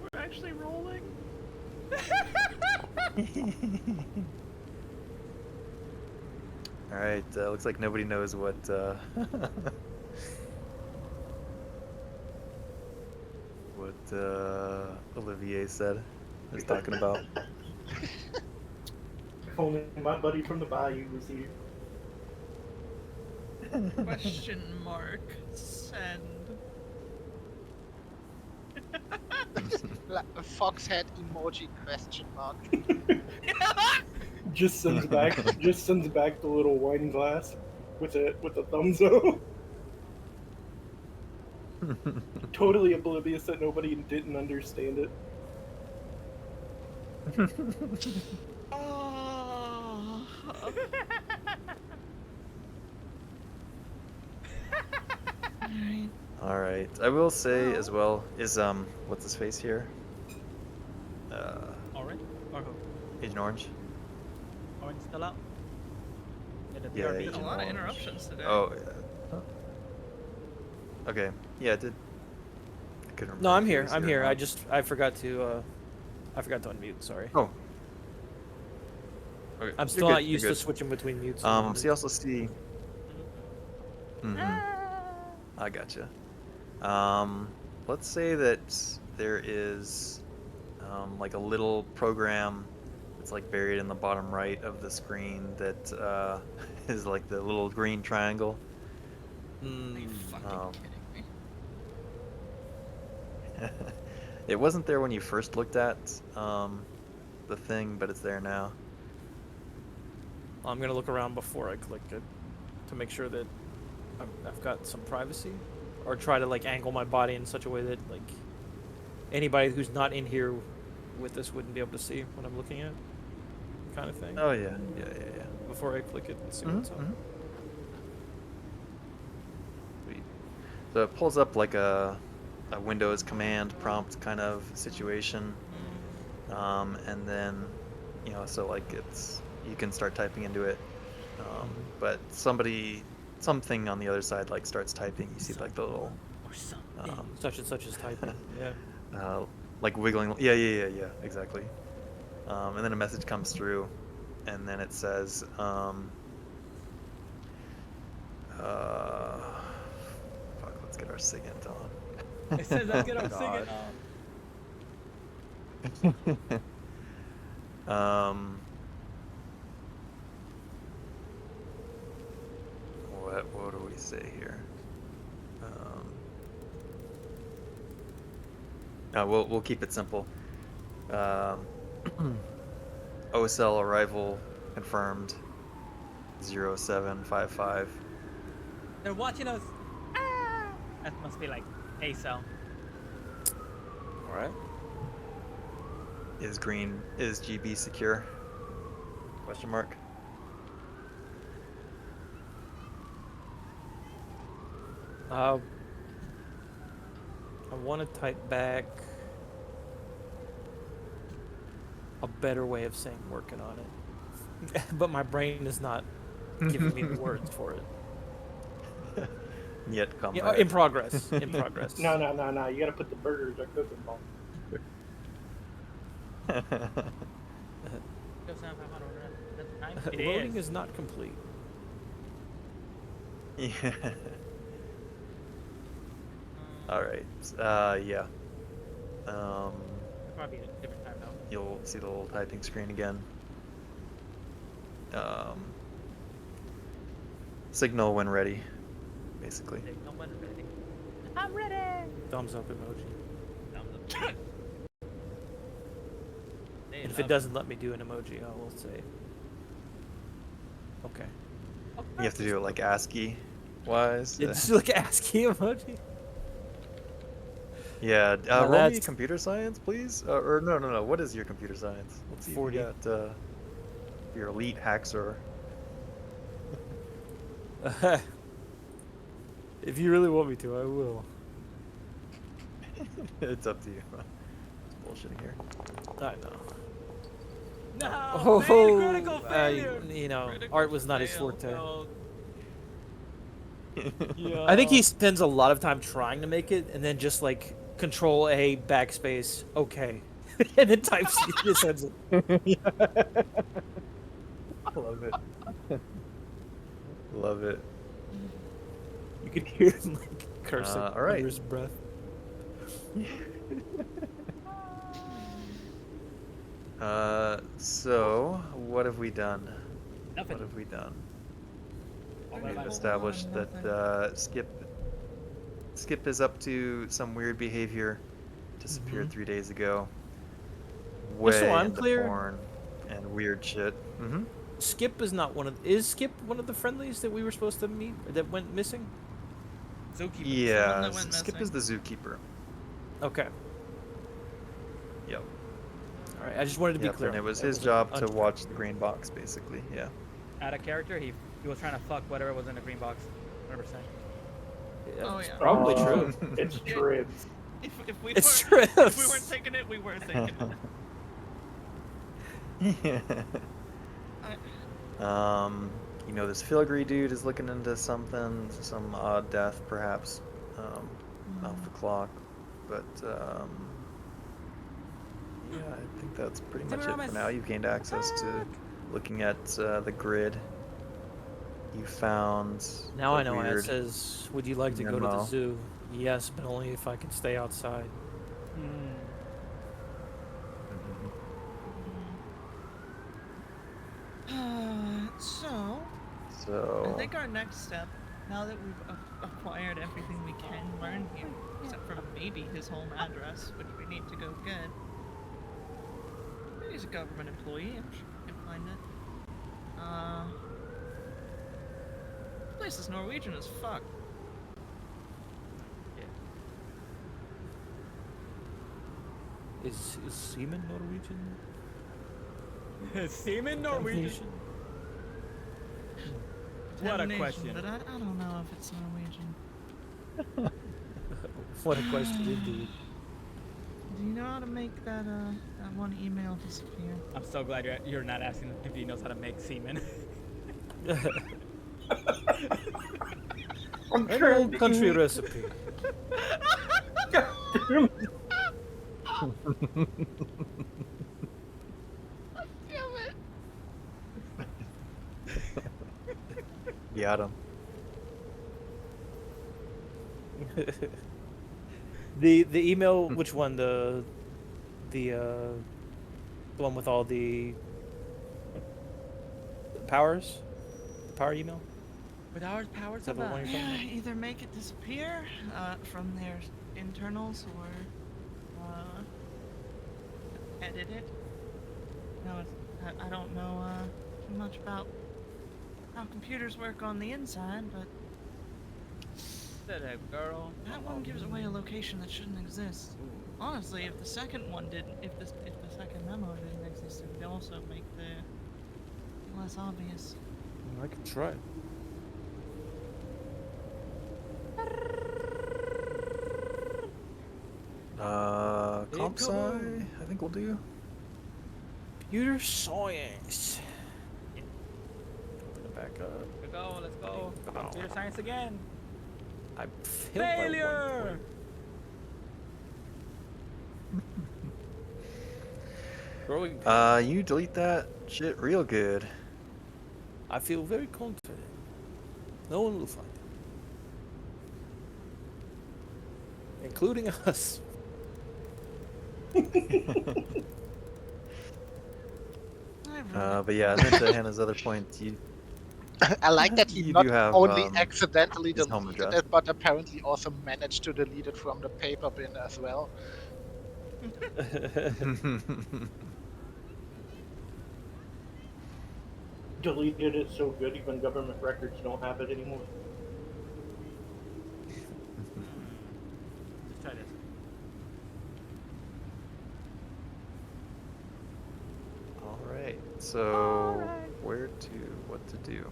We're actually rolling. Alright, looks like nobody knows what, Olivier said. Was talking about. If only my buddy from the bayou was here. Question mark. Send. A fox head emoji question mark. Just sends back the little wine glass with a thumbs up. Totally oblivious that nobody didn't understand it. Oh. Alright. All right. I will say as well is what's his face here? Orange? Or who? Agent Orange. Orange still out? In the Yeah, BRB? Agent A lot of Orange. interruptions today. Oh yeah. Okay. Yeah, it did. I couldn't remember No, I'm if he here. was I'm or here. not. I forgot to unmute. Sorry. Oh. Okay. I'm you're still good, not you're used to good. switching between mutes. So you also see. I gotcha. Let's say that there is like a little program that's like buried in the bottom right of the screen that is like the little green triangle. Are you fucking kidding me? It wasn't there when you first looked at the thing, but it's there now. I'm gonna look around before I click it to make sure that I've got some privacy, or try to like angle my body in such a way that like anybody who's not in here with this wouldn't be able to see what I'm looking at, kind of thing. Oh yeah. Before I click it and see what's up. Sweet. So it pulls up like a Windows command prompt kind of situation, and then so like you can start typing into it, but something on the other side like starts typing. You see like the little Such and such is typing. Yeah. like wiggling. Yeah, exactly. And then a message comes through, and then it says, fuck, let's get our SIGINT on. It says let's get our SIGINT on. What do we say here? We'll keep it simple. OSL arrival confirmed 0755. They're watching us. Ah! That must be like ACell. Alright. Is GB secure? Question mark. I want to type back a better way of saying working on it, but my brain is not giving me the words for it. Yet come. Yeah, in progress. In progress. No. You gotta put the burgers or cooking on. It Loading is not complete. Yeah. All right. Yeah. Probably a different time now. You'll see the little typing screen again. Signal when ready, basically. Signal when ready. I'm ready. Thumbs up emoji. Thumbs up. They And if love it doesn't let me do an emoji, I will say, okay. You have to do it like ASCII wise. It's like ASCII emoji. Yeah. Now Roll me that's- computer science, please. Or no. What is your computer science? Let's see. 40. If you got your elite hacker. If you really want me to, I will. It's up to you. It's bullshitting here. I know. No, critical failure. Art was not his fail, forte. no. Yeah. I think he spends a lot of time trying to make it, and then just like Control A backspace okay, and then types it sends it. I love it. Love it. You can hear him like cursing all right. under his breath. So what have we done? Nothing. What have we done? we've established that Skip is up to some weird behavior. Disappeared 3 days ago. Way so I'm into clear- porn and weird shit. Skip is not one of. Is Skip one of the friendlies that we were supposed to meet or that went missing? Zookeeper. Yeah, that went Skip is the zookeeper. Okay. Yep. All right. I just wanted to be Yep, clear. and it was That his wasn't job to unclear. watch the green box, basically. Yeah. Out of character, he was trying to fuck whatever was in the green box. 100%. Yeah, Oh, it's yeah. Probably Oh, true. It's Tribs. If we It's weren't, if we Trips. weren't taking it, we were taking it. You know, this Filigree dude is looking into something, some odd death, perhaps, off the clock. But yeah, I think that's pretty much it for Semiramis. now. You've gained access to looking at the grid. You found. Now the I know why it weird says, "Would you like to go to the memo. zoo?" Yes, but only if I can stay outside. So, So. I think our next step, now that we've acquired everything we can learn here, except for maybe his home address, which we need to go get. He's a government employee, I'm sure we can find it. This place is Norwegian as fuck. Is semen Norwegian? Seaman Norwegian? What a Detonation, question. But I don't know if it's Norwegian. What a question indeed. Do you know how to make that that one email disappear? I'm so glad you're not asking him if he knows how to make semen. I'm An trying old to country eat. recipe. Got him. The email, which one? The one with all the powers? The power email? With our powers Is that of the one you're talking Yeah, about? either make it disappear from their internals or edit it. No, I don't know too much about how computers work on the inside, but That a girl. that one gives away a location that shouldn't exist. Honestly, if the second one didn't, if the second memo didn't exist, it would also make the less obvious. I can try. Comp sci, I think we'll do. Computer science. Open it back up. Let's go, let's go. Oh. Computer science again. I failed by 1 Failure! point. Growing. You delete that shit real good. I feel very confident. No one will find it. Including us. But yeah, and then to Hannah's other point, you I like that he You not do have, only um, accidentally his home deleted address. it, but apparently also managed to delete it from the paper bin as well. Deleted it so good, even government records don't have it anymore. Let's try this. All right. So where to? What to do?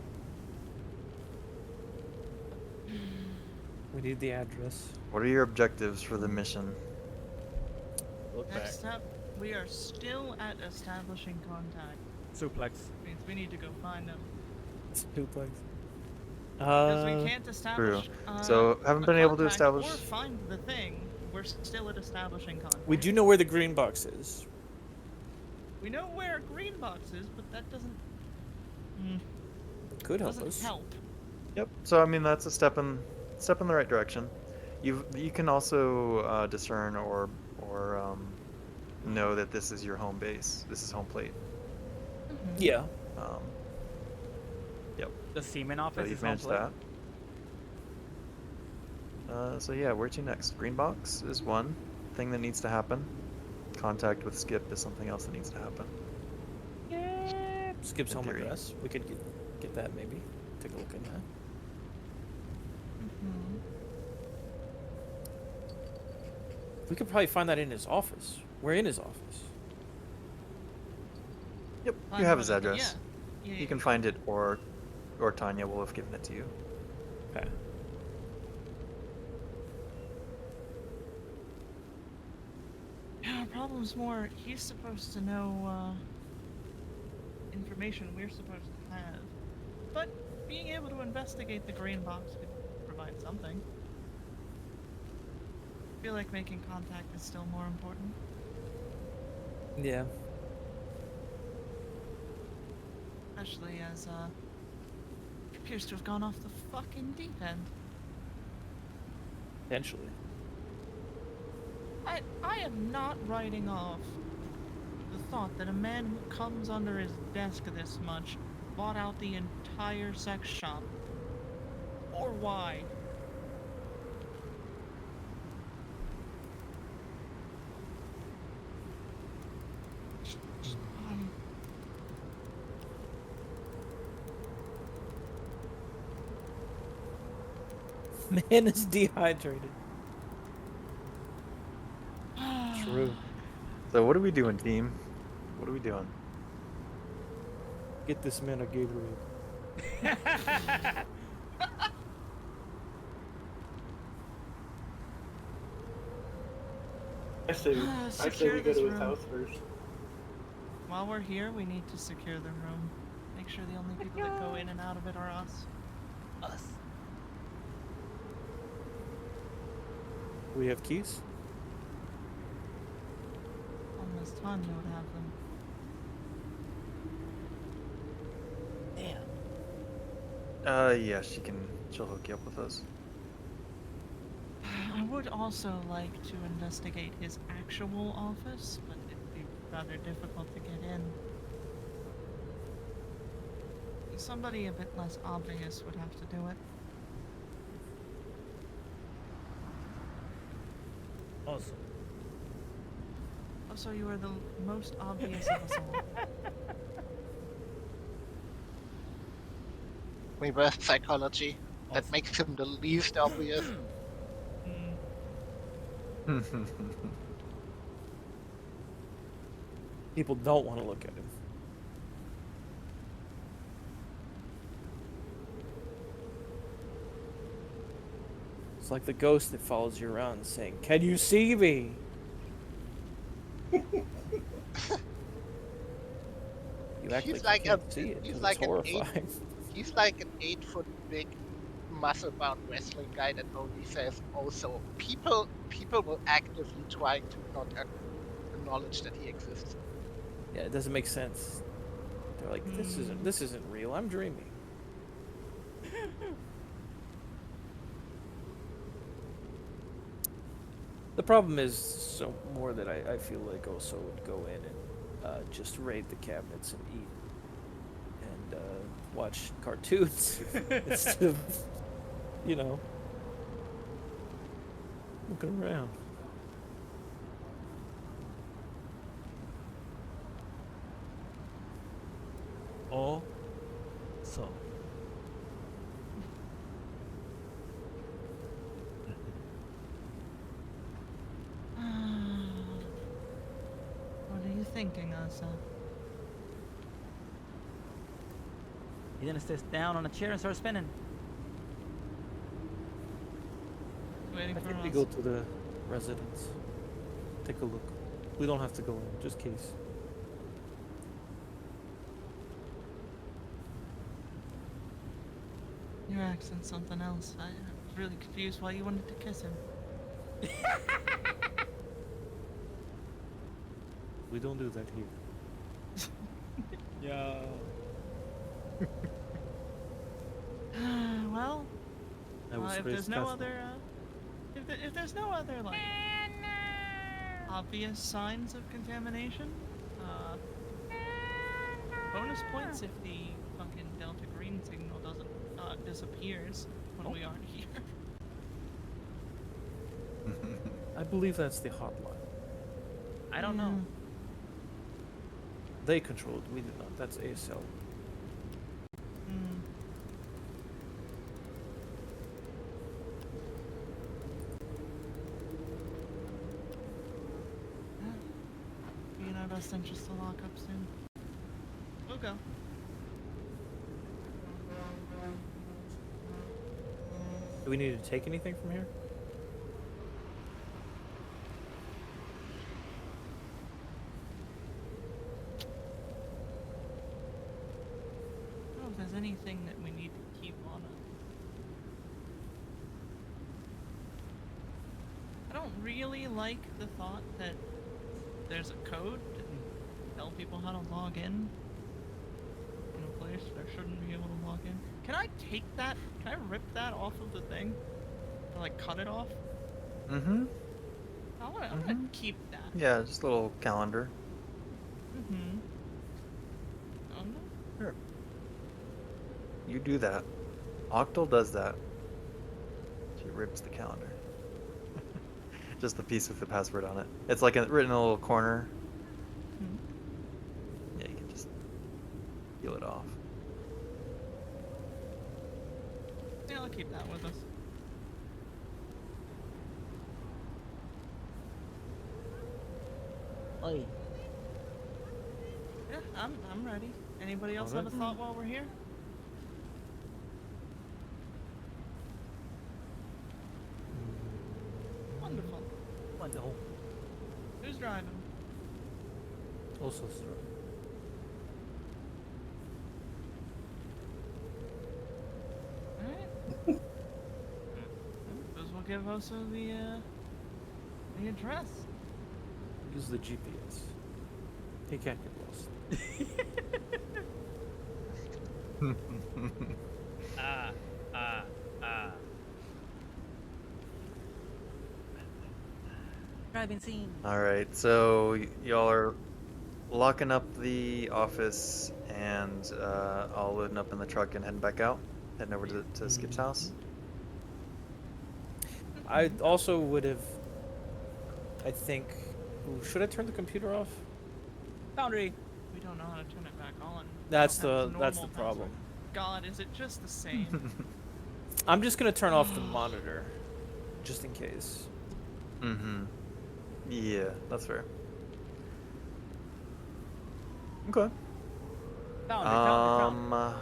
We need the address. What are your objectives for the mission? Look back. Next up, we are still at establishing contact. Suplex. Means we need to go find them. Duplex. Because we can't establish. So, haven't a been able to contact establish- Or find the thing. We're still at establishing contact. We do know where the green box is. We know where a green box is, but that doesn't. Could help doesn't us. help. Yep. So I mean that's a step in the right direction. You can also discern or know that this is your home base. This is home plate. Yeah. Yep. The Seaman So office you've is on managed plate. that. So yeah, where to next? Green box is one thing that needs to happen. Contact with Skip is something else that needs to happen. Yeah. Skip's In home theory. address. We could get that maybe. Take a look at that. We could probably find that in his office. We're in his office. Yep, Find you have what his it- address. Yeah, You can find it, or Tanya will have given it to you. Okay. Yeah, problem's more, he's supposed to know, information we're supposed to have. But being able to investigate the green box could provide something. I feel like making contact is still more important. Yeah. Especially as, it appears to have gone off the fucking deep end. Potentially. I am not writing off the thought that a man who comes under his desk this much bought out the entire sex shop. Or why? Just why? Man is dehydrated. True. So what are we doing, team? What are we doing? Get this man a Gatorade. I say we Secure go this to his room. house first. While we're here, we need to secure the room. Make sure the only people that go in and out of it are us. Us. We have keys? Unless Tanya would have them. Damn. Yeah, she'll hook you up with those. I would also like to investigate his actual office, but it'd be rather difficult to get in. Somebody a bit less obvious would have to do it. Awesome. Also, you are the most obvious of us all. Reverse psychology. That Awesome. makes him the least obvious. People don't want to look at him. It's like the ghost that follows you around saying, "Can you see me?" You act He's like you like can't see it, he's 'cause like it's horrifying. He's like an 8-foot big, muscle-bound wrestling guy that only says, "Also, people will actively trying to not acknowledge that he exists." Yeah, it doesn't make sense. They're like, this isn't real. I'm dreaming. The problem is so more that I feel like Oso would go in and just raid the cabinets and eat and watch cartoons instead of, looking around. Oh. So. What are you thinking, Asa? He's gonna sit down on a chair and start spinning. Waiting I for think we us. go to the residence. Take a look. We don't have to go in, just case. Your accent's something else. I was really confused why you wanted to kiss him. We don't do that here. Yeah. Well, I was if raised there's no Catholic. other, if there's no other like obvious signs of contamination, bonus points if the fucking Delta Green signal doesn't disappears when we aren't here. I believe that's the hotline. I don't know. They controlled. We did not. That's ASL. Be in our best interest to lock up soon. We'll go. Do we need to take anything from here? I don't know if there's anything that we need to keep on us. I don't really like the thought that there's a code to tell people how to log in a place that shouldn't be able to log in. Can I take that? Can I rip that off of the thing? Or like cut it off? Mm-hmm. I wanna keep that. Yeah, just a little calendar. Mm-hmm. Oh no. Sure. You do that. Octal does that. She rips the calendar. Just the piece with the password on it. It's like written in a little corner. Yeah, you can just peel it off. Yeah, I'll keep that with us. Oi. Yeah, I'm ready. Anybody else have a thought while we're here? Wonderful. Wonderful. Who's driving? Also, sir. Alright. Suppose we'll give Oso the address. Use the GPS. He can't get lost. Driving scene. All right, so y'all are locking up the office and all loading up in the truck and heading back out, heading over to Skip's house. I also would have. I think. Ooh, should I turn the computer off? Foundry. We don't know how to turn it back on. We That's don't have the normal problem. password. God, is it just the same? I'm just gonna turn off the monitor, just in case. Mm-hmm. Yeah, that's fair. Okay. Foundry.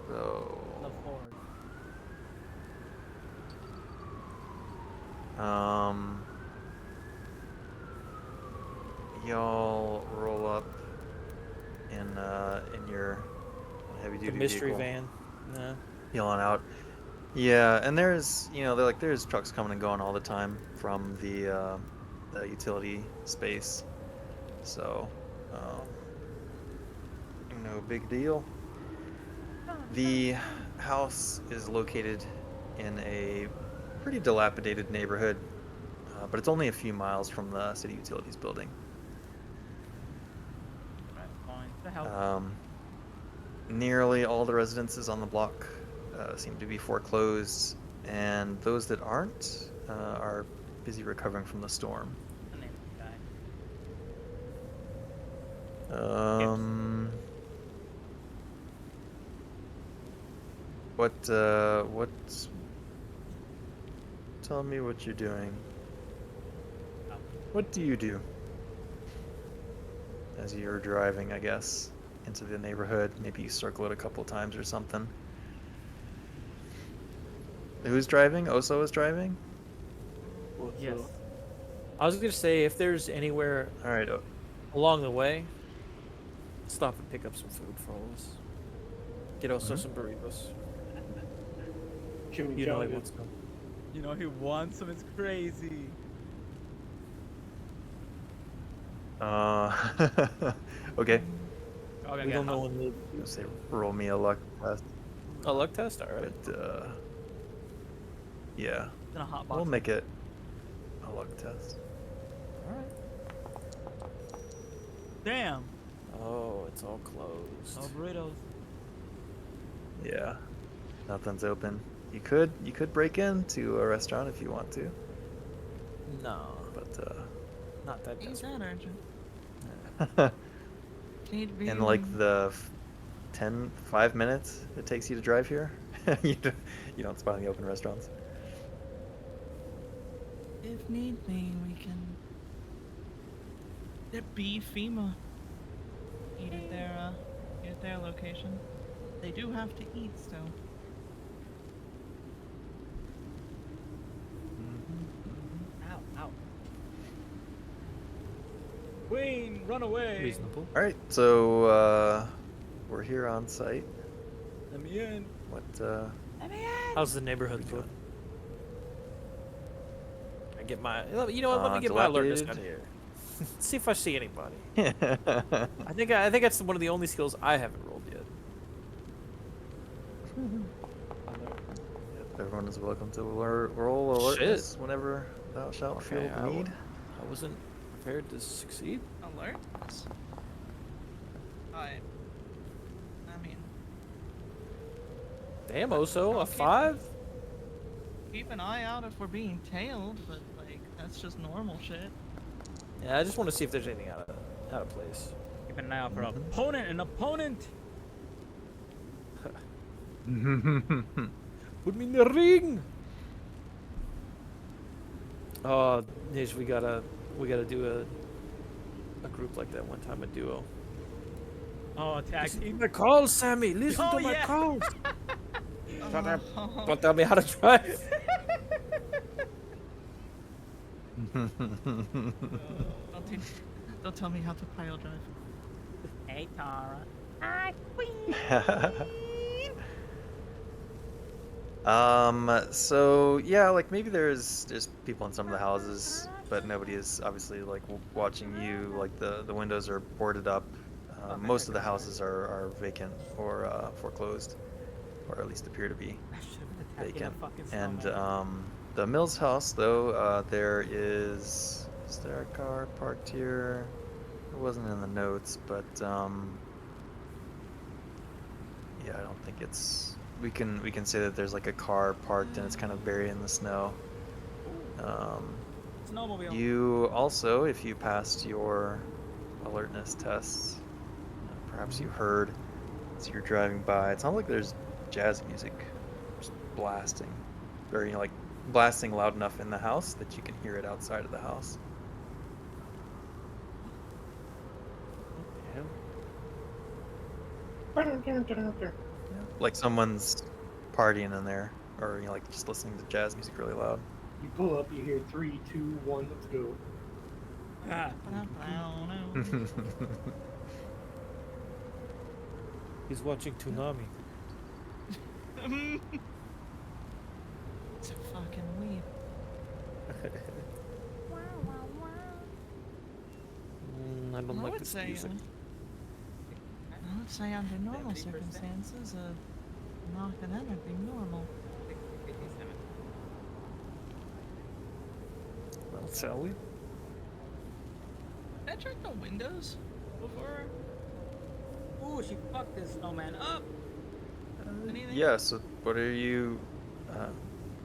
So. Love forward. Y'all roll up in your heavy duty The mystery vehicle, van. Nah. yelling out. Yeah, and there's there's trucks coming and going all the time from the utility space, so no big deal. The house is located in a pretty dilapidated neighborhood, but it's only a few miles from the city utilities building. Right, fine. The hell. Nearly all the residences on the block seem to be foreclosed, and those that aren't are busy recovering from the storm. The name of the guy. Tell me what you're doing. What do you do as you're driving, I guess, into the neighborhood? Maybe you circle it a couple times or something. Who's driving? Oso is driving? Yes. I was gonna say if there's anywhere All right. along the way, stop and pick up some food for all of us. Get also some burritos. Jimmy You know he Johnny. wants some. You know he wants some. It's crazy. Okay. Okay, We don't know hot. when the I'll say roll me a luck test. a luck test. All right. But yeah, It's in a hot box. we'll make it a luck test. All right. Damn. Oh, it's all closed. No burritos. Yeah, nothing's open. You could break into a restaurant if you want to, No, but not that Ain't desperate. that urgent. Need be in like the 5 minutes it takes you to drive here, you don't spot any open restaurants. If need be, we can. It be FEMA. Eat at their location. They do have to eat still. Ow, ow. Queen, run away. Reasonable. All right, so we're here on site. Let me in. What How's the neighborhood doing? doing? I get my. You know what? Let me get my alertness out dilapidated. here. See if I see anybody. I think that's one of the only skills I haven't rolled yet. Everyone is welcome to roll alertness whenever thou shalt feel Okay, the need. I wasn't prepared to succeed. Alert? I mean, Damn, Oso, a Okay. 5? keep an eye out if we're being tailed, but like that's just normal shit. Yeah, I just want to see if there's anything out of place. Keep an eye out for an opponent. Put me in the ring. Oh, Nish, we gotta do a group like that one time, a duo. Oh, tag Listen to team. my calls, Sammy. Listen Oh, to my yeah. calls. Don't tell me how to drive. Don't tell me how to pile drive. Hey, Tara. So yeah, like maybe there's people in some of the houses, but nobody is obviously like watching you. Like the windows are boarded up. Most of the houses are vacant or foreclosed, or at least appear to be I should have been attacking vacant. a fucking And snowman. the Mills house, though, is there a car parked here? It wasn't in the notes, but yeah, I don't think it's. We can say that there's like a car parked and it's kind of buried in the snow. Snowmobile. You also, if you passed your alertness tests, perhaps you heard as you're driving by. It sounds like there's jazz music just blasting, or like blasting loud enough in the house that you can hear it outside of the house. Like someone's partying in there, or like just listening to jazz music really loud. You pull up, you hear 3, 2, 1, let's go. Ah. He's watching Toonami. It's a fucking weed. I don't I like would this say, music. I would say under normal circumstances, a knock of them would be normal. Well, shall we? Did I check the windows before? Ooh, she fucked this snowman up. Anything? Yeah. So, what are you?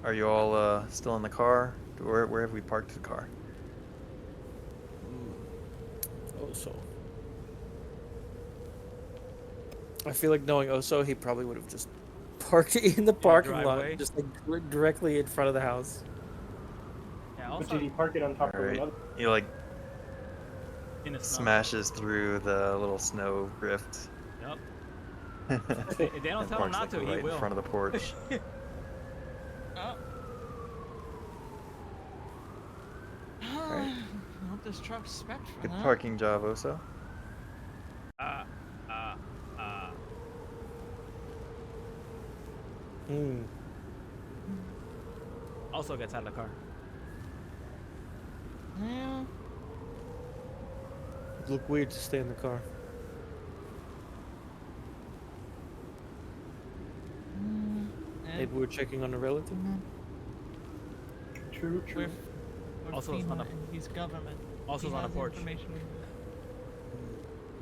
Are you all still in the car? Where have we parked the car? Oso. I feel like knowing Oso, he probably would have just parked in the parking lot, driveway? just like directly in front of the house. Yeah, But also did he park it on top of Alright. another? He like in the snow. smashes through the little snow rift. Yep. If If they don't tell him not to, he right will. in front of the porch. Oh. I hope this truck's spec for Good that. parking job, Oso. Hmm. Also gets out of the car. Yeah. It'd look weird to stay in the car. Maybe we're checking on a relative. True, true. We're Also, it's FEMA on a- and he's government. Also He on a has porch. information.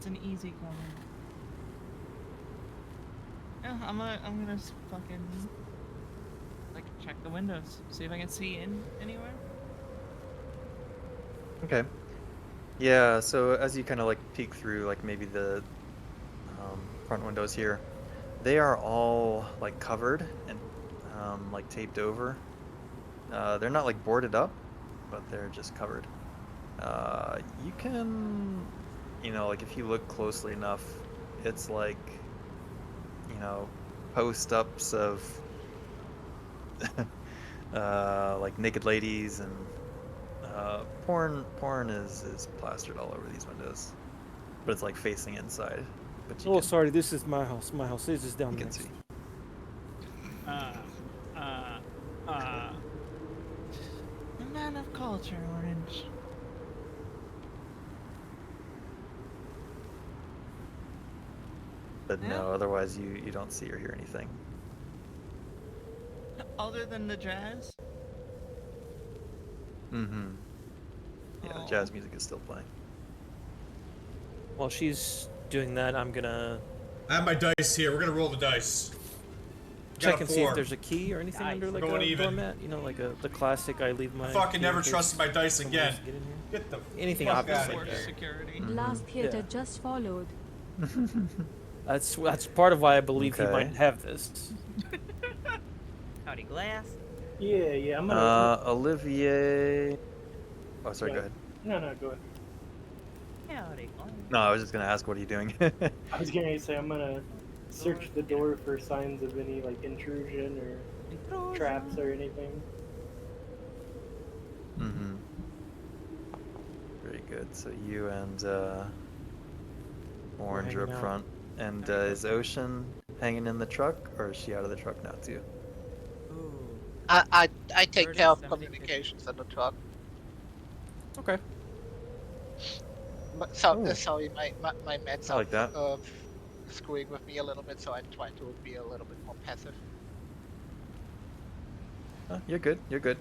It's an easy cover. Yeah, I'm gonna fucking like check the windows, see if I can see in anywhere. Okay. Yeah, so as you kind of like peek through like maybe the front windows here, they are all like covered and like taped over. They're not like boarded up, but they're just covered. You can, like if you look closely enough, it's like, post-ups of like naked ladies and porn is plastered all over these windows, but it's like facing inside. But you sorry, this is my house. My house is down can next. see. A man of culture, Orange. But no, otherwise you don't see or hear anything. Other than the jazz? Mm-hmm. Yeah, jazz music is still playing. While she's doing that, I'm gonna I have my dice here. We're gonna roll the dice. check and see if there's a key or anything under like Going a even. doormat. The classic. I leave my. I fucking key never in case trusted my dice someone again. wants to get in here. Get the Anything fuck obvious outta like here. that. Security. Last theater just followed. That's part of why I believe he Okay. might have this. Howdy, Glass. Yeah, I'm gonna. Olivier. Oh, sorry. Yeah. Go ahead. No, go ahead. Howdy, Glass. No, I was just gonna ask, what are you doing? I was gonna say I'm gonna search the door for signs of any like intrusion or traps or anything. Mm-hmm. Very good. So you and Orange are hanging up out. front. And is Ocean hanging in the truck, or is she out of the truck now too? I take 30, care of 70, communications in the truck. Okay. Sorry, my meds I like that. are screwing with me a little bit, so I try to be a little bit more passive. You're good. You're good.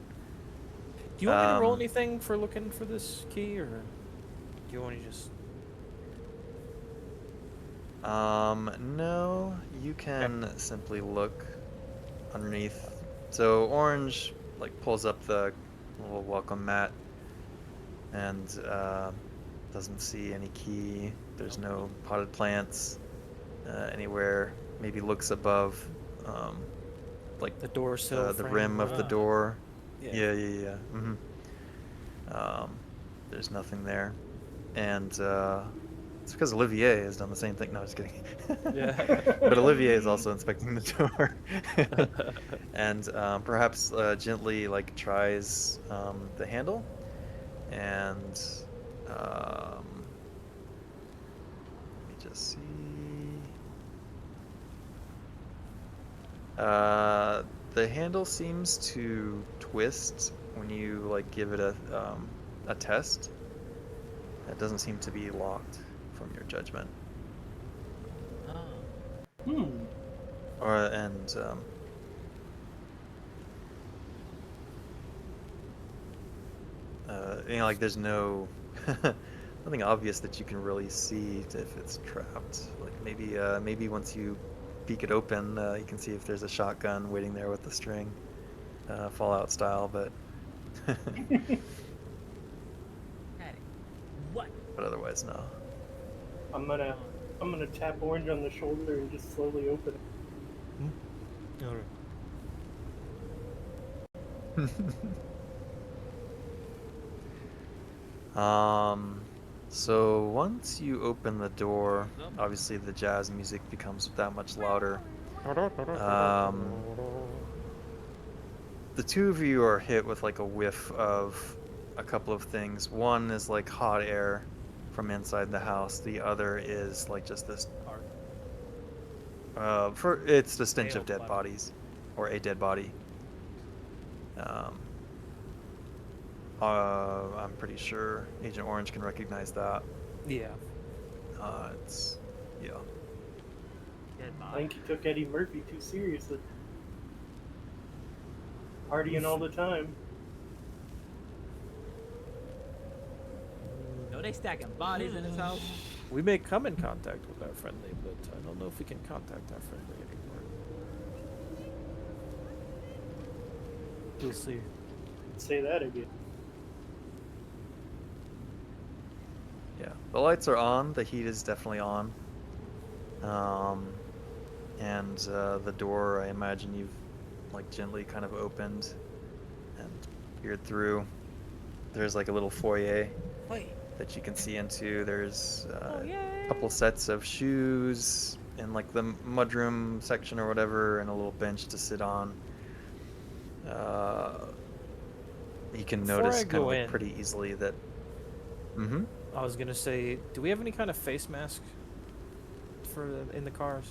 Do you want me to roll Um, anything for looking for this key, or do you want to just? No, you can simply look underneath. So Orange like pulls up the little welcome mat and doesn't see any key. There's no potted plants anywhere. Maybe looks above, like The door sill. the frame? rim of the door. Yeah. Yeah. Mm-hmm. There's nothing there, and it's because Olivier has done the same thing. No, just kidding. Yeah. But Olivier is also inspecting the door, and perhaps gently like tries the handle, and let me just see. The handle seems to twist when you like give it a test. It doesn't seem to be locked from your judgment. Like there's no nothing obvious that you can really see if it's trapped. Like maybe once you peek it open, you can see if there's a shotgun waiting there with the string, Fallout style. But What? but otherwise no. I'm gonna tap Orange on the shoulder and just slowly open it. So once you open the door, obviously the jazz music becomes that much louder. The two of you are hit with like a whiff of a couple of things. One is like hot air from inside the house. The other is like just this. It's the stench of dead bodies, or a dead body. I'm pretty sure Agent Orange can recognize that. Yeah. It's yeah. I think he took Eddie Murphy too seriously. Partying all the time. No, they stacking bodies in his house. We may come in contact with our friendly, but I don't know if we can contact our friendly anymore. We'll see. Say that again. Yeah, the lights are on. The heat is definitely on. And the door, I imagine you've like gently kind of opened and peered through. There's like a little foyer that you can see into. There's a couple sets of shoes in like the mudroom section or whatever, and a little bench to sit on. You can Before notice I kind go of like in- pretty easily that. Mm-hmm. I was gonna say, do we have any kind of face mask in the cars?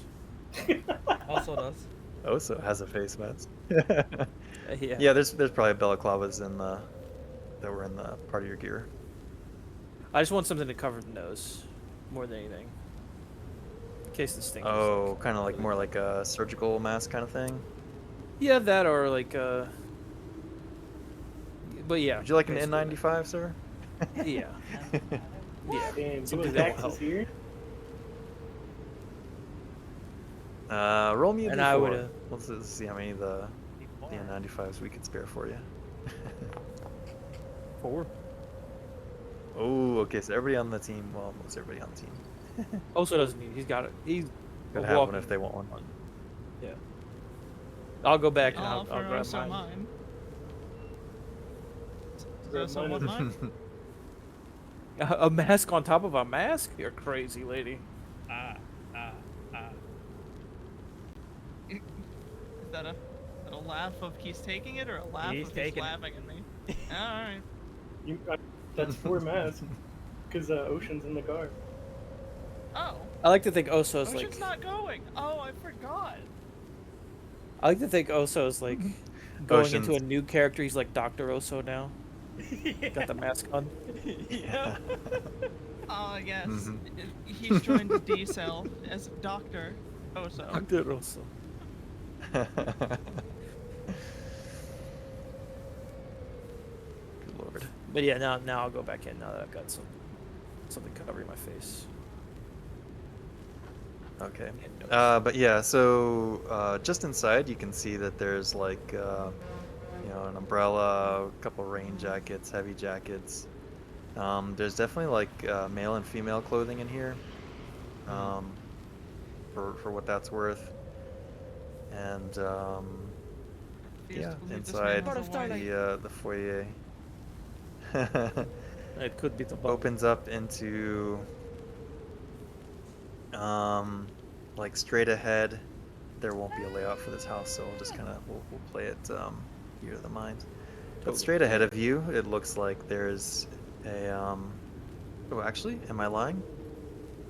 Also does. Also has a face mask. Yeah. Yeah, there's probably balaclavas in the that were in the part of your gear. I just want something to cover the nose, more than anything, in case the sting. Oh, kind of like more like a surgical mask kind of thing. Yeah, that or like But yeah. Would you like an basically. N95, sir? Yeah. Yeah. Damn, Something you that will Dax help. is here? Roll me a And D4. I would've- Let's see how many of the N95s we could spare for you. 4. Oh, okay. So everybody on the team, well, almost everybody on the team, Also doesn't need. He's got it. He's could a have one walking- if they want one. Yeah. I'll go back and I'll I'll offer grab also mine. mine. Grab Does also mine want as mine? A mask on top of a mask? You're crazy, lady. Is that a laugh of he's taking it, or a laugh He's of taking he's it. laughing at me? Alright. That's 4 masks. Because Ocean's in the car. Oh. I like to think Oso's Ocean's like. not going. Oh, I forgot. I like to think Oso's like going into a Ocean's- new character. He's like Dr. Oso now. Got the mask on. Yeah. Oh, yes. Mhm. He's joined D-Cell as Dr. Oso. Dr. Oso. Good lord. But yeah, now I'll go back in now that I've got something covering my face. Okay. And nose. But yeah, so just inside you can see that there's like an umbrella, a couple rain jackets, heavy jackets. There's definitely like male and female clothing in here, for what that's worth. And Refuse yeah, to believe this inside man has a wife. the foyer It could be the bubble. opens up into like straight ahead. There won't be a layout for this house, so we'll just kind of we'll play it year of the mind. But Totally. straight ahead of you, it looks like there's a oh, actually, am I lying?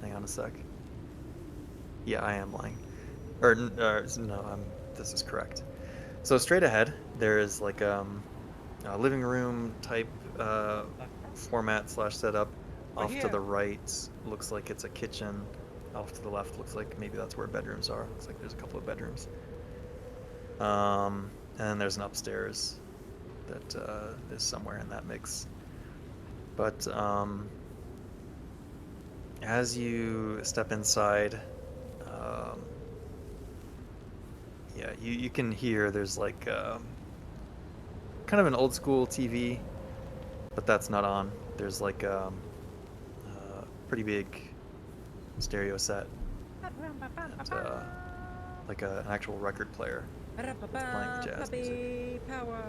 Hang on a sec. Yeah, I am lying. No, this is correct. So straight ahead, there is like a living room type format / setup. Right Off to here. the right, looks like it's a kitchen. Off to the left, looks like maybe that's where bedrooms are. Looks like there's a couple of bedrooms. And then there's an upstairs that is somewhere in that mix. But as you step inside, yeah, you can hear there's like kind of an old school TV, but that's not on. There's like a pretty big stereo set, and, like an actual record player playing the jazz music. Power.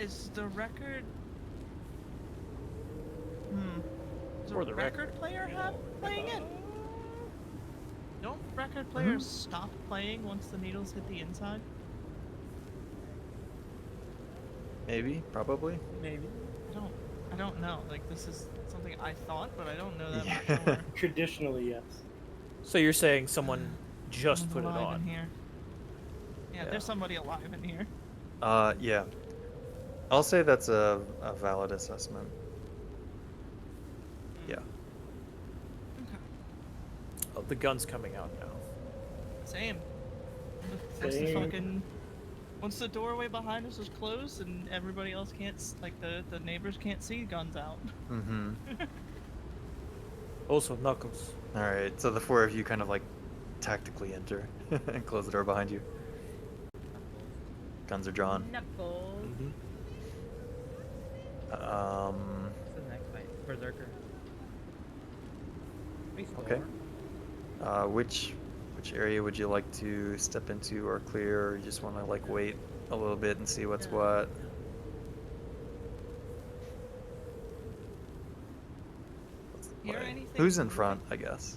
Is the record... Does For a the record player have playing it? Don't record players stop playing once the needles hit the inside? Maybe, probably. Maybe. I don't know. Like, this is something I thought, but I don't know that Yeah. for sure. Traditionally, yes. So you're saying someone just Someone's put it alive in on? here. Yeah, Yeah. there's somebody alive in here. Yeah. I'll say that's a valid assessment. Yeah. Okay. Oh, the gun's coming out now. Same. What's the Same. fucking... Once the doorway behind us is closed and everybody else can't, the neighbors can't see, guns out. Mm-hmm. Also, Knuckles. All right, so the four of you kind of like tactically enter and close the door behind you. Guns are drawn. Knuckles. What's the next fight? Berserker. Okay. Which area would you like to step into or clear, or you just want to like wait a little bit and see what's what? Hear anything? Who's in front, I guess?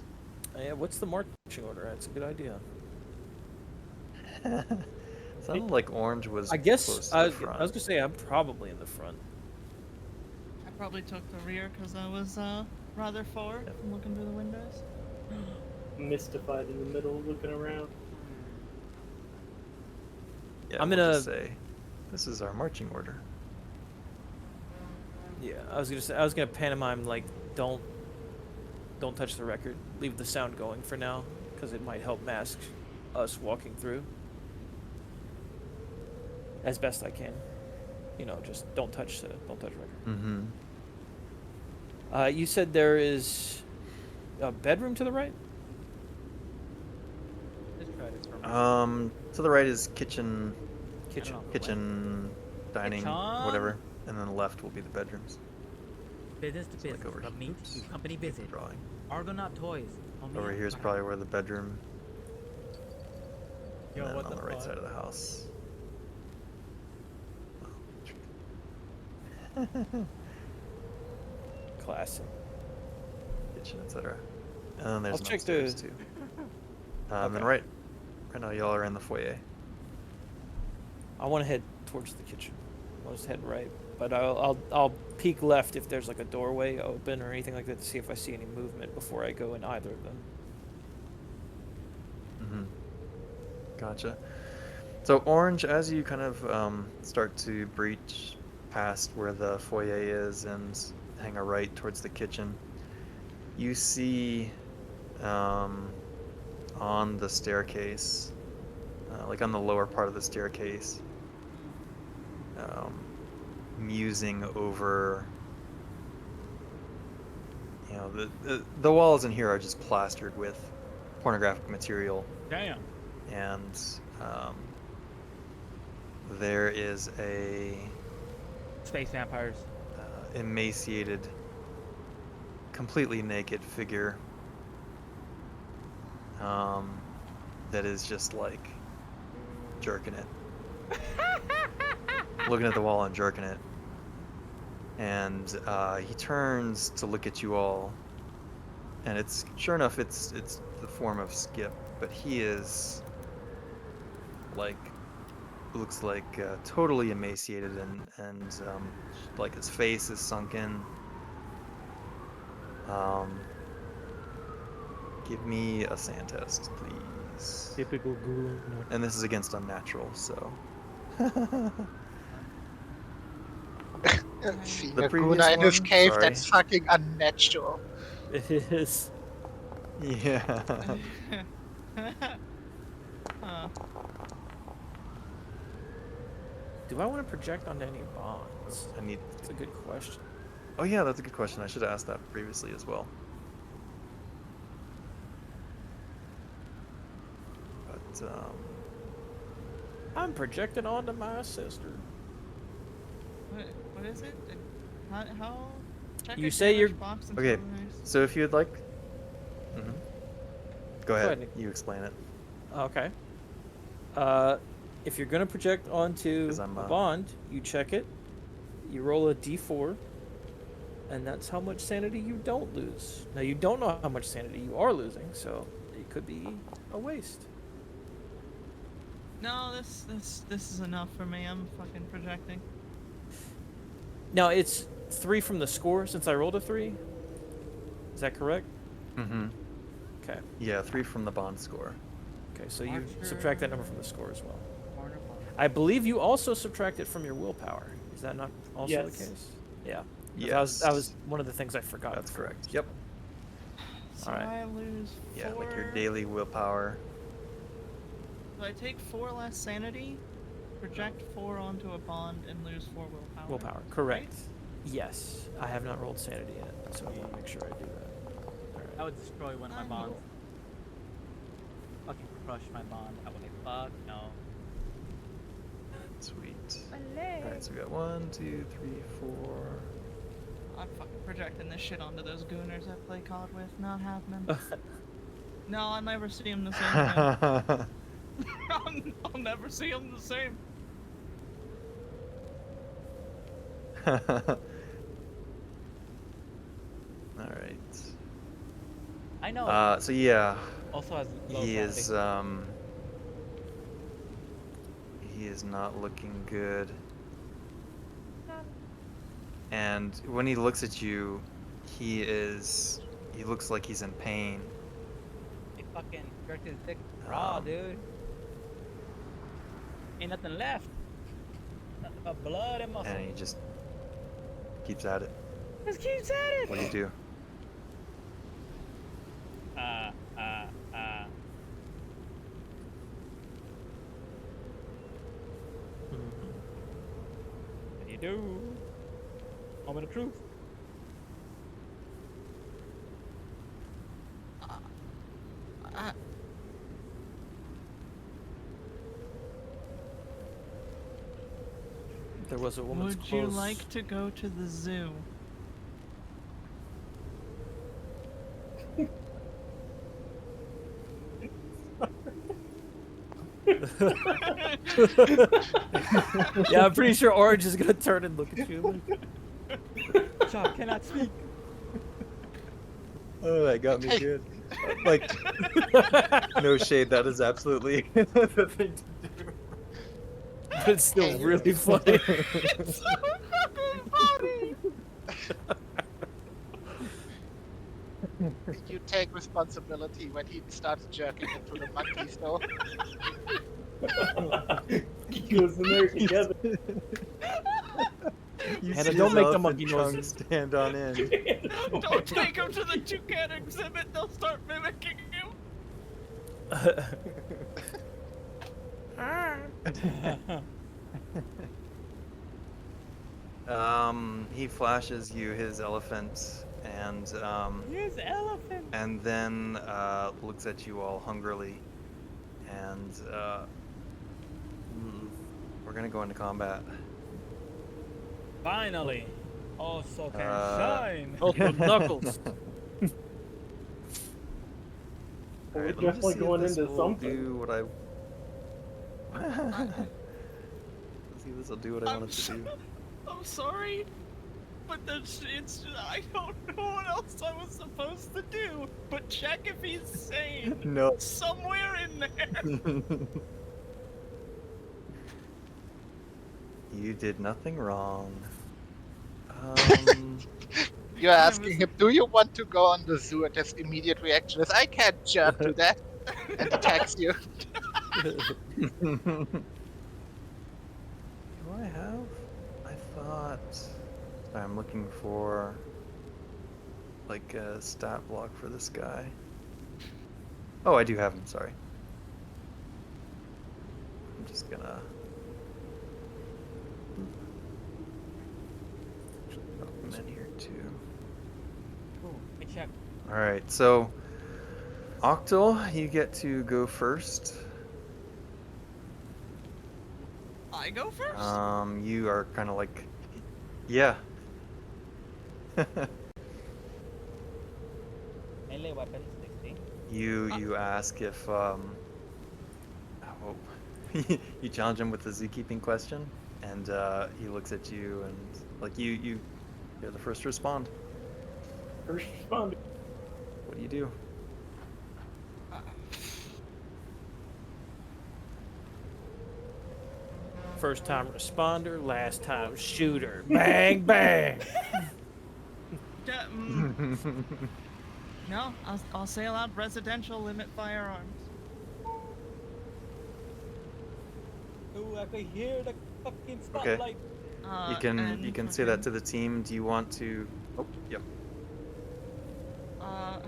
Yeah, what's the marching order? That's a good idea. Sounded like orange was I guess close to I the was front. gonna say I'm probably in the front. I probably took the rear because I was rather far from looking through the windows. Mystified in the middle, looking around. Yeah, I'm we'll gonna just say this is our marching order. Yeah, I was gonna pantomime like don't touch the record. Leave the sound going for now, because it might help mask us walking through. As best I can. You know, just don't touch record. Mm-hmm. You said there is a bedroom to the right? Let's try this from To the right is kitchen, Kitchen. dining, Kitchen. whatever, and then the left will be the bedrooms. business to business. over From me here. to company visit. Drawing. Argonaut Toys. Over here is probably where the bedroom. Yo, and then what on the the right fuck? side of the house. Classic. Kitchen, etc. And then there's I'll an check upstairs the- too. Then Okay. right now y'all are in the foyer. I want to head towards the kitchen. I'll just head right, but I'll peek left if there's like a doorway open or anything like that to see if I see any movement before I go in either of them. Mm-hmm. Gotcha. So orange, as you kind of start to breach past where the foyer is and hang a right towards the kitchen, you see on the staircase, like on the lower part of the staircase, musing over, you know, the walls in here are just plastered with pornographic material. Damn. And there is a Space vampires. emaciated, completely naked figure that is just like jerking it, looking at the wall and jerking it. And he turns to look at you all, and it's sure enough, it's the form of Skip, but he is like, looks like totally emaciated and like his face is sunken. Give me a sand test, please. Typical goon. And this is against unnatural, so. Seeing The a previous Guna in his one? cave, Sorry. that's fucking unnatural. It is. Yeah. Do I want to project onto any bonds? I need. That's a good question. Oh yeah, that's a good question. I should have asked that previously as well. But I'm projecting onto my sister. What is it? How? Check You a say you're- damage box until okay. there's- So if you'd like, go ahead. ahead. You explain it. Okay. If you're gonna project onto 'Cause I'm, a bond, you check it. You roll a d4, and that's how much sanity you don't lose. Now you don't know how much sanity you are losing, so it could be a waste. No, this is enough for me. I'm fucking projecting. Now it's 3 from the score since I rolled a 3. Is that correct? Mm-hmm. Okay. Yeah, 3 from the bond score. Okay, so you subtract that number from the score as well. Corner bond. I believe you also subtract it from your willpower. Is that not also Yes. the case? Yeah. Yes. That was one of the things I forgot. That's correct. Yep. So Alright. I lose 4. Yeah, like your daily willpower. So I take 4 less sanity, project 4 onto a bond and lose 4 willpower. Willpower, correct. Yes, I have not rolled sanity yet, so I want to make sure I do that. Alright. I would destroy one of my bonds. Fucking crush my bond. I would like, fuck no. Sweet. Alright, so we got 1, 2, 3, 4. I'm fucking projecting this shit onto those gooners I play COD with. Not happening. No, I'll never see them the same thing. I'll never see them the same. Alright. I know. So yeah. Also has low He sanity. he is not looking good. And when he looks at you, he looks like he's in pain. He fucking jerked his dick raw, dude. Ain't nothing left. Nothing but blood and muscle. And he just keeps at it. Just keeps at it. What do you do? What do you do? Moment of truth. There was a woman's Would clothes. you like to go to the zoo? Yeah, I'm pretty sure Orange is gonna turn and look at you. Chop cannot speak. Oh, that got me good. Like, no shade, that is absolutely the thing to do. But it's still really funny. It's so fucking funny! You take responsibility when he starts jerking into the monkeys, though. He goes in there together. Hannah, don't make the monkey noises. Stand on end. Don't take him to the toucan exhibit, they'll start mimicking him. He flashes you his elephant and His elephant. and then looks at you all hungrily, and we're gonna go into combat. Finally. Also can shine. Also knuckles. We're Alright, let me just definitely see if going this into will something. do what I. Let's see if this will do what I want it to do. I'm sorry, but I don't know what else I was supposed to do, but check if he's sane. No. Somewhere in there. You did nothing wrong. You're asking him, do you want to go on the zoo? And his immediate reaction is, I can't jump to that. And attacks you. Do I have? I thought. I'm looking for like a stat block for this guy. Oh, I do have him. Sorry. I'm just gonna. Drop him in here too. Ooh, I check. All right, so Octal, you get to go first. I go first? You are kind of like, yeah. Melee weapons, 60. You ask if you challenge him with the zookeeping question, and he looks at you and like you're the first to respond. First responder. What do you do? First time responder, last time shooter. Bang, bang. No, I'll say aloud, residential limit firearms. Ooh, I could hear the fucking Okay. spotlight. You can say that to the team. Do you want to? Oh, yep. Oh,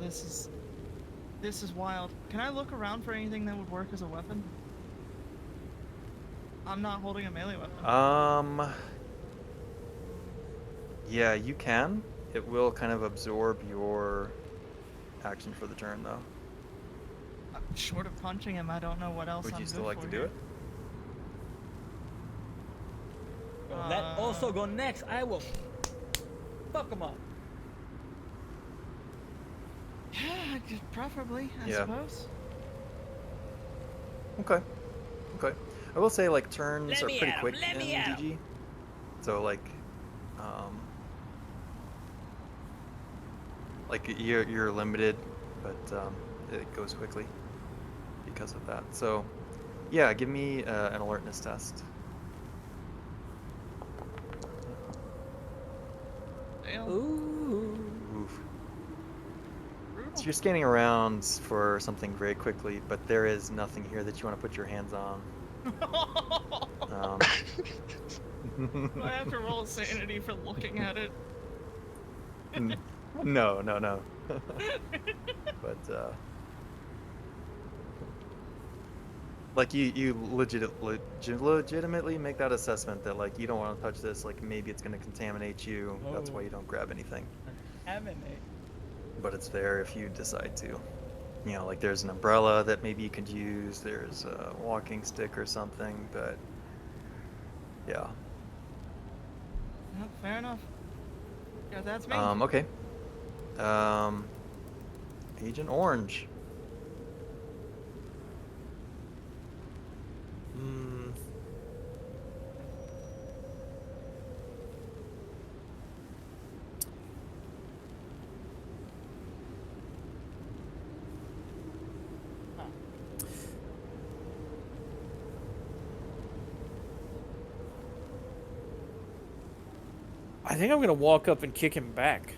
this is wild. Can I look around for anything that would work as a weapon? I'm not holding a melee weapon. Yeah, you can. It will kind of absorb your action for the turn, though. Short of punching him, I don't know what else Would I'm you still good like for to do here. it? Let also go next. I will fuck him up. Yeah, preferably, I Yeah. suppose. Okay. Okay. I will say, like, turns Let are me pretty at 'em, quick let in me at 'em. DG. So, like you're limited, but it goes quickly because of that. So, yeah, give me an alertness test. Fail. Oof. Brutal. So you're scanning around for something very quickly, but there is nothing here that you want to put your hands on. Do I have to roll sanity for looking at it? No. But like you legitimately make that assessment that like you don't want to touch this, like maybe it's going to contaminate you. That's why you don't grab anything. Contaminate. But it's there if you decide to. You know, like there's an umbrella that maybe you could use. There's a walking stick or something, but yeah. No, fair enough. Yeah, that's me. Okay. Agent Orange. I think I'm gonna walk up and kick him back.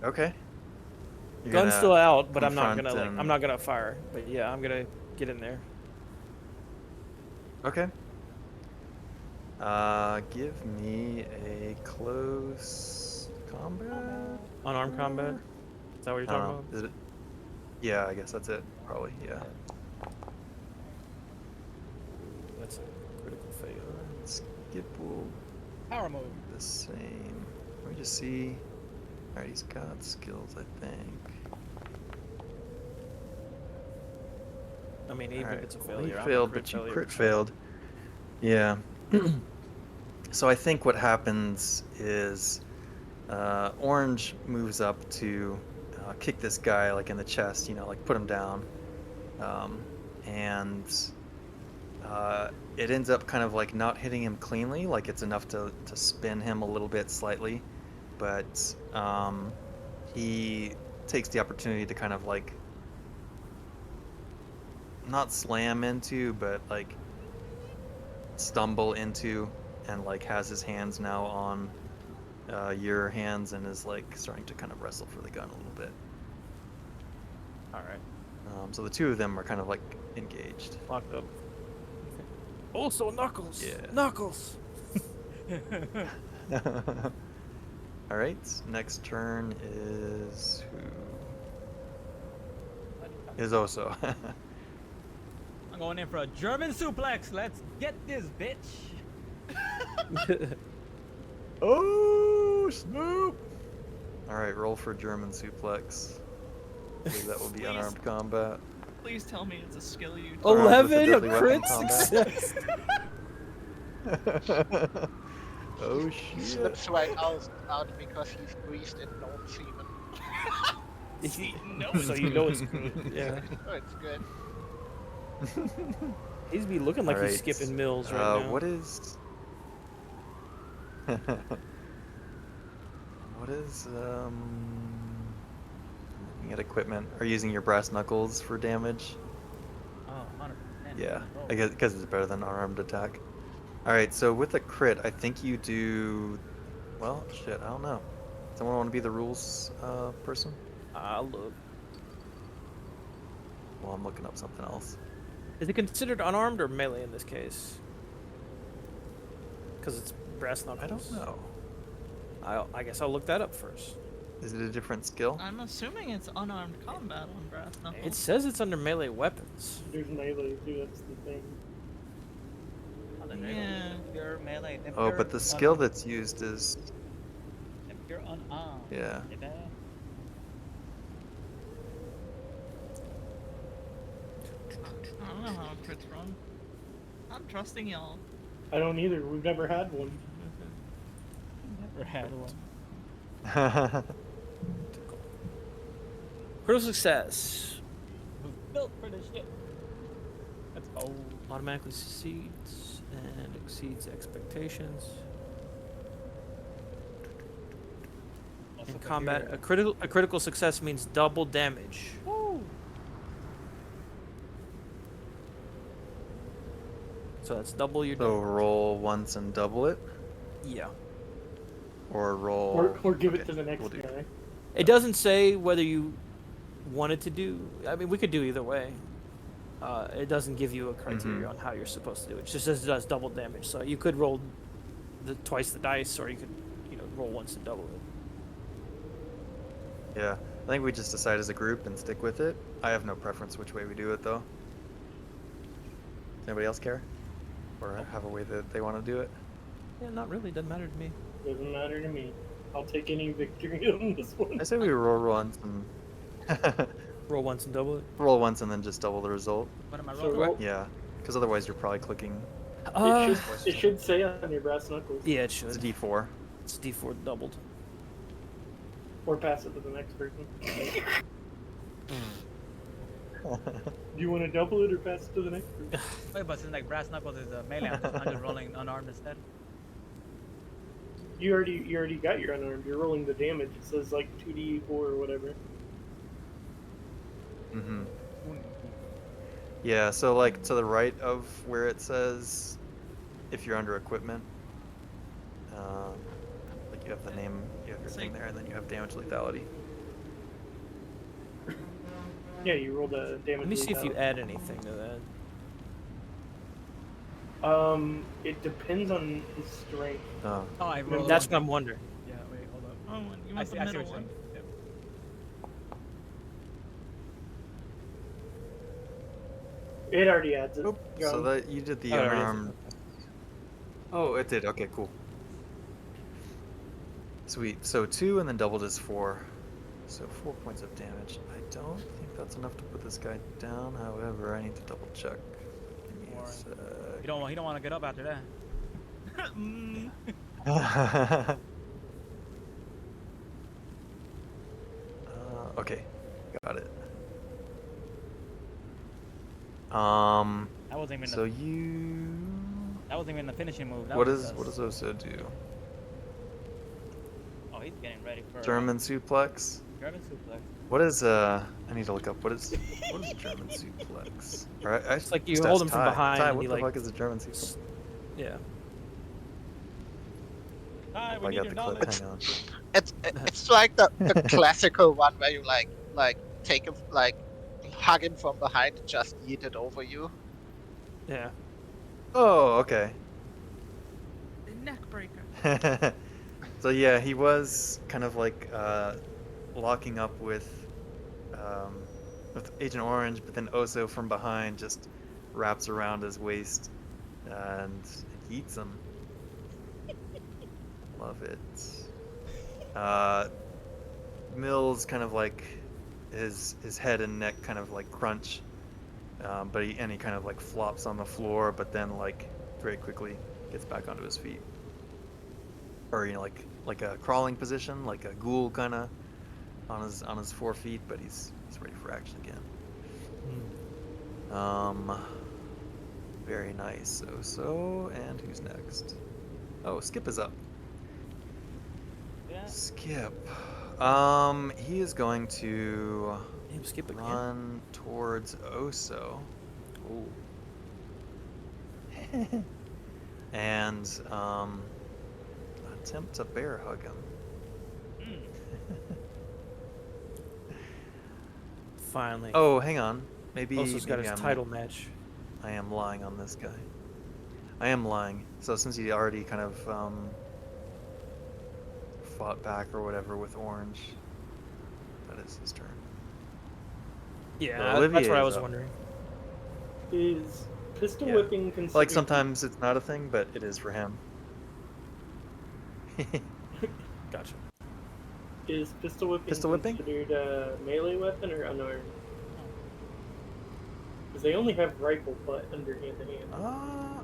Okay. You're Gun's gonna still out, but I'm not confront gonna and- I'm not gonna fire. But yeah, I'm gonna get in there. Okay. Give me a close combat. Unarmed combat. Is that what you're I talking don't about? know. Is it? Yeah, I guess that's it. Probably. Yeah. That's a critical failure. Skip will Power move. be the same. Let me just see. Alright, he's got skills, I think. I mean, even if it's a failure, He I'm a failed, crit but you failure. crit failed. Yeah. So I think what happens is Orange moves up to kick this guy like in the chest, you know, like put him down, and it ends up kind of like not hitting him cleanly, like it's enough to spin him a little bit slightly, but he takes the opportunity to kind of like not slam into, but like stumble into, and like has his hands now on your hands and is like starting to kind of wrestle for the gun a little bit. All right. So the two of them are kind of like engaged. Locked up. Also, Knuckles. Yeah. Knuckles. All right. Next turn is who? Is Oso. I'm going in for a German suplex. Let's get this bitch. Oh, Snoop! All right, roll for German suplex. I believe that will be unarmed combat. Please tell me it's a skill you. 11 Armed with a a deadly crit weapon success. Oh shit! Slips right out because he's greased in gnome semen. No, so you know it's good. Yeah. Oh, it's good. He's be looking like Alright, he's skipping mills right now. What is? What is? Looking at equipment. Are you using your brass knuckles for damage? Oh, 100%. Yeah, Oh. I guess because it's better than unarmed attack. All right, so with a crit, I think you do. Well, shit, I don't know. Someone want to be the rules person? I'll look. Well, I'm looking up something else. Is it considered unarmed or melee in this case? Because it's brass knuckles. I don't know. I guess I'll look that up first. Is it a different skill? I'm assuming it's unarmed combat on Brass Knuckles. It says it's under melee weapons. There's melee too. That's the thing. Yeah. If you're melee, if Oh, you're but the skill unarmed- that's used is if you're unarmed. yeah. baby. I don't know how crits run. I'm trusting y'all. I don't either. We've never had one. Never had one. Critical success. Was built for this shit. Let's go. Automatically succeeds and exceeds expectations. Also In for combat, here. a critical success means double damage. Woo! So that's double your So damage. roll once and double it, Yeah. or roll. Or give it okay, to the next we'll do- guy. It doesn't say whether you wanted to do. I mean, we could do either way. It doesn't give you a criteria on how you're supposed to do it. It just says it does double damage. So you could roll twice the dice, or you could, roll once and double it. Yeah, I think we just decide as a group and stick with it. I have no preference which way we do it, though. Does anybody else care, or have a way that they want to do it? Yeah, not really. Doesn't matter to me. Doesn't matter to me. I'll take any victory on this one. I say we roll once and Roll once and double it. roll once and then just double the result. What am I So rolling? roll, Yeah, because otherwise you're probably clicking. it should say on your brass knuckles. Yeah, it It's should. a D4. It's D4 doubled. Or pass it to the next person. Do you want to double it or pass it to the next person? Wait, but since like Brass Knuckles is a melee, I'm just rolling unarmed instead. You already got your unarmed. You're rolling the damage. It says like 2d4 or whatever. Mm-hmm. Yeah, so like to the right of where it says, if you're under equipment, like you have the name, you have your thing there, and then you have damage lethality. Yeah, you roll the damage. Let me see if you lethality. add anything to that. It depends on his strength. Oh. Oh, I rolled. That's one. what I'm wondering. Yeah, wait, hold up. Oh, you I want see, the I see middle what you're one? saying. Yep. It already adds it. So Go. that you did the Oh, it already is. unarmed. Oh, it did. Okay, cool. Sweet. So 2 and then doubled is 4. So 4 points of damage. I don't think that's enough to put this guy down. However, I need to double check. Give me a sec. He don't want to get up after that. Mm. Okay, got it. That wasn't even. So the, you. that wasn't even the finishing move. That What was does just- Oso do? Oh, he's getting ready for German suplex. German suplex. What is I need to look up what is German suplex? Or I It's like you just hold asked him from Ty. behind Ty, and what you, the like, fuck is a German suplex? Yeah. Hi, Oh, we I need got your the clip. knowledge. Hang on. It's like the classical one where you like take him hug him from behind and just yeet it over you. Yeah. Oh, okay. Neck breaker. So yeah, he was kind of like locking up with Agent Orange, but then Oso from behind just wraps around his waist and eats him. Love it. Mills kind of like his head and neck kind of like crunch, but he kind of like flops on the floor, but then like very quickly gets back onto his feet, or like a crawling position, like a ghoul kind of on his 4 feet, but he's ready for action again. Very nice. So and who's next? Oh, Skip is up. Yeah. Skip. He is going to Damn, Skip again. run towards Oso. Ooh. And attempt to bear hug him. Finally. Oh, hang on. Maybe Oso's got maybe his I'm- title match. I am lying on this guy. I am lying. So since he already kind of fought back or whatever with Orange, is his turn. Yeah, So that's Olivier what I is was up. wondering. Is pistol Yeah. whipping considered Like sometimes it's not a thing, but it is for him. Gotcha. Is pistol whipping Pistol whipping? considered a melee weapon or unarmed? Because they only have rifle butt under hand to hand.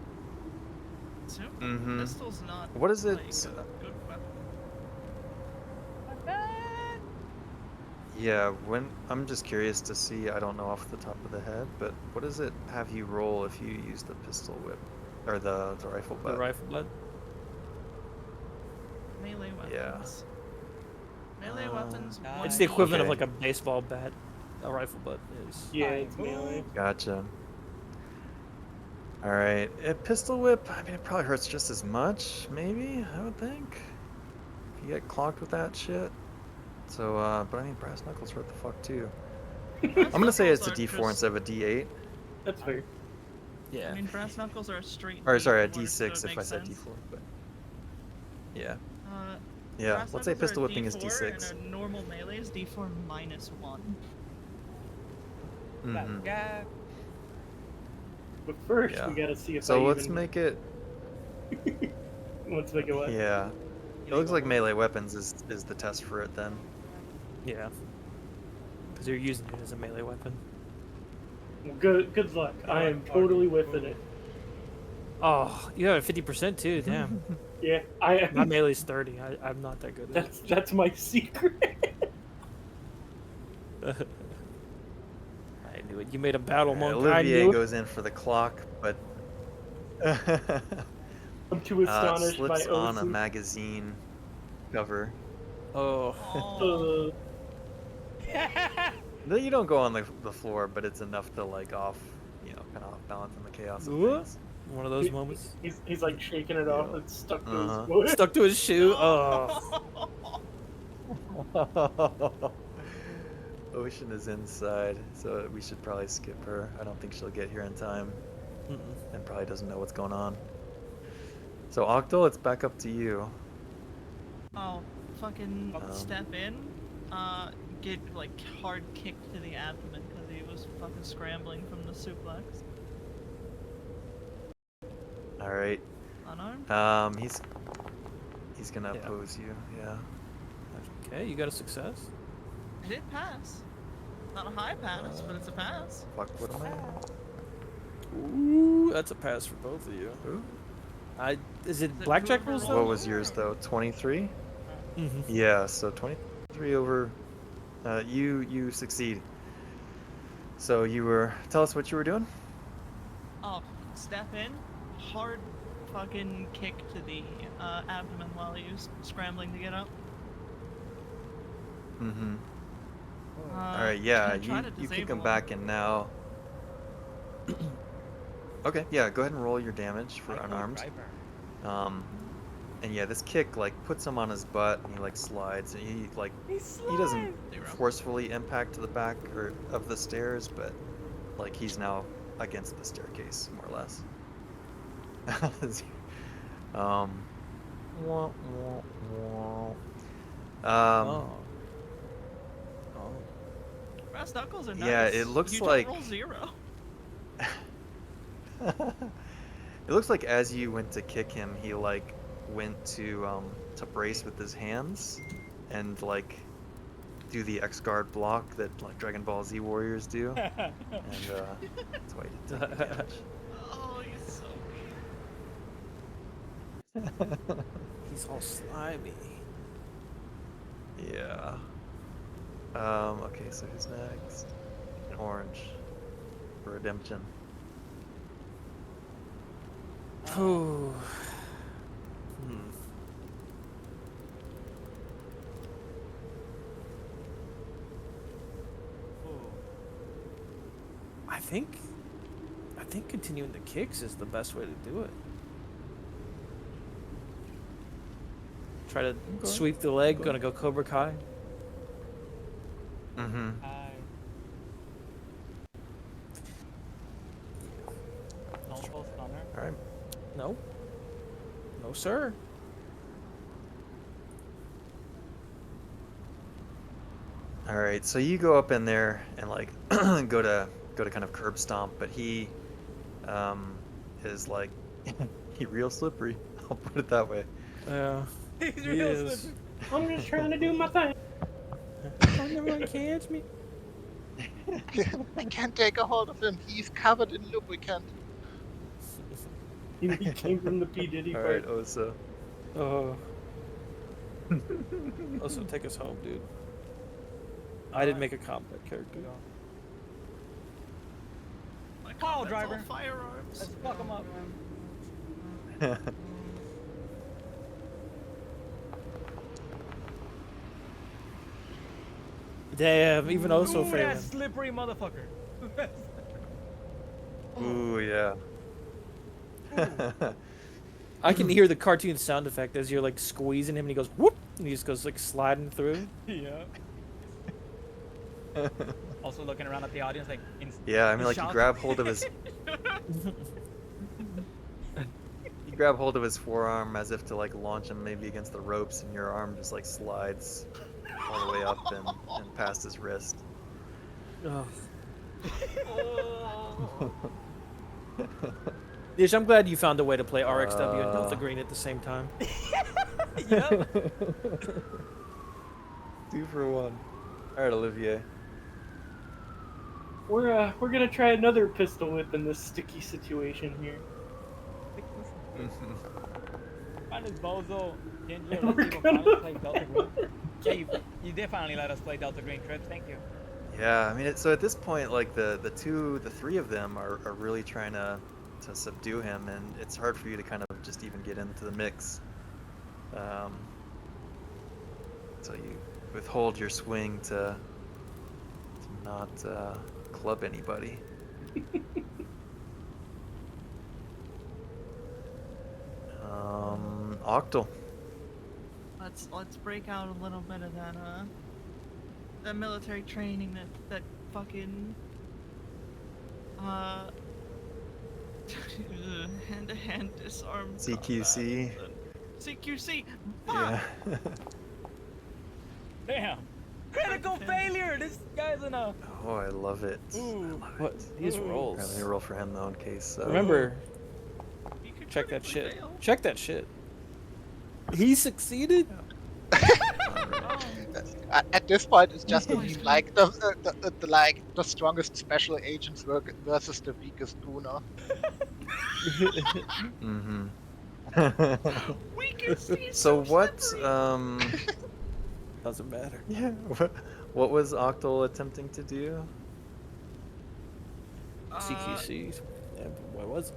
So, Mhm. pistol's not What is it? like a good weapon. Yeah, when I'm just curious to see, I don't know off the top of the head, but what does it have you roll if you use the pistol whip or the rifle butt? The rifle butt. Melee weapons. Yeah. Melee weapons. It's the equivalent of Okay. like a baseball bat. A rifle butt is. Yeah, it's melee. Gotcha. All right, a pistol whip. I mean, it probably hurts just as much, maybe. I would think. If you get clocked with that shit. So, but I mean, brass knuckles hurt the fuck too. I'm gonna say it's a D4 instead of a D8. That's fair. Yeah. I mean, brass knuckles are a straight. Or sorry, a D4, so D6 it if I makes said sense. D4. But yeah, Uh, yeah. brass Let's say knuckles are pistol a whipping is D4, D6. And a normal melee is D4 -1. Mhm. But first, Yeah. we gotta see if So I let's even... make it. Let's make it what? Yeah. It looks like melee weapons is the test for it then. Yeah. Because you're using it as a melee weapon. Well, good luck. I am totally whiffing it. Oh, you have a 50% too. Damn. Yeah, I am. My melee's 30. I'm not that good at That's my secret. it. I knew it. You made a battle Alright, monk. I Olivier knew it. goes in for the clock, but I'm too astonished by slips on a Osu. magazine cover. Oh. No, you don't go on the floor, but it's enough to like off, kind of off balance in the chaos of things. One of those moments. He's like shaking it off. It's stuck to his Uh-huh. foot. Stuck to his shoe. Oh. Ocean is inside, so we should probably skip her. I don't think she'll get here in time, and probably doesn't know what's going on. So Octal, it's back up to you. Oh, fucking Um, step in. Get like hard kick to the abdomen because he was fucking scrambling from the suplex. All right. Unarmed? He's gonna Yeah. oppose you. Yeah. Okay, you got a success. I did pass. Not a high pass, but it's a pass. Fuck, what am I? Ooh, that's a pass for both of you. Ooh. Is it blackjack whoever rules rolls though? What was yours though? 23. Mhm. Yeah. So 23 over. You succeed. So tell us what you were doing. Oh, step in, hard fucking kick to the abdomen while he was scrambling to get up. Mm-hmm. Uh, All right. Yeah. try to You kick disable him back, and now. Okay. Yeah. Go ahead and roll your damage for unarmed. And yeah, this kick like puts him on his butt, and he like slides, and he doesn't forcefully impact to the back or of the stairs, but like he's now against the staircase more or less. wah, wah, wah. Brass knuckles are nice. Yeah, it looks you like- Don't roll 0. It looks like as you went to kick him, he like went to brace with his hands and like do the X guard block that like Dragon Ball Z warriors do, and that's why he didn't take the damage. Oh, he's so He's all slimy. Yeah. Okay, so who's next? Orange. For redemption. Ooh. I think continuing the kicks is the best way to do it. Try to sweep the leg. Gonna go Cobra Kai. Mm-hmm. All right. No. No, sir. All right, so you go up in there and like go to kind of curb stomp, but he is like he real slippery. I'll put it that way. Yeah, He's he real is. slippery. I'm just trying to do my thing. Don't everyone catch me. I can't take a hold of him. He's covered in lubricant. He came from the P Diddy All part. right, Osa. Oh. Also, take us home, dude. I didn't make a combat character. My Call, combat's driver. all firearms. Let's fuck him up. Damn, even also Ooh, that failing. slippery motherfucker. Ooh, yeah. I can hear the cartoon sound effect as you're like squeezing him and he goes whoop and he just goes like sliding through. Yeah. Also looking around at the audience like Yeah, I mean, like you grab hold of his you grab hold of his forearm as if to like launch him maybe against the ropes, and your arm just like slides all the way up and past his wrist. Oh. Oh. Dish, I'm glad you found a way to play RXW and Delta Green at the same time. Yep. 2 for 1. All right, Olivier. We're gonna try another pistol whip in this sticky situation here. Find this bozo. Didn't you We're let people gonna- finally play Delta Green? Yeah, you did finally let us play Delta Green, Trips. Thank you. Yeah, I mean, so at this point, like the 3 of them are really trying to subdue him, and it's hard for you to kind of just even get into the mix. So you withhold your swing to not club anybody. Octal. Let's break out a little bit of that military training that fucking hand-to-hand disarm CQC. combat. CQC. Yeah. Damn. Critical failure. This guy's in a. Oh, I love it. Ooh. What? These rolls. Let me roll for him though, in case. Remember, You could check that critically shit. fail. Check that shit. He succeeded? At this point, it's just a meme, like the strongest special agents versus the weakest Gooner. Mm-hmm. We can see So what? Doesn't matter. Yeah. What was Octal attempting to do? CQC. Yeah, what was it?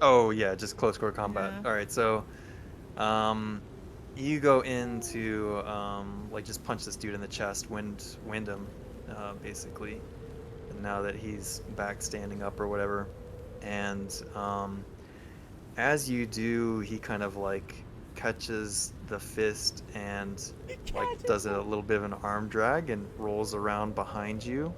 Oh yeah, just close quarter combat. Yeah. All right, so, you go into like just punch this dude in the chest, wind him, basically. And now that he's back standing up or whatever, and as you do, he kind of like catches the fist and like does a little bit of an arm drag and rolls around behind you,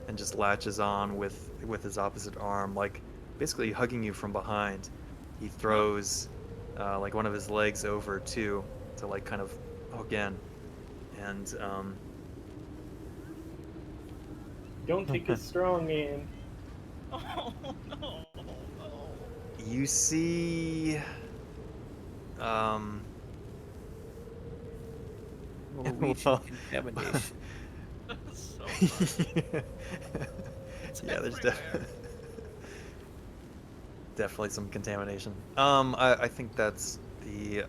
and just latches on with his opposite arm, like basically hugging you from behind. He throws like one of his legs over too to like kind of hook in, and Don't take a strong hand. Oh no. you see Norwegian well, contamination. So yeah, there's everywhere. definitely some contamination. I think that's the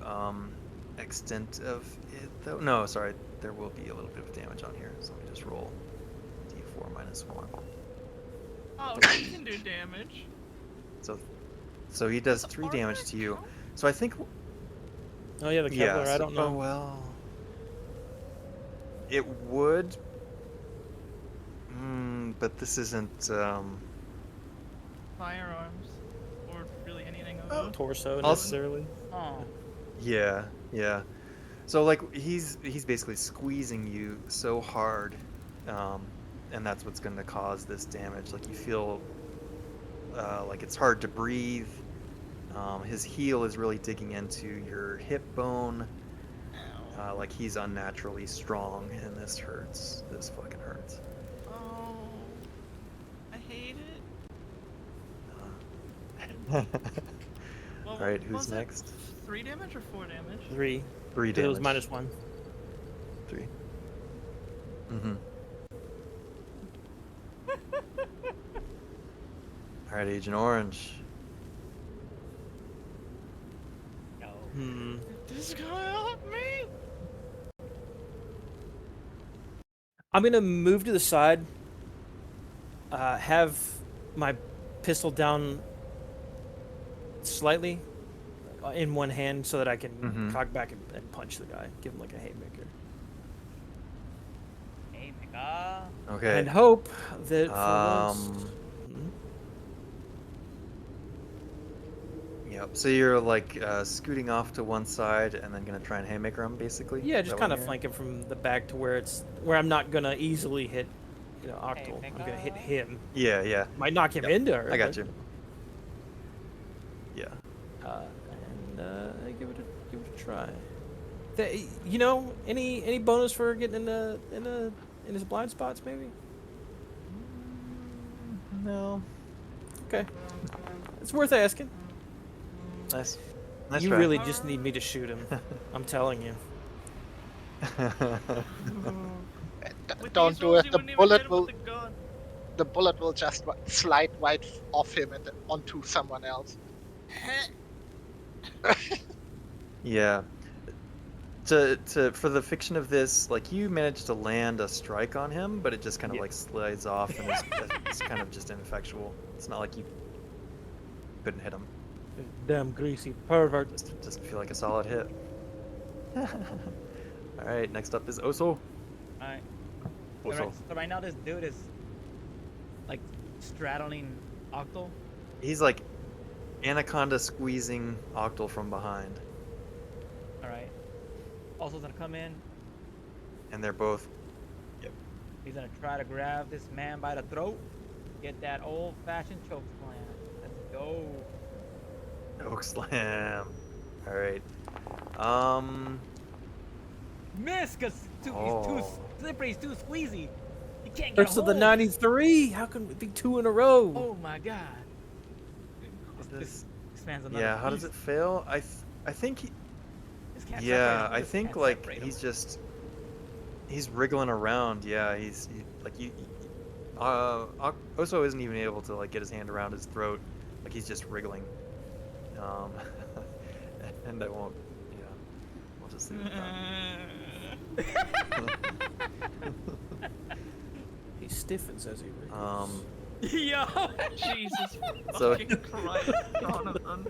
extent of it though. No, sorry, there will be a little bit of damage on here, so let me just roll d4 minus 1. Oh, he can do damage. So he does 3 damage to you. So I think Oh yeah, the Kevlar. I don't know. Oh well, it would. But this isn't. Firearms. Or really anything Oh. else. Torso I'll- necessarily. Oh. Yeah, yeah. So like he's basically squeezing you so hard, and that's what's going to cause this damage. Like you feel like it's hard to breathe. His heel is really digging into your hip bone. like he's unnaturally strong, and this hurts. This fucking hurts. Oh, I hate it. Well, All right, who's was it next? 3 damage or 4 damage? 3. 3 It damage. was -1. 3. Mm-hmm. All right, Agent Orange. Hmm. This guy help me! I'm gonna move to the side. Have my pistol down slightly in one hand so that I can cock back and punch the guy. Give him like a haymaker. Hey, Mega. Okay. And hope that for once. Yep. So you're like scooting off to one side and then gonna try and haymaker him, basically. Yeah, Is just that kind what of I'm flank him from the back to where I'm not gonna easily hit, Octal. I'm gonna hit him. hearing? Yeah. Might knock him Yep, into her. I got but, you. Yeah. And give it a try. Any bonus for getting in his blind spots maybe? No. Okay. It's worth asking. Nice. You try. really just need me to shoot him. I'm telling you. Don't do it. The bullet will just slide right off him and onto someone else. Yeah. For the fiction of this, like you managed to land a strike on him, but it just kind of like slides off and it's kind of just ineffectual. It's not like you couldn't hit him. Damn greasy pervert. Doesn't feel like a solid hit. All right, next up is Oso. Alright. Oso. So right now this dude is like straddling Octal. He's like anaconda squeezing Octal from behind, Alright. Also gonna come in. and they're both. Yep. He's gonna try to grab this man by the throat. Get that old-fashioned choke slam. Let's go. Choke slam. All right. Miss, cause he's too slippery, he's too squeezy. He can't get First a of the hold. 93. How can it be 2 in a row? Oh my god. This man's another Yeah. How does beast. it fail? I think he. This can't Yeah, separate him. I This think can't like separate him. he's wriggling around. Yeah, Oso isn't even able to like get his hand around his throat. Like he's just wriggling. And I won't. Yeah, we'll just leave it at that. He stiffens as he wriggles. Yo! Jesus So- fucking Christ, Jonathan.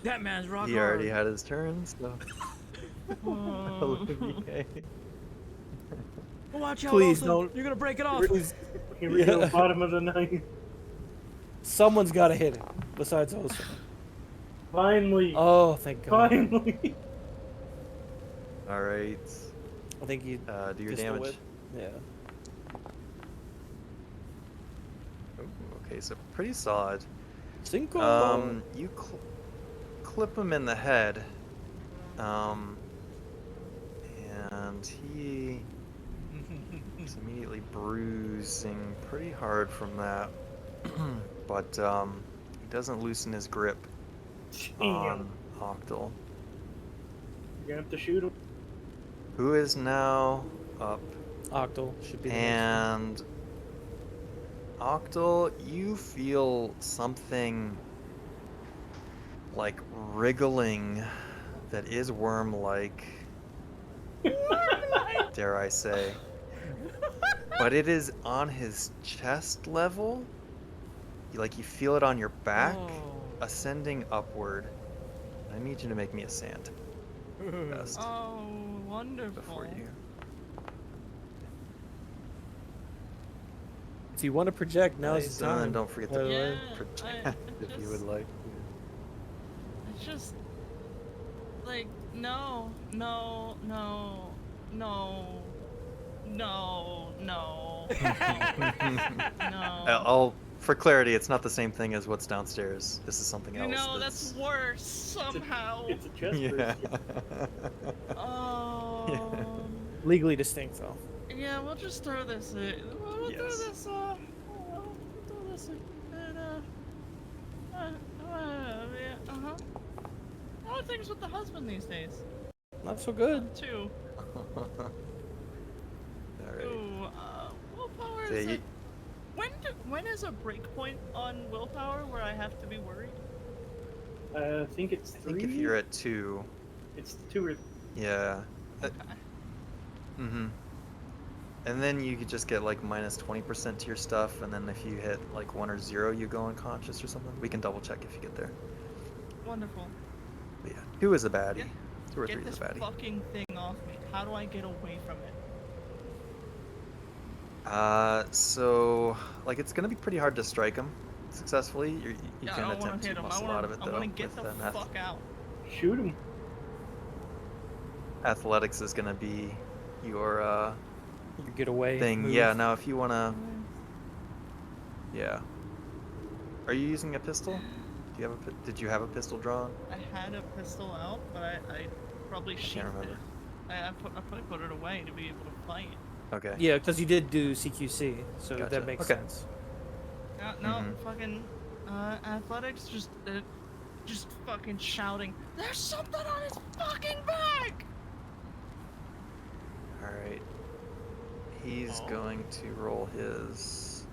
That man's rock He hard. already had his turn, so. Olivier. Watch out, Please Olsen. don't. You're gonna break it off. Here we go, bottom of the ninth. Someone's got to hit him besides Oso. Finally. Oh, thank God. Finally. All right. I think you do your pistol damage. whip. Yeah. Ooh, okay, so pretty solid. Cinco. You clip him in the head. And he is immediately bruising pretty hard from that. But he doesn't loosen his grip on Octal, You're gonna have to shoot him. who is now up. Octal should be the next And Octal, you feel something like wriggling that is worm-like, dare I say. But it is on his chest level. You feel it on your back, ascending upward. I need you to make me a sand test Oh, wonderful. before you. If you want to project, now's Nice, the and time. then don't forget by the to way. project if you would like. It's just like no, no, no, no, no, no, no. I'll for clarity, it's not the same thing as what's downstairs. This is something else. No, that's worse somehow. It's a chest Yeah. Oh. Legally distinct, though. Yeah, we'll just throw this in. We'll throw Yes. this, we'll throw this in. And, yeah, uh-huh. How are things with the husband these days? Not so good. Too. Alright. Ooh, willpower So is you- it... When is a breakpoint on willpower where I have to be worried? I think it's I 3. think if you're at 2, It's 2 or yeah. Okay. Mm-hmm. And then you could just get like minus 20% to your stuff, and then if you hit like 1 or 0, you go unconscious or something. We can double check if you get there. Wonderful. But yeah, 2 is a baddie. Get- 2 or Get 3 is this a baddie. fucking thing off me. How do I get away from it? So like it's gonna be pretty hard to strike him successfully. You Yeah, can I don't want attempt to hit to him. I muscle want out of it to. I though. want to get with the an fuck out. shoot him. athletics is gonna be your You get away. thing. move. Yeah. Now if you wanna, yeah. Are you using a pistol? Do you have a? Did you have a pistol drawn? I had a pistol out, but I probably sheathed remember. it. I probably put it away to be able to fight. Okay. Yeah, because you did do CQC, so Gotcha. that makes Okay. sense. No, Mhm. fucking athletics just fucking shouting. There's something on his fucking back. All right. He's going to roll his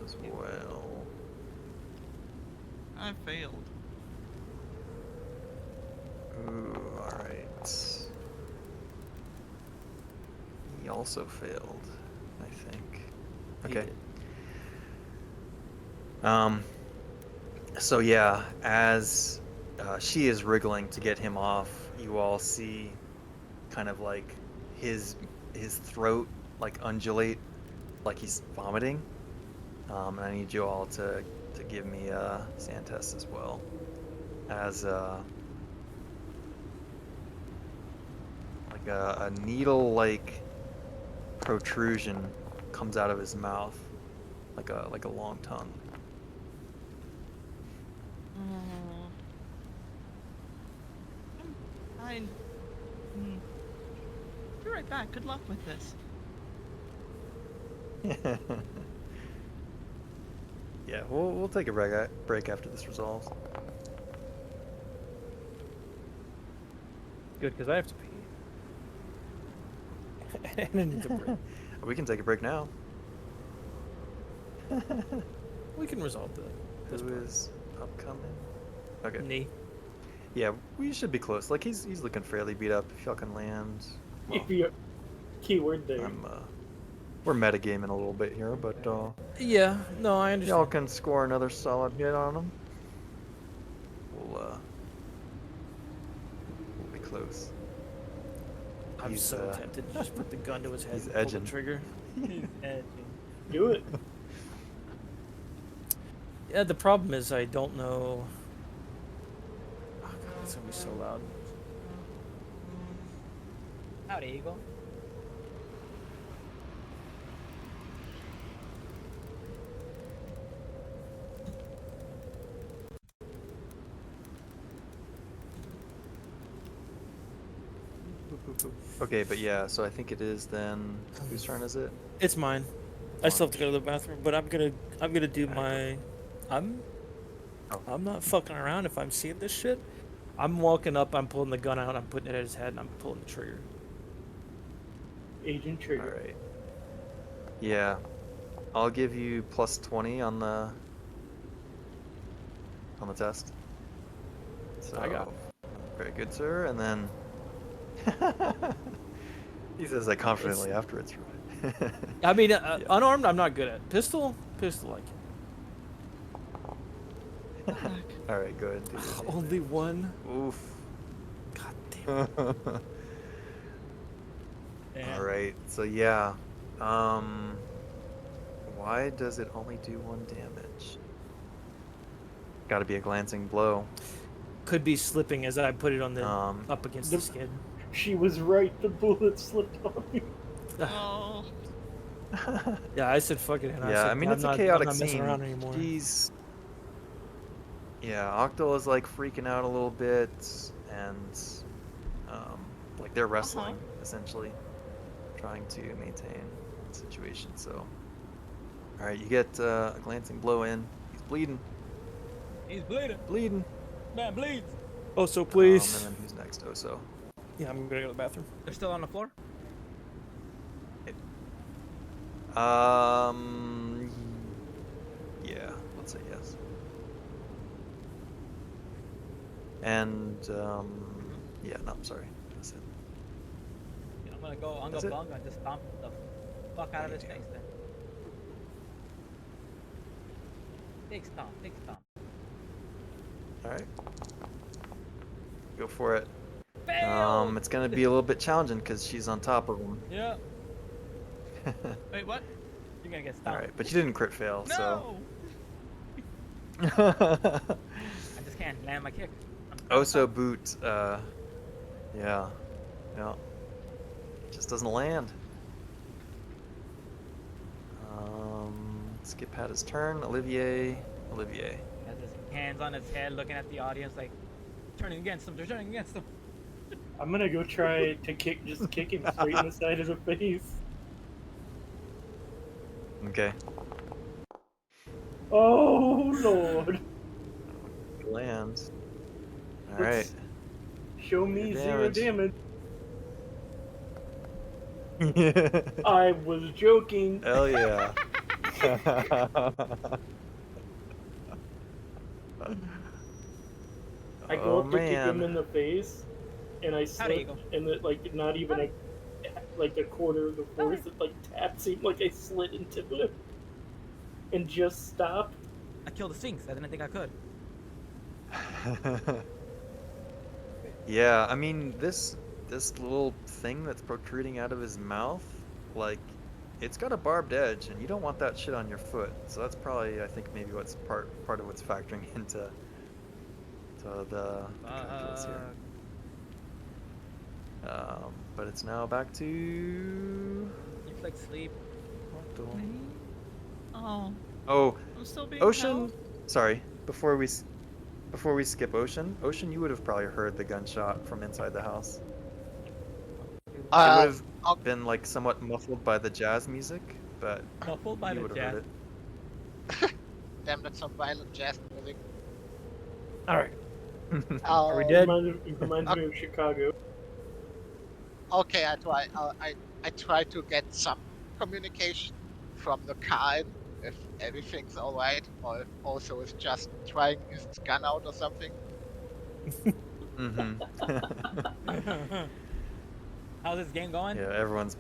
as well. I failed. Ooh, alright. He also failed, I think. He Okay. did. So yeah, as she is wriggling to get him off, you all see kind of like his throat like undulate, like he's vomiting. And I need you all to give me a sand test as well. As like a needle-like protrusion comes out of his mouth, like a long tongue. Fine. Be right back. Good luck with this. Yeah, we'll take a break after this resolves. Good, because I have to pee. And I need to break. We can take a break now. We can resolve this Who part. is upcoming? Okay. Knee. Yeah, we should be close. Like he's looking fairly beat up. If y'all can land. Well, If you keyword there. we're metagaming a little bit here, but Yeah, no, I understand. y'all can score another solid hit on him. We'll be close. I'm He's, so tempted to just put the gun to his head he's and pull edging. the trigger. He's edging. Do it. Yeah, the problem is I don't know. Oh god, it's gonna be so loud. Howdy, Eagle. Okay, but yeah, so I think it is then. Whose turn is it? It's mine. I still have to go to the bathroom, but I'm gonna do my. I'm not fucking around if I'm seeing this shit. I'm walking up, I'm pulling the gun out, I'm putting it at his head, and I'm pulling the trigger. Agent Trigger. Alright. Yeah. I'll give you plus 20 on the test. So, I got it. very good, sir. And then he says that confidently afterwards. I mean, Yeah. unarmed, I'm not good at. Pistol, I can. Alright, go ahead and do it. Only one. Oof. God damn it. Damn. Alright, so yeah. Why does it only do 1 damage? Gotta be a glancing blow. Could be slipping as I put it on the Um, up against the- the skin. She was right. The bullet slipped on me. Oh. Yeah, I said fuck it. And Yeah, said, I mean I'm it's not, a chaotic I'm not messing scene. around anymore. Yeah, Octo is like freaking out a little bit, and like they're wrestling essentially, trying to maintain the situation. So, all right, you get a glancing blow in. He's bleeding. He's bleeding. Bleeding. Man bleeds. Oso, please. And then who's next? Oso. Yeah, I'm gonna go to the bathroom. They're still on the floor. Yeah, let's say yes. And yeah, no, I'm sorry. That's it. I'm gonna go That's it? Unga Bunga and just stomp the fuck out of his face then. Big stomp, big stomp. All right. Go for it. Fail! It's gonna be a little bit challenging because she's on top of him. Yeah. Wait, what? You're gonna get All stomped. right, but you didn't crit fail, so. No! I just can't land my kick. Oso boot. Yeah. Just doesn't land. Skip had his turn. Olivier. Has his hands on his head, looking at the audience like, turning against them. They're turning against them. I'm gonna go try to kick him straight in the side of the face. Okay. Oh lord! Lands. All Let's right. Show me Your zero damage. I was joking. Hell yeah. I go up to kick man. him in the face, and I Howdy, slip, Eagle. and it, like not even a quarter of the force. It like taps him like I slid into him, and just stopped. I killed the Sphinx. I didn't think I could. Yeah, I mean this little thing that's protruding out of his mouth, like it's got a barbed edge, and you don't want that shit on your foot. So that's probably, I think, maybe what's part of what's factoring into the calculus here. But it's now back to. You like sleep. Oh, Oh, I'm still being Ocean. held? Sorry, before we skip Ocean, you would have probably heard the gunshot from inside the house. It would have been like somewhat muffled by the jazz music, but Muffled by you the would have jazz. heard it. Damn, that's some violent jazz music. All right. Are we dead? It reminds me of Chicago. Okay, I try to get some communication from the car if everything's alright, or if also is just trying his gun out or something. How's this game going? Yeah, everyone's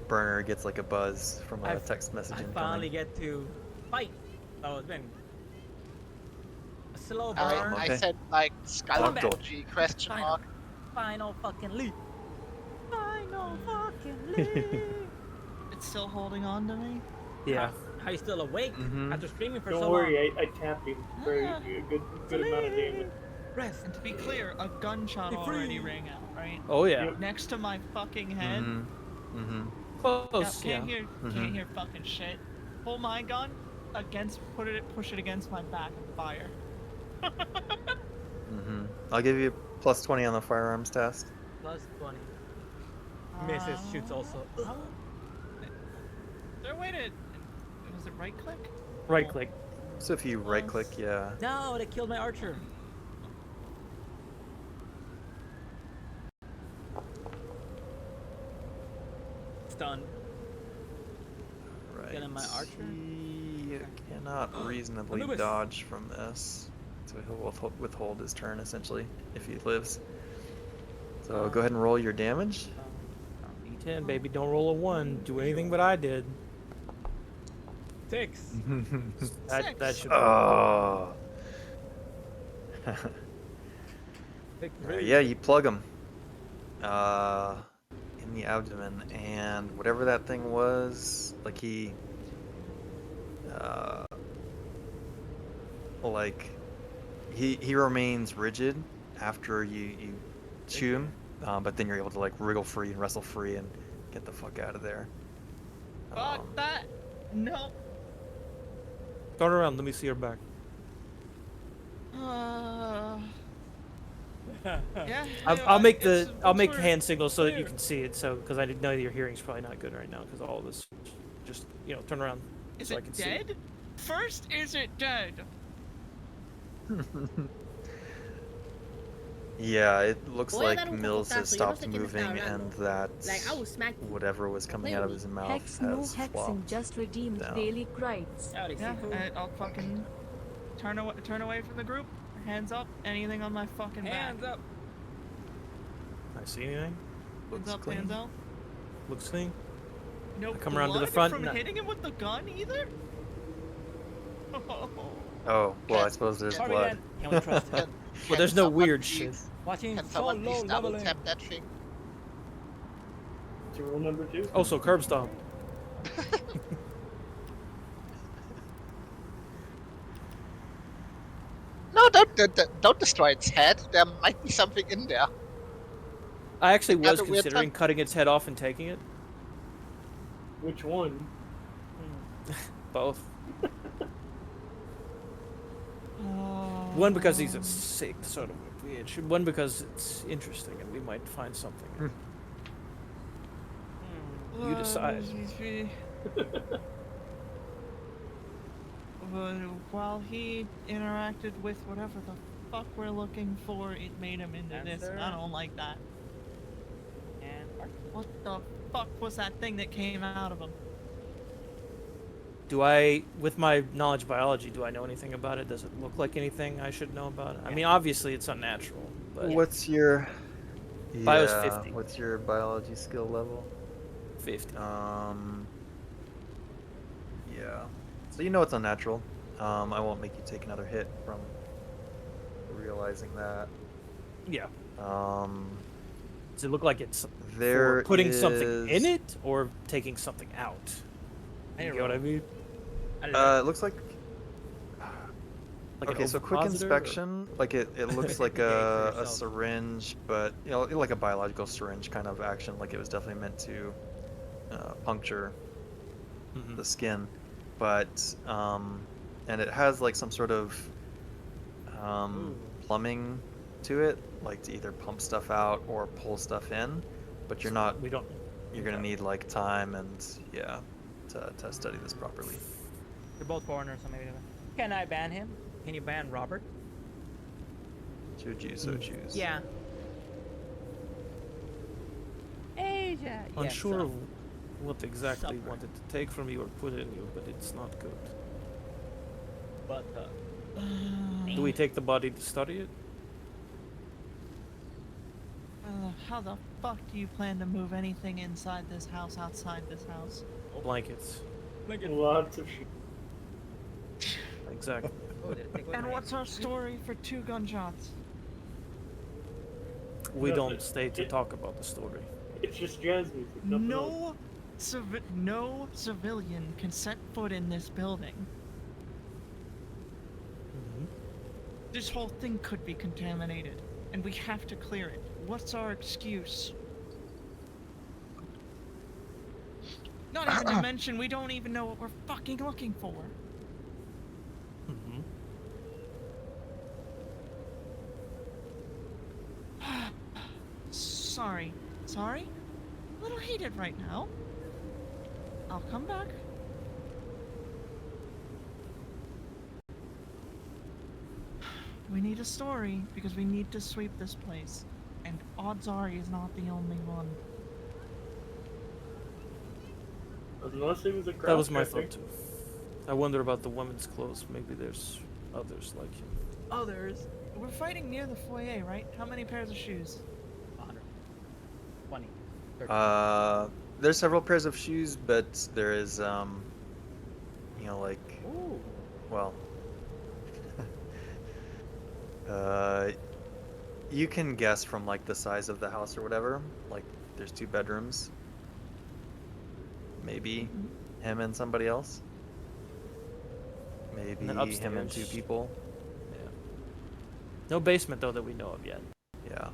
burner gets like a buzz from a text message I incoming. finally get to fight. Oh, it's been a slow burn. I said like skull Octo. emoji question mark. Final fucking leap. Final fucking leap. It's still holding on to me. Yeah. How you still awake after screaming for Don't so worry, long? I tapped him for a good amount of damage. Rest. And to be clear, a gunshot Be already free. rang out, right? Oh yeah. Next to my fucking head. Close. Can't Yeah. hear fucking shit. Pull my gun push it against my back and fire. I'll give you plus 20 on the firearms test. Plus 20. Misses, shoots also. Is there a way to? Was it right click? Right click. So if you right click, yeah. No, they killed my archer. Stunned. Right. Killing my archer. He cannot reasonably Anubis. dodge from this. So he'll withhold his turn essentially if he lives. So go ahead and roll your damage. D10, baby. Don't roll a 1. Do anything but I did. 6. That should. Oh. Yeah, you plug him in the abdomen, and whatever that thing was, like he remains rigid after you chew him, but then you're able to like wriggle free and wrestle free and get the fuck out of there. Fuck that. No. Turn around. Let me see your back. Yeah. I'll make I'll make sort hand signals so that you can see it. So because I know your hearing's probably not good right now because all of this. Just turn around. Is so I it can see. dead? First, is it dead? Yeah, it looks Voy a like dar un Mills has cocotazo, yo no stopped sé quién está moving hablando. and that Like, I will smack you. whatever was coming out of his mouth Hex no has hexing flopped. just redeemed down. daily cries. Howdy, Yeah, seafood. I'll fucking turn away from the group. Hands up. Anything on my fucking back. Hands up. I see anything? Hands Looks up, clean. hands out. Looks clean. No I come around to the blood front, from no. hitting him with the gun either? Oh, well, I suppose there's Party blood. then. Can we trust him? Well, there's no someone weird please- shit. Watching Can so someone low please double leveling. tap that thing? To rule number 2. Also, curb stomp. No, don't destroy its head. There might be something in there. I actually That's was a weird considering time. cutting its head off and taking it. Which one? Both. One because he's a sick sort of bitch. One because it's interesting and we might find something. You decide. While he interacted with whatever the fuck we're looking for, it made him into this. And I Answer. don't like that. And What the fuck was that thing that came out of him? Do I, with my knowledge of biology, do I know anything about it? Does it look like anything I should know about it? I mean, obviously it's unnatural, but What's your Bio's yeah, 50. What's your biology skill level? 50. Yeah. So you know it's unnatural. I won't make you take another hit from realizing that. Yeah. Um, Does it look like it's there for putting something in is- it or taking something out? You know what I mean? It looks like. Like an Okay, so quick ovipositor, or- inspection, like it looks like Gauge for a yourself. syringe, but like a biological syringe kind of action. Like it was definitely meant to puncture Mhm. the skin, but and it has like some sort of plumbing to it, like to either pump stuff out or pull stuff in. But you're not. We don't. You're gonna need like time and yeah, to study this properly. They're both foreigners, so maybe. Can I ban him? Can you ban Robert? Should you so choose? Yeah. Asia. Unsure Yes, of what exactly Supper. wanted to take from you or put in you, but it's not good. but Do we take the body to study it? How the fuck do you plan to move anything inside this house, outside this house? Blankets. Lots of shit. Exactly. And what's our story for 2 gunshots? We No, don't but stay to it- talk about the story. It's just jazz music. nothing else. No civilian can set foot in this building. This whole thing could be contaminated, and we have to clear it. What's our excuse? Not even to mention, we don't even know what we're fucking looking for. Mhm. Sorry. Sorry? A little heated right now. I'll come back. We need a story because we need to sweep this place. And odds are he's not the only one. Unless it was a That was my cross-dresser. thought too. I wonder about the women's clothes. Maybe there's others like him. Others? We're fighting near the foyer, right? How many pairs of shoes? 100. 20. 30. There's several pairs of shoes, but there is like Ooh. well, you can guess from like the size of the house or whatever. Like there's 2 bedrooms. Maybe him and somebody else. Maybe then him and 2 upstairs. people. Yeah. No basement though that we know of yet. Yeah.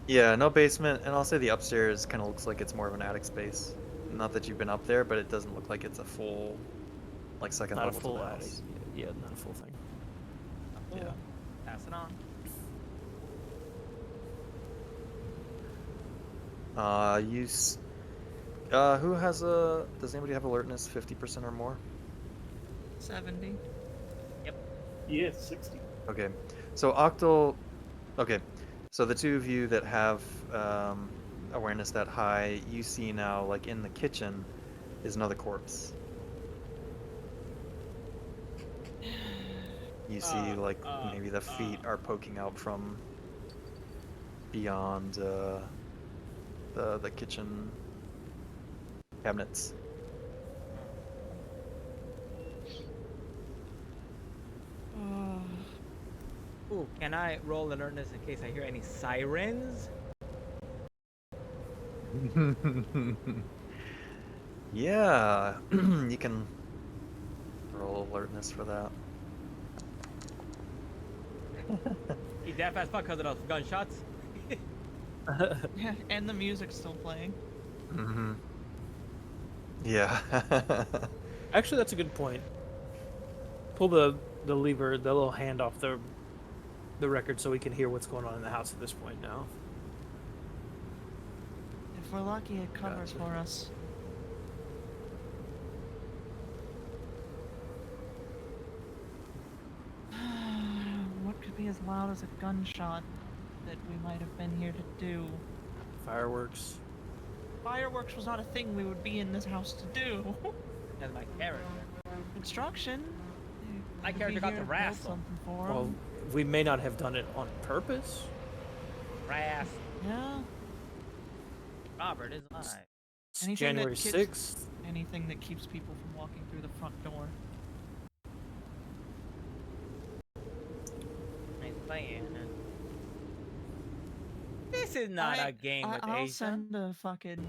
Yeah, no basement, and I'll say the upstairs kind of looks like it's more of an attic space. not that you've been up there, but it doesn't look like it's a full, like second Not a level to full the attic. house. Yeah, not a full thing. Yeah. Pass it on. Who has a? Does anybody have alertness 50% or more? 70. Yeah, 60. Okay, so Octal. Okay, so the two of you that have awareness that high, you see now, like in the kitchen, is another corpse. You see, like maybe the feet are poking out from beyond the kitchen cabinets. Ooh, can I roll alertness in case I hear any sirens? Yeah, you can roll alertness for that. He deaf as fuck because of those gunshots. Yeah, and the music's still playing. Mm-hmm. Yeah. Actually, that's a good point. Pull the lever, the little hand off the record, so we can hear what's going on in the house at this point now. If we're lucky, it covers for us. What could be as loud as a gunshot that we might have been here to do? Fireworks. Fireworks was not a thing we would be in this house to do. That's my character. Construction. My character got the wrath. Something for Well, him. we may not have done it on purpose. Wrath. Yeah. Robert is alive. It's Anything January that 6th. Anything that keeps people from walking through the front door. Nice playing. This is not a game with I'll Asia. send a fucking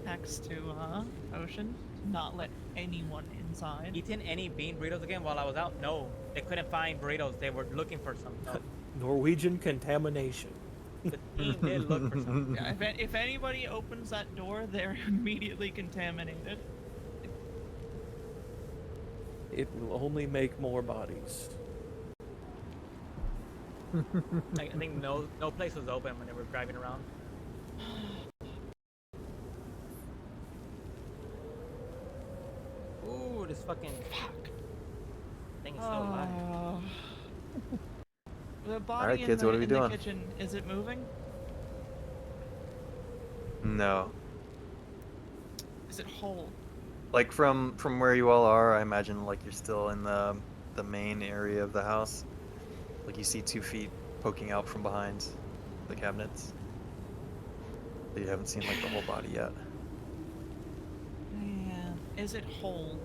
text to Ocean to not let anyone inside. Eating any bean burritos again while I was out? No, they couldn't find burritos. They were looking for something. Norwegian contamination. The team did look for something. Yeah, if anybody opens that door, they're immediately contaminated. It will only make more bodies. I think no place was open when they were driving around. Ooh, this fucking thing is so loud. The body Alright, kids, what are we in doing? the kitchen, is it moving? No. Is it whole? Like from where you all are, I imagine like you're still in the main area of the house. Like you see 2 feet poking out from behind the cabinets. But you haven't seen like the whole body yet. Yeah. Is it whole?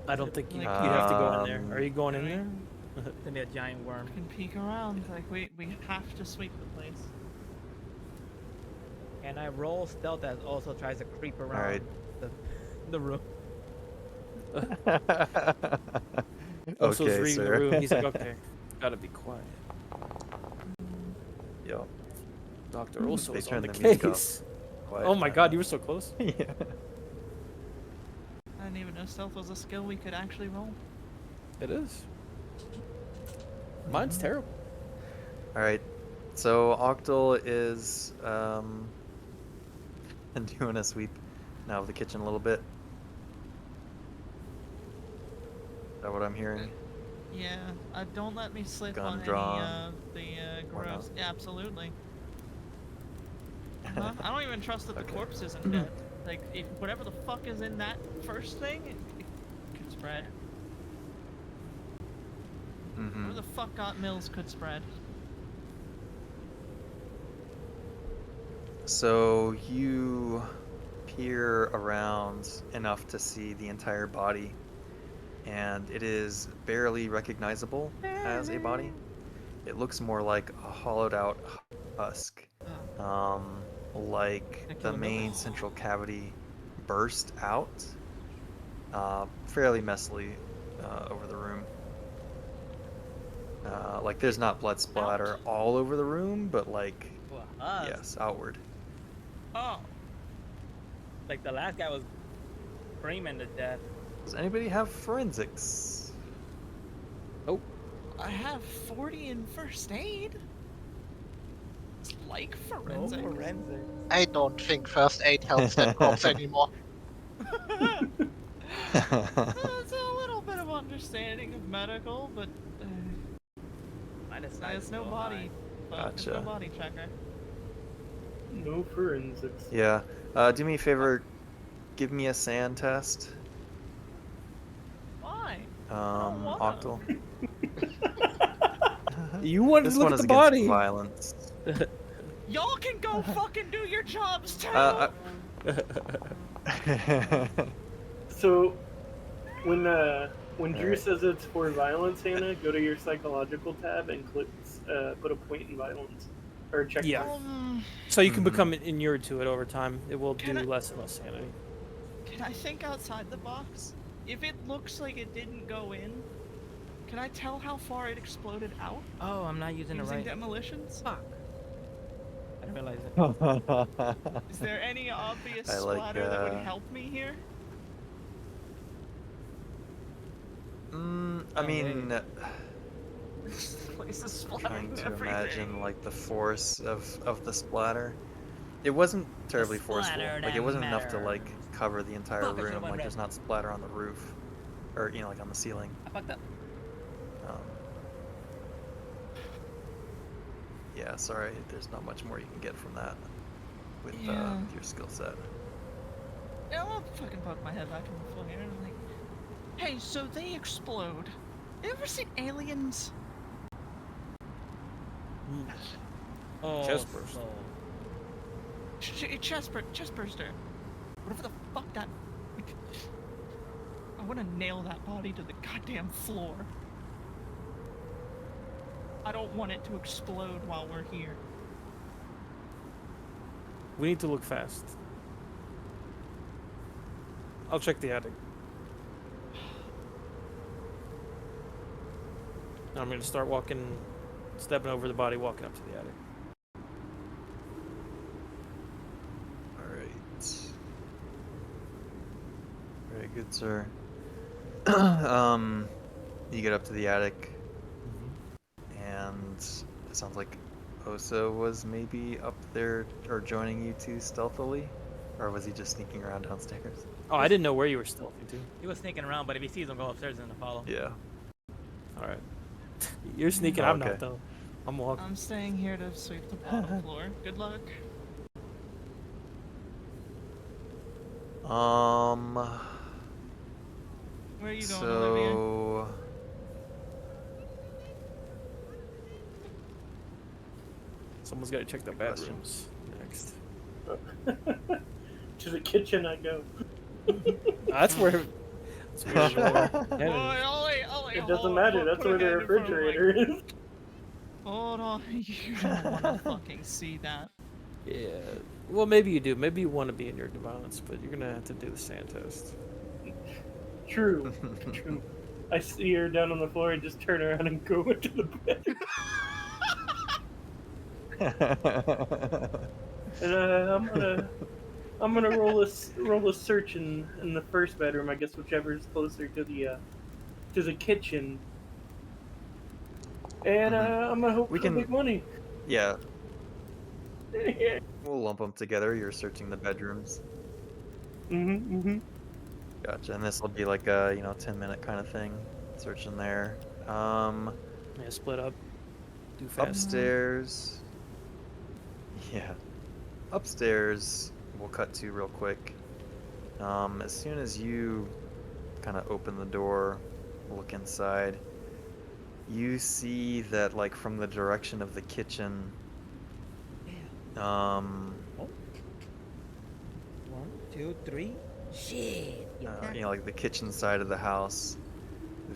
I don't think you Like- have to go in there. Are you going in there? It's gonna be a giant worm. We can peek around. Like we have to sweep the place. And I roll stealth that also tries to creep around Alright. the room. Oso's Okay, reading sir. the room. He's like, okay, gotta be quiet. Yo. Dr. Oso They is on turned the the music up. case. Quiet Oh my time. god, you were so close. Yeah. I didn't even know stealth was a skill we could actually roll. It is. Mine's terrible. Alright. So Octal is doing a sweep now of the kitchen a little bit. Is that what I'm hearing? Yeah. Don't let me slip Gun on drawn. any Or not. gross. Yeah, absolutely. I don't even trust that the corpse isn't dead. Like, if whatever the fuck is in that first thing, it could spread. Mm-hmm. Whatever the fuck got Mills could spread. So you peer around enough to see the entire body, and it is barely recognizable as a body. It looks more like a hollowed out husk. Like the main central cavity burst out fairly messily over the room. Like there's not blood splatter all over the room, but like, yes, outward. Oh. Like the last guy was screaming to death. Does anybody have forensics? Oh, I have 40 in first aid. It's like No forensics. forensics. I don't think first aid helps that corpse anymore. It's a little bit of understanding of medical, but there's no body. There's no Gotcha. body checker. No forensics. Yeah. Do me a favor. Give me a sand test. Why? wanna. Octal. you wanted This to look one at is the against body. violence. Y'all can go fucking do your jobs too. So, when Drew says it's for violence, Hannah, go to your psychological tab and click put a point in violence or check. Yeah. mark. So you can become inured to it over time. It will do Can I- less and less sanity. Can I think outside the box? If it looks like it didn't go in, can I tell how far it exploded out Oh, I'm not using the using right. demolitions? Fuck. I didn't realize it. Is there any obvious I like, splatter that would help me here? I mean, This place is trying splattering to everything. imagine like the force of the splatter. It wasn't terribly forceful. splatter Like it wasn't enough to matters. like cover the entire Fuck, I should've room. went Like red. there's not splatter on the roof, or like on the ceiling. I fucked up. Yeah, sorry. There's not much more you can get from that with Yeah. your skill set. Yeah, I'll fucking poke my head back in the floor here and I'm like, hey, so they explode. You ever seen Aliens? Oh, Chest burst. so- Chest burster. Whatever the fuck that. I want to nail that body to the goddamn floor. I don't want it to explode while we're here. We need to look fast. I'll check the attic. I'm gonna start walking, stepping over the body, walking up to the attic. Alright. Very good, sir. You get up to the attic, and it sounds like Osa was maybe up there or joining you two stealthily, or was he just sneaking around downstairs? Oh, I didn't know where you were stealthy to. He was sneaking around, but if he sees him go upstairs, he's gonna follow. Yeah. All right. You're sneaking. Oh, I'm okay. not though. I'm walking. I'm staying here to sweep the bottom floor. Good luck. Where are you going, Olivia? So Someone's got to check the Good question. bedrooms next. To the kitchen I go. That's where. That's where Boy, Ollie, It hold doesn't on, matter. put That's a where the hand in front of my- refrigerator is. Hold on, you don't want to fucking see that. Yeah. Well, maybe you do. Maybe you want to be in your violence, but you're gonna have to do the sand test. True. True. I see her down on the floor and just turn around and go into the bed. And I'm gonna roll a search in the first bedroom. I guess whichever is closer to the kitchen. And I'm gonna hope We for can- big money. yeah, we'll lump them together. You're searching the bedrooms. Gotcha. And this will be like a 10-minute kind of thing, searching there. Yeah, split up. Do fast. Upstairs. Yeah. Upstairs, we'll cut to real quick. As soon as you kind of open the door, look inside, you see that, like, from the direction of the kitchen, 1, 2, 3. Shit. like the kitchen side of the house,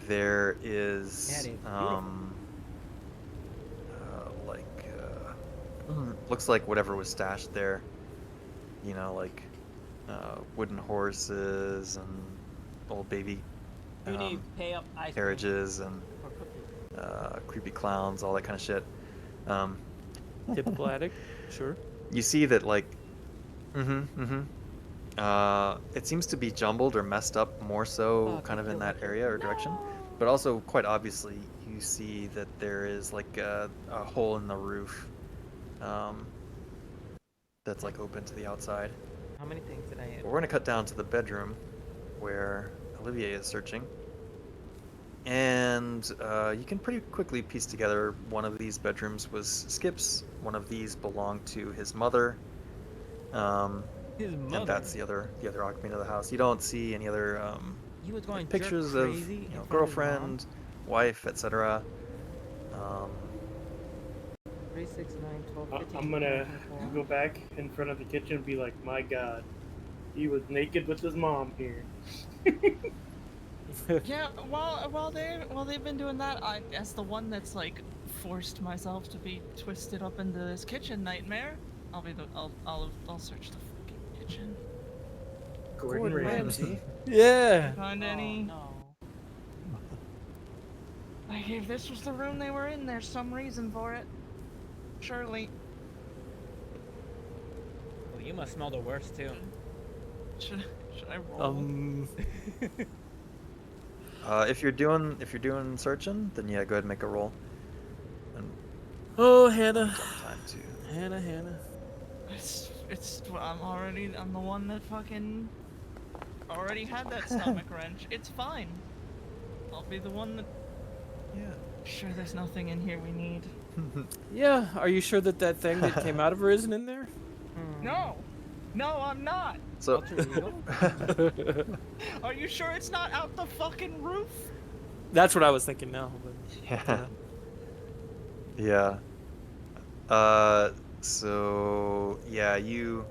there is, That is beautiful. looks like whatever was stashed there, like wooden horses and old baby You need pay up ice cream carriages and for cookies. creepy clowns, all that kind of shit. Typical attic. Sure. You see that, like, It seems to be jumbled or messed up more so kind of in that area or direction. But also, quite obviously, you see that there is like a hole in the roof that's like open to the outside. How many things did I hit? We're going to cut down to the bedroom where Olivier is searching. And you can pretty quickly piece together one of these bedrooms was Skip's, one of these belonged to his mother. His mother? And that's the other occupant of the house. You don't see any other He was going pictures jerk of crazy in front of his mom? girlfriend, wife, etc. 3, 6, 9, 12, 15, I'm gonna 24. go back in front of the kitchen and be like, my God, he was naked with his mom here. Yeah, while they've been doing that, I as the one that's like forced myself to be twisted up into this kitchen nightmare, I'll search the fucking kitchen. Gordon Ramsay. Yeah. Find any? No. Like if this was the room they were in, there's some reason for it. Surely. Well, you must smell the worst too. Should I roll? If you're doing searching, then yeah, go ahead and make a roll. And Oh, Hannah. time to. Hannah. I'm the one that fucking already had that stomach wrench. It's fine. I'll be the one that. Yeah. Sure, there's nothing in here we need. Yeah, are you sure that that thing that came out of her isn't in there? No, I'm not. So. Are you sure it's not out the fucking roof? That's what I was thinking now. But, Yeah. So yeah, you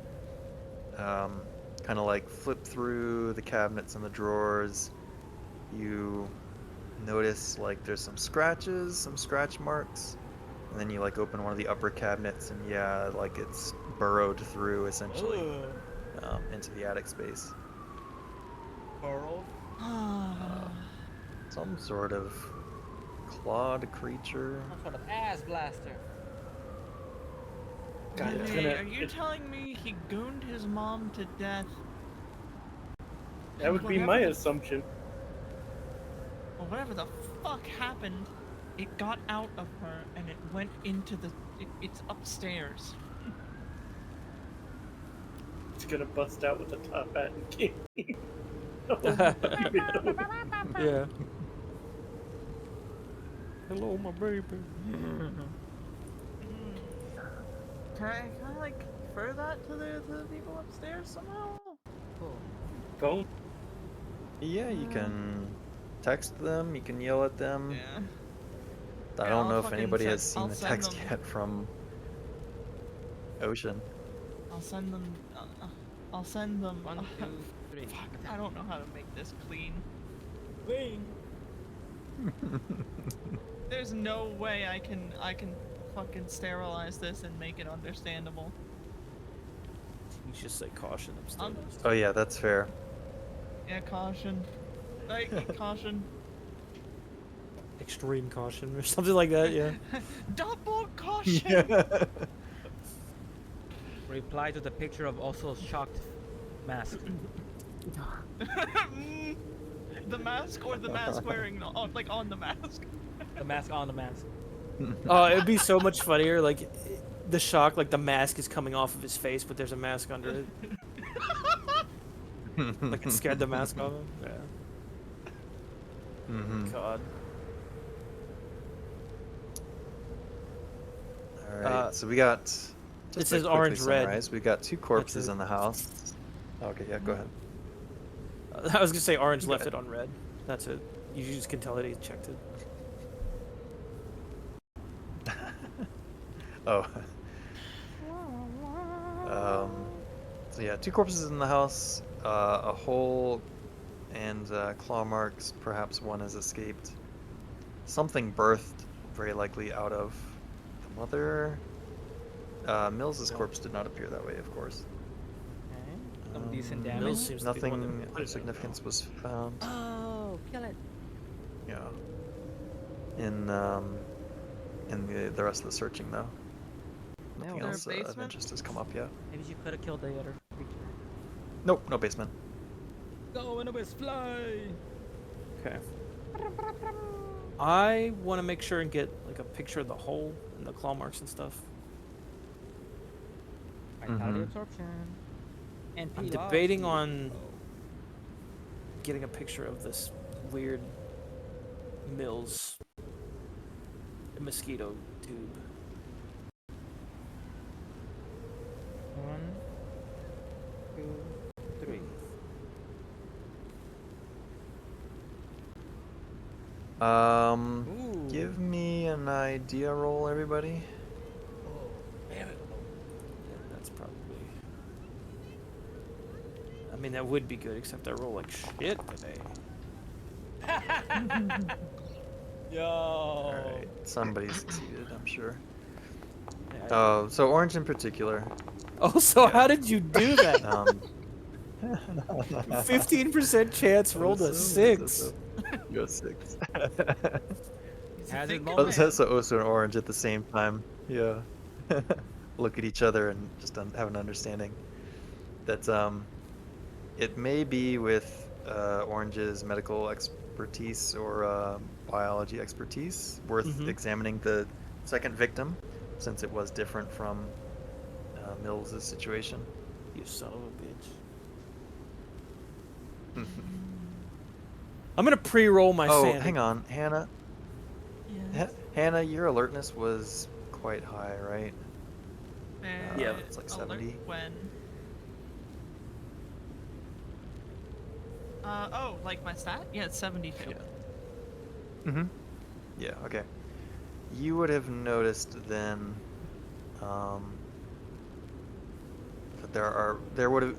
kind of like flip through the cabinets and the drawers. You notice like there's some scratches, some scratch marks, and then you like open one of the upper cabinets, and yeah, like it's burrowed through essentially into the attic space. Burrowed? Some sort of clawed creature. Some sort of ass blaster. God, it's Hey, gonna- are you telling me he gooned his mom to death? That would be my assumption. Well, whatever the fuck happened, it got out of her and it went into it's upstairs. It's gonna bust out with a top hat and king. yeah. Hello, my baby. Can I like refer that to the people upstairs somehow? Phone? Yeah, you can text them, you can yell at them. Yeah. I Yeah, don't I'll know if fucking anybody has send- seen I'll the send text them. yet from Ocean. I'll send them. I'll send them. 1, 2, 3. Fuck, I don't know how to make this clean. Clean. There's no way I can fucking sterilize this and make it understandable. You should say caution upstairs. Oh yeah, that's fair. Yeah, caution. Like, caution. Extreme caution or something like that, yeah. Double caution! Reply to the picture of also shocked mask. The mask or the mask wearing like on the mask. The mask on the mask. Oh, it'd be so much funnier, like, the shock, like the mask is coming off of his face, but there's a mask under it. Like it scared the mask off him. Yeah. God. Alright, so we got. It Just says to quickly orange red. summarize, we got 2 corpses it. in the house. Okay, yeah, go ahead. I was gonna say orange Go left ahead. it on red. That's it. You just can tell that he checked it. Oh. So yeah, 2 corpses in the house, a hole and claw marks. Perhaps one has escaped. Something birthed, very likely out of the mother. Mills's corpse did not appear that way, of course. Okay. Some decent damage. Mills seems to be the one that Nothing put it of significance was found. Oh, kill it. Yeah. In the rest of the searching though. Nothing was there a else of basement? interest has come up yet. Maybe she could have killed the other creature. Nope, no basement. Go Anubis, fly! Okay. I want to make sure and get like a picture of the hole and the claw marks and stuff. Vitality Mhm. absorption. And I'm peel off debating the- on getting a picture of this weird Mills mosquito tube. 1, 2, 3. Ooh. Give me an idea roll, everybody. Yeah, that's probably. I mean, that would be good, except I roll like shit today. Yo. Alright, somebody succeeded, I'm sure. Yeah, Oh, so orange in particular. Oh, so Yeah. how did you do that? 15% chance rolled a 6. You got 6. Has his Think Oh, moment. so Osu and orange at the same time. Yeah. Look at each other and just have an understanding. That it may be with orange's medical expertise or biology expertise worth Mhm. examining the second victim, since it was different from Mills's situation. You son of a bitch. I'm gonna pre-roll my Oh, sanity. hang on, Hannah. Yes. Hannah, your alertness was quite high, right? Yeah. It's like Alert 70. when? Oh, like my stat? Yeah, it's 72. Yeah. Mm-hmm. Yeah, okay. You would have noticed then that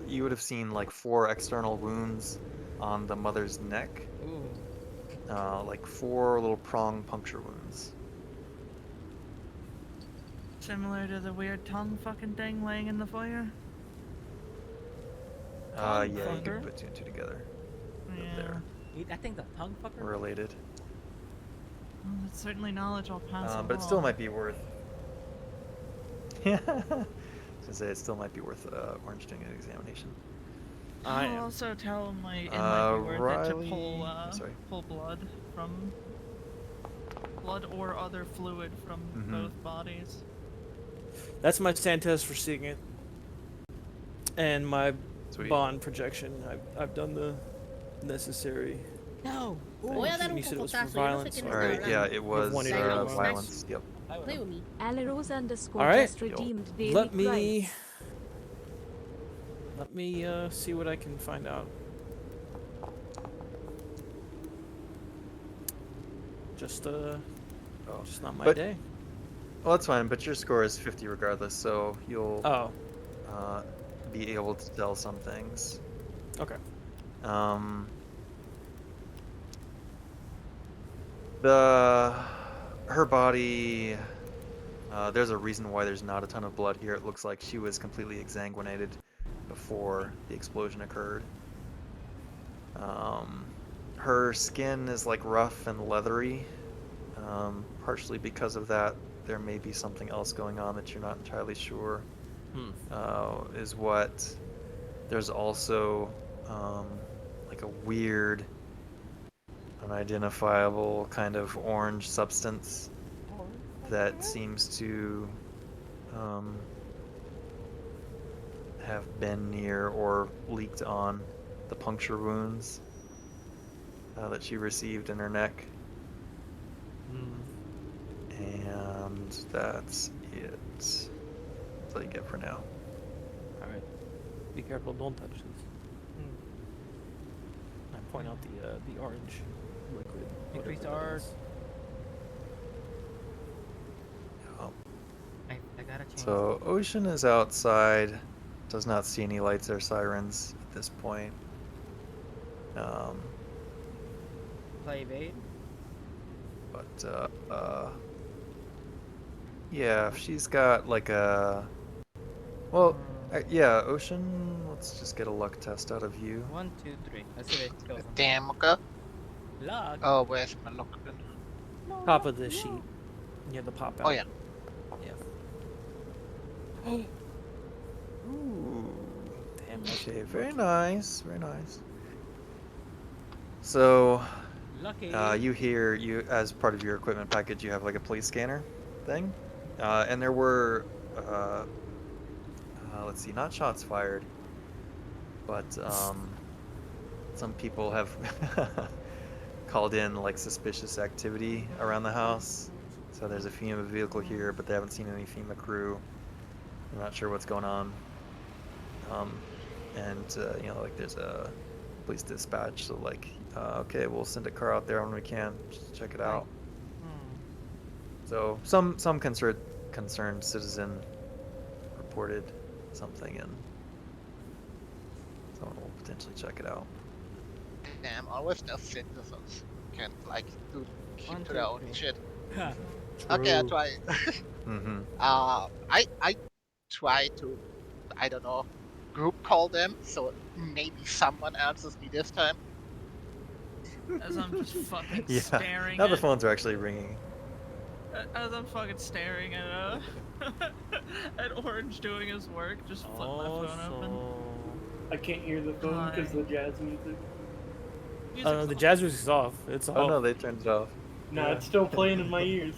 you would have seen like 4 external wounds on the mother's neck. Ooh. Like 4 little prong puncture wounds. Similar to the weird tongue fucking thing laying in the fire? Yeah, you fucker? can put 2 and 2 together. Yeah. There. I think the tongue fucker. Related. Well, that's certainly knowledge I'll pass But it still along. might be worth. Yeah. I was gonna say it still might be worth Orange doing an examination. I I'll am. also tell my it might be worth it to pull Riley- sorry. pull blood or other fluid from Mhm. both bodies. That's my sand test for seeing it. And my Sweet. bond projection. I've done the necessary. No. Voy a dar un You said it was for cocotazo, yo no sé violence, quién or- está Alright, hablando. yeah, it was one in your your violence. Yep. Play with me. Alaros _ All right. just redeemed daily Let price. me see what I can find out. Just not my But- day. Well, that's fine, but your score is 50 regardless, so you'll Oh, be able to tell some things. okay. Her body, there's a reason why there's not a ton of blood here. It looks like she was completely exsanguinated before the explosion occurred. Her skin is like rough and leathery. Partially because of that, there may be something else going on that you're not entirely sure. Is what. There's also like a weird, unidentifiable kind of orange substance that seems to have been near or leaked on the puncture wounds that she received in her neck. And that's it. That's all you get for now. All right. Be careful. Don't touch this. I point out the orange liquid. Increase whatever that ours. is. I gotta change. So Ocean is outside, does not see any lights or sirens at this point. Play evade. But yeah, if she's got like a, well, yeah, Ocean. Let's just get a luck test out of you. 1, 2, 3. Let's see if it goes. Damn, okay. Luck. Oh, where's my luck then? Top of the sheet. Near the pop out. Oh, yeah. Yeah. Ooh. Okay, very nice, very nice. So, Lucky. you as part of your equipment package, you have like a police scanner thing, and there were, let's see, not shots fired, but some people have called in like suspicious activity around the house. So there's a FEMA vehicle here, but they haven't seen any FEMA crew. I'm not sure what's going on. And like there's a police dispatch, so like, okay, we'll send a car out there when we can, just check it out. So some concerned citizen reported something, and someone will potentially check it out. Damn, always those citizens can like keep to their own shit. Okay, I try. Mm-hmm. I try to, I don't know, group call them, so maybe someone answers me this time. As I'm just fucking Yeah. staring Now the at, phones are actually ringing. as I'm fucking staring at at Orange doing his work, just flip my phone open. I can't hear the phone because of the jazz music. The jazz music's off. It's off. Oh no, they turned it off. No, it's still playing in my ears.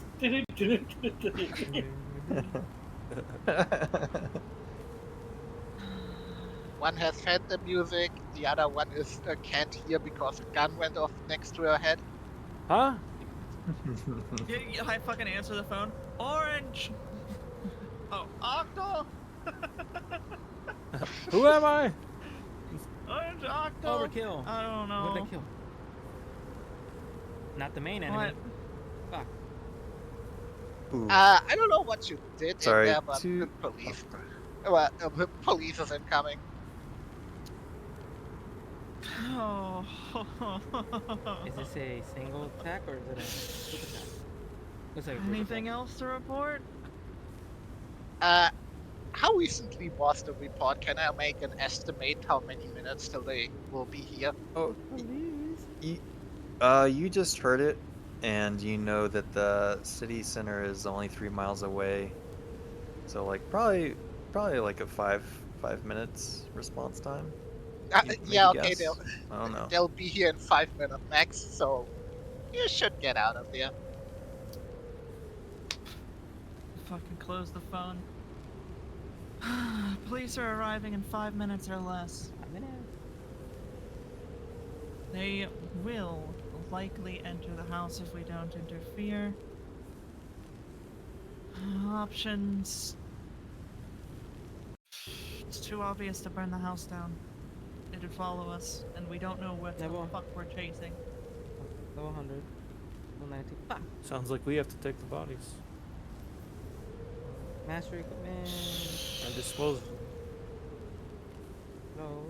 One has heard the music, the other one is can't hear because a gun went off next to her head. Huh? I fucking answer the phone. Orange! Oh, Octo! Who am I? Orange Octo! Overkill. I don't Who did know. I kill? Not the main enemy. What? Fuck. Ooh. I don't know what you did Sorry, in there, but the police. Well, the police is incoming. Oh. Is this a single attack or is it a group attack? Looks like a group Anything else to report? How recently was the report? Can I make an estimate how many minutes till they will be here? Oh, you just heard it, and you know that the city center is only 3 miles away. So like probably like a 5 minutes response time. Yeah, okay, guess? I don't know. they'll be here in 5 minutes max, so you should get out of there. Fucking close the phone. Police are arriving in 5 minutes or less. 5 minutes. They will likely enter the house if we don't interfere. Options. It's too obvious to burn the house down. It'd follow us, and we don't know what the fuck we're chasing. Level 100. 190. Fuck. Sounds like we have to take the bodies Master equipment. and dispose of them. No.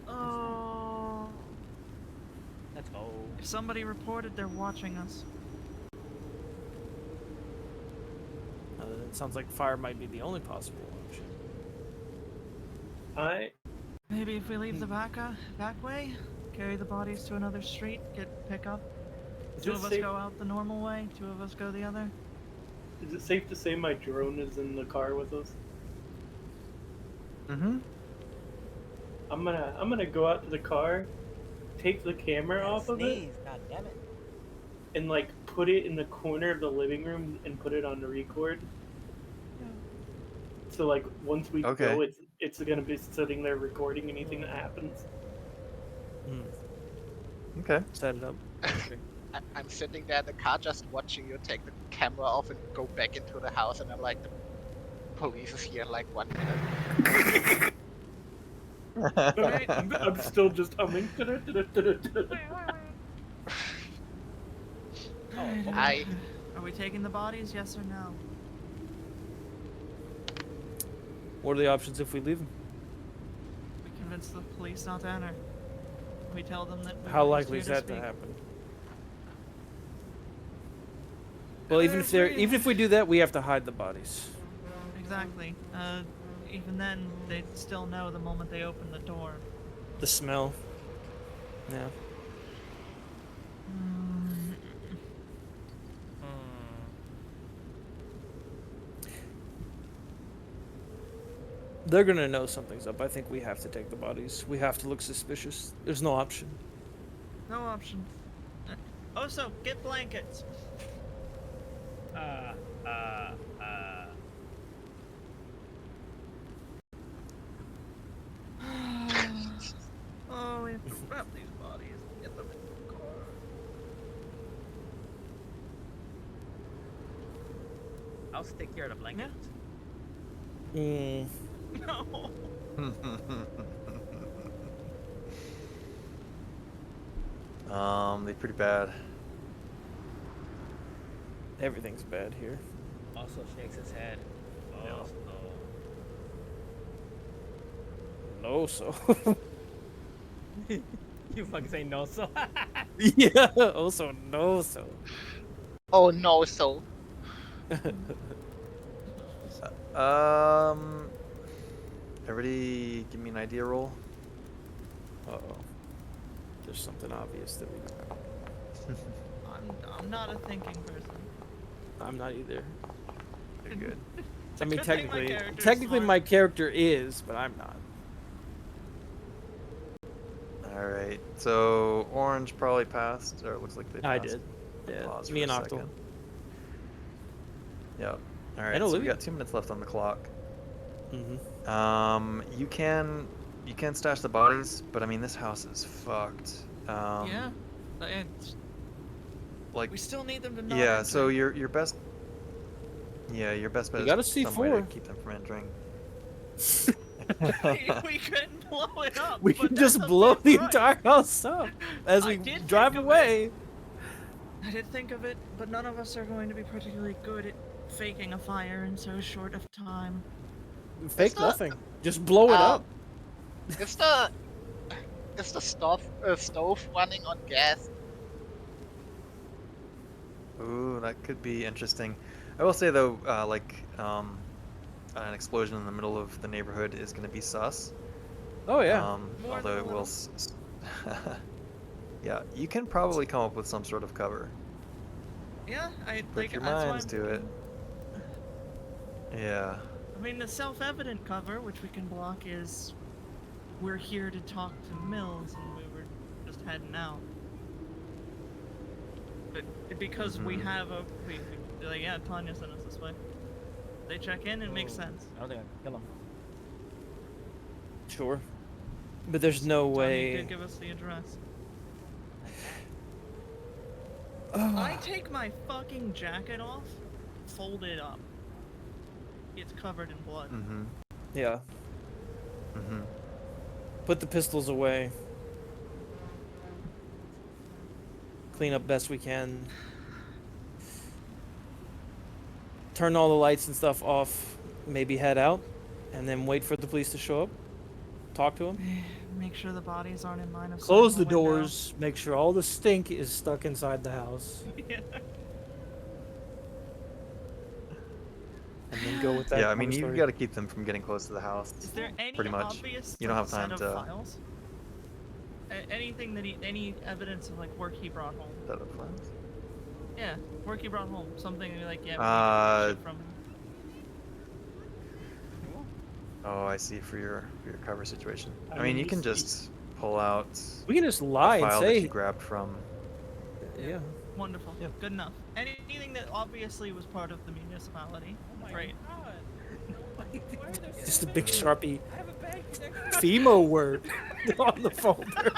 Oh. Let's go. If somebody reported they're watching us. It sounds like fire might be the only possible option. Maybe if we leave the back way, carry the bodies to another street, pick up. Two of us go out the normal way, two of us go the other. Is it safe to say my drone is in the car with us? Mm-hmm. I'm gonna go out to the car, take the camera off of it, God damn it. and like put it in the corner of the living room and put it on the record. So like once we go, it's gonna be sitting there recording anything that happens. Okay. Set it up. I'm sitting there in the car just watching you take the camera off and go back into the house, and I'm like, the police is here in like 1 minute. I'm still just humming. Are we taking the bodies, yes or no? What are the options if we leave them? We convince the police not to enter. We tell them that. How likely is that to happen? Well, even if we do that, we have to hide the bodies. Exactly. Even then, they'd still know the moment they open the door. The smell. Yeah. They're gonna know something's up. I think we have to take the bodies. We have to look suspicious. There's no option. No option. Also, get blankets. Oh, we have to wrap these bodies and get them into the car. I'll take care of the blanket. Mm. No. They're pretty bad. Everything's bad here. Also shakes his head. Oh, No, so. no. You fucking say no, so. Yeah. Also, no, so. Oh no, so. Everybody, give me an idea roll. Uh-oh. There's something obvious that we don't. I'm not a thinking person. I'm not either. You're good. I mean, good thing my technically, character's smart. my character is, but I'm not. All right. So orange probably passed, or it looks like they passed. I did. Yeah. Pause Me for and a Octo. second. Yep. All right. And So we Olivia. got 2 minutes left on the clock. Mm-hmm. You can stash the bodies, but I mean this house is fucked. Yeah. And Like we still need them to not yeah. enter. So your best. Yeah, your best bet You got a is some way to C4. keep them from entering. we couldn't blow it up. We but can just that's blow the right. entire house up as I we did drive think of away. I did think of it, but none of us are going to be particularly good at faking a fire in so short of time. Fake the- nothing. Just blow it up. Is the stove running on gas? Ooh, that could be interesting. I will say though, an explosion in the middle of the neighborhood is going to be sus. Oh yeah. More Although than a it will. little. Yeah, you can probably come up with some sort of cover. Yeah, Put your that's why minds I'm to it. Yeah. I mean, the self-evident cover, which we can block, is we're here to talk to Mills, and we were just heading out. But because we have a, like, yeah, Tanya sent us this way. They check in, it makes sense. I don't think I can kill him. Sure. But there's no Tanya way. did give us the address. I take my fucking jacket off, fold it up. It's covered in blood. Mm-hmm. Yeah. Mm-hmm. Put the pistols away. Clean up best we can. Turn all the lights and stuff off. Maybe head out, and then wait for the police to show up. Talk to them. Make sure the bodies aren't in line of sight. Close in the window. doors. Make sure all the stink is stuck inside the house, Yeah. and then go with that. Yeah, I mean cover you've story. got to keep them from getting close to the house. Is there any Pretty much. obvious You don't have set time of to files? Anything that any evidence of like work he brought home? set up plans. Yeah, work he brought home. Something like yeah. We need to get shit from him. Oh, I see. For your cover situation. I mean, you can just pull out We can just the lie and file that say. you grabbed from. Yeah. Wonderful. Yeah. Good enough. Anything that obviously was part of the municipality. Great. Just a big Sharpie FEMO word on the folder.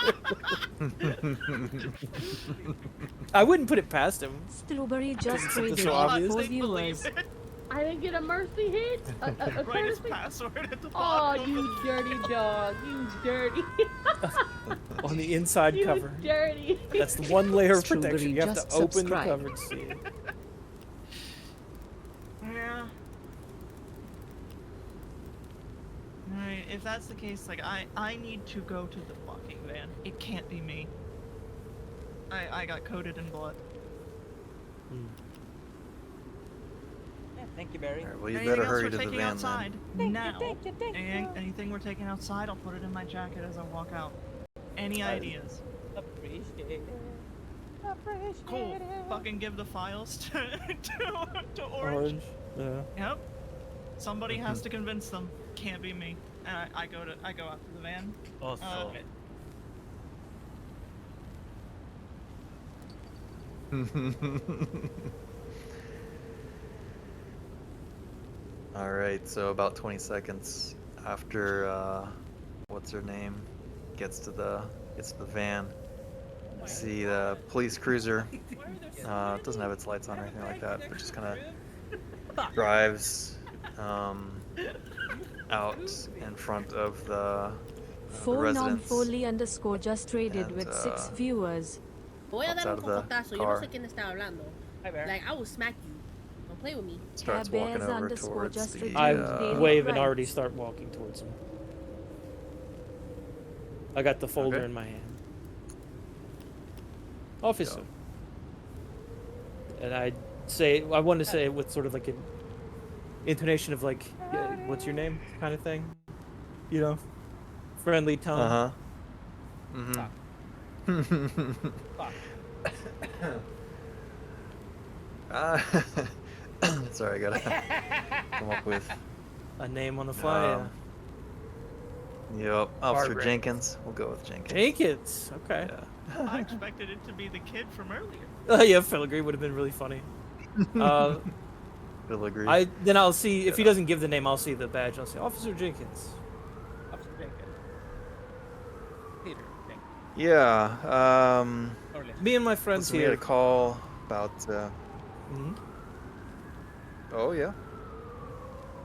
I wouldn't put it past him. Strawberry just It's traded so off obvious. for viewers. I didn't get a mercy hit. A Write his courtesy. password at the Oh, bottom. you dirty dog. You dirty. On the inside You cover. dirty. That's the one layer of Strawberry protection. You have just to open subscribed. the cover to see it. Yeah. Alright, if that's the case, like I need to go to the fucking van. It can't be me. I got coated in blood. Yeah, thank you, Barry. Alright, well, you Anything better else hurry we're to the taking van outside then. now? Anything we're taking outside, I'll put it in my jacket as I walk out. Any ideas? Appreciate it. Cool. Fucking give the files to Orange. Orange. Yeah. Yep. Somebody has to convince them. can't be me. And I go out to the van. Also. All right, so about 20 seconds after what's her name gets to the van, I see the police cruiser. It doesn't have its lights on or anything like that, but just kind of drives out in front of the residence. Four_non_fully_ just traded and, with 6 viewers. Voy a Pops dar out un of the cocotazo. Yo no car. sé quién está hablando. Hi, Bear. Like, I will smack you. Don't play with me. Starts walking Bears over _ towards just the. redeemed I daily wave and rights. already start walking towards him. I got the folder Okay. in my hand. Officer. And I want to say it with sort of like an intonation of like, yeah, what's your name kind of thing. You know? Friendly tone. Uh huh. Sorry, I gotta come up with. A name on the fly. Yep, Officer Guardrails. Jenkins. We'll go with Jenkins. Jenkins. Okay. Yeah. I expected it to be the kid from earlier. Yeah, filigree would have been really funny. Filigree. I'll see if he doesn't give the name. I'll see the badge. I'll say Officer Jenkins. Officer Jenkins. Peter Jenkins. Yeah. Me and my friends Listen, we had here. a call about. Mhm. Oh yeah.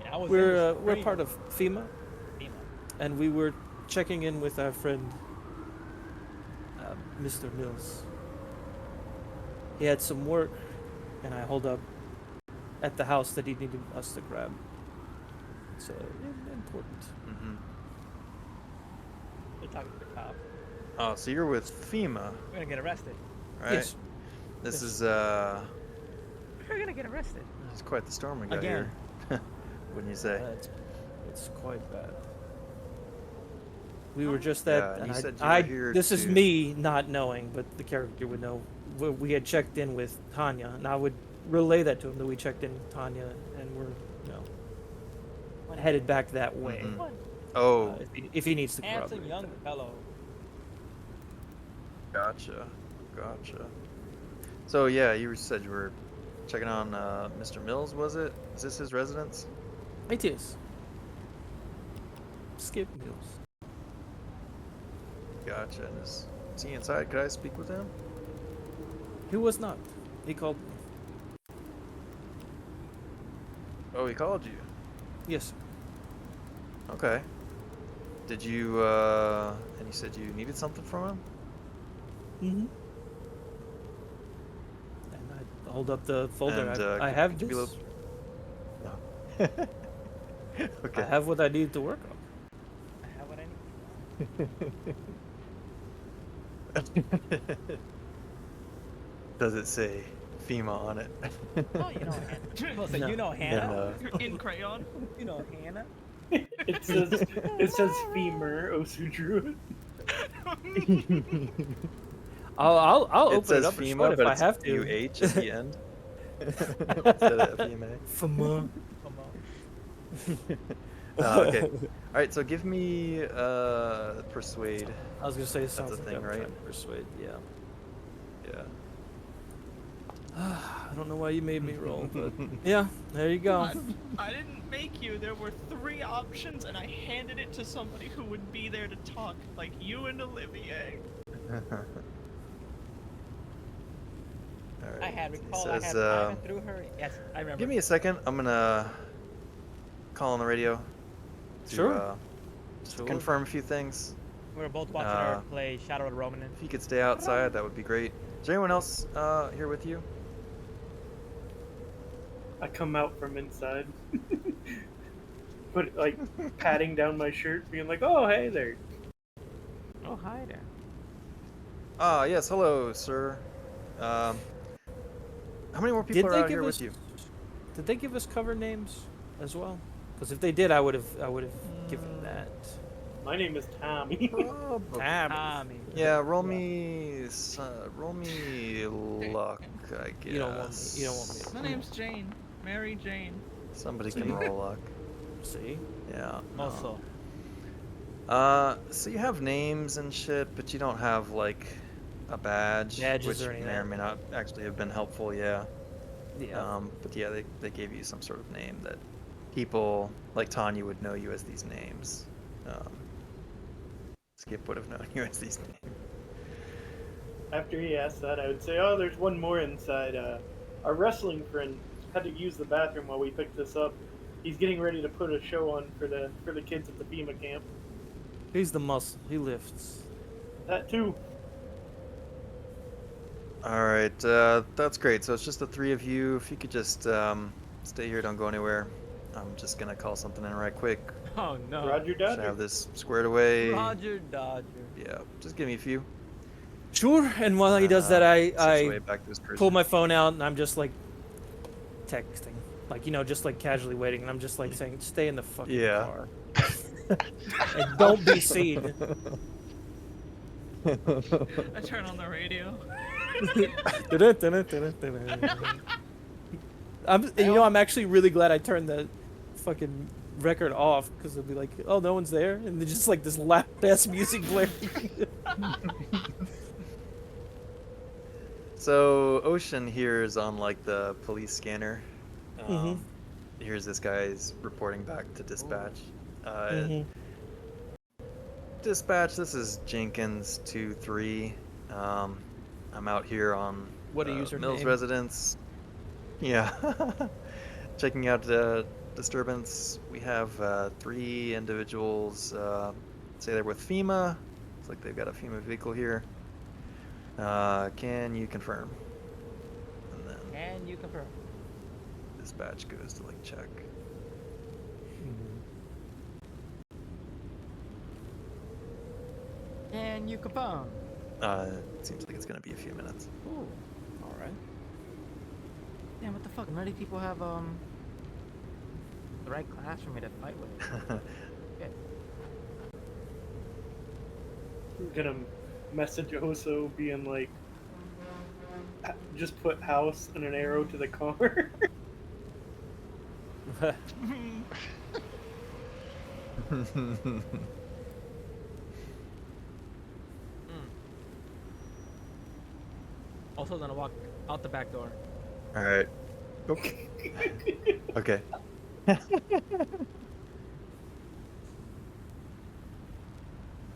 Yeah, I was We're in we're the part of FEMA, stream. and we were checking in with our friend, Mr. Mills. He had some work, and I hold up at the house that he needed us to grab. It's important. Mm-hmm. We're talking to the cop. Oh, so you're with FEMA, We're gonna get arrested. right? Yes. This Yes. is We're gonna get arrested. It's quite the storm we got Again. here. Wouldn't you say? It's quite bad. We were just at. Yeah, and you and said you were here this is to- me not knowing, but the character would know. We had checked in with Tanya, and I would relay that to him that we checked in with Tanya, and we're, headed back that way. Mhm. What? Oh, If he needs to Handsome corroborate young that. fellow. gotcha. So yeah, you said you were checking on Mr. Mills, was it? Is this his residence? It is. Skip Mills. Gotcha. And is he inside? Could I speak with him? He was not. He called me. Oh, he called you. Yes, sir. Okay. Did you? And you said you needed something from him? Mm-hmm. And I hold up the folder. And, I have could you this. be okay. I have what I need to work on. I have what I need. Does it say FEMA on it? Oh, you know Hannah. Well, so No. you know Hannah. In crayon. You know Hannah. It says femur, Osudru. I'll It open says it up and FEMA, show it but if I it's have to. UH at the end instead of FEMA. FEMA. Come on. Okay. All right. So give me persuade. I was gonna say a something. thing, I'm right? trying to persuade. Yeah. Yeah. I don't know why you made me roll, but yeah, there you go. I didn't make you. There were 3 options, and I handed it to somebody who would be there to talk, like you and Olivier. All right. I had He recall. I says, had through her. Yes, I remember. give me a second. I'm gonna call on the radio to Sure. just Sure. confirm a few things. We were both watching Uh, her play Shadow of the Roman. If you could stay outside, that would be great. Is there anyone else here with you? I come out from inside, put like patting down my shirt, being like, "Oh, hey there." Oh, hi there. Ah, yes. Hello, sir. How many more people Did are they out give here us? with you? Did they give us cover names as well? Because if they did, I would have given that. My name is Tommy. Tommy. Yeah, roll me luck, I guess. You don't want me. You don't want me. My name's Jane. Mary Jane. Somebody can roll luck. See? Yeah. no. Also, So you have names and shit, but you don't have like a badge, Badges which or any of may or that. may not actually have been helpful. Yeah. Yeah. But yeah, they gave you some sort of name that people like Tanya would know you as these names. Skip would have known you as these names. After he asked that, I would say, "Oh, there's one more inside. Our wrestling friend had to use the bathroom while we picked this up. He's getting ready to put a show on for the kids at the FEMA camp. He's the muscle. He lifts. That too." All right, that's great. So it's just the three of you. If you could just stay here, don't go anywhere. I'm just gonna call something in right quick. oh no. Roger Should Dodger. have this squared away. Roger Dodger. Yeah, just give me a few. Sure. And while he does that, Sits I away back to his pull cruiser. my phone out and I'm just like texting, like just like casually waiting, and I'm just like saying, "Stay in the fucking Yeah. car. And don't be seen." I turn on the radio. I'm actually really glad I turned the fucking record off, because it'll be like, "Oh, no one's there," and then just like this loud ass music blaring. So Ocean here is on like the police scanner. Mhm. Here's this guy's reporting back to dispatch. Mhm. Dispatch, this is Jenkins 2-3. I'm out here on What a Mills username. residence. Yeah. Checking out the disturbance. We have 3 individuals say they're with FEMA. Looks like they've got a FEMA vehicle here. Can you confirm? And then Can you confirm? dispatch goes to like check. Can you confirm? Seems like it's gonna be a few minutes. Ooh. All right. Damn, what the fuck? None of these people have the right class for me to fight with. Okay. I'm gonna message Oso being like, just put house and an arrow to the car. Also gonna walk out the back door. All right. Okay. Okay.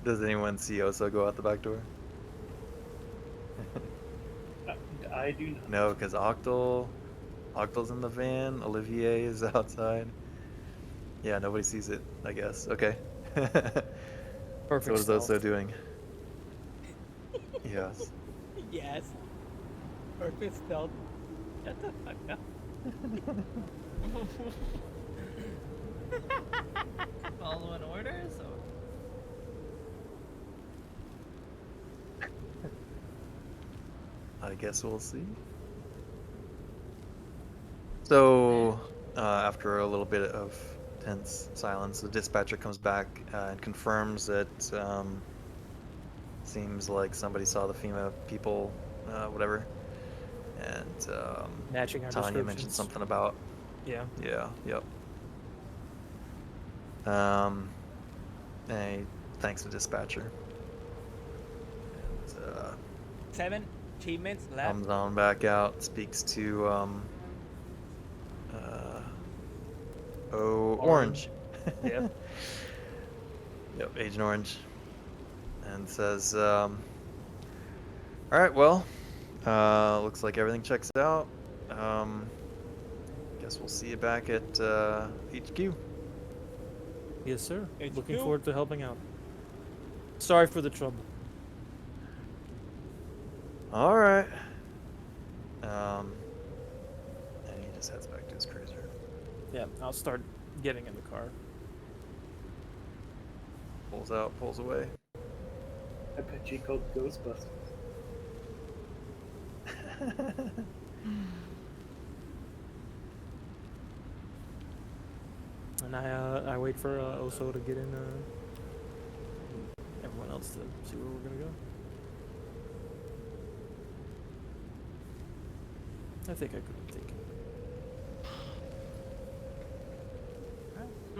Does anyone see Oso go out the back door? I do not. No, because Octal's in the van. Olivier is outside. Yeah, nobody sees it, I guess. Okay. Perfect. So what is stealth. Oso doing? Yes. Yes. Perfect stealth. Shut the fuck up. Following orders? Or... I guess we'll see. So, after a little bit of tense silence, the dispatcher comes back and confirms that seems like somebody saw the FEMA people, whatever. And Matching our Tanya mentioned descriptions. something about, Yeah. yeah, yep. And he thanks the dispatcher. And 7 achievements left. comes on back out, speaks to Orange. Yep. Yep, Agent Orange. And says, all right, well, looks like everything checks out. Guess we'll see you back at HQ. Yes, sir. Looking HQ. forward to helping out. Sorry for the trouble. All right. And he just heads back to his cruiser. Yeah, I'll start getting in the car. Pulls out, pulls away. I bet you called Ghostbusters. And I wait for Oso to get in. Everyone else to see where we're gonna go. I think I could have taken.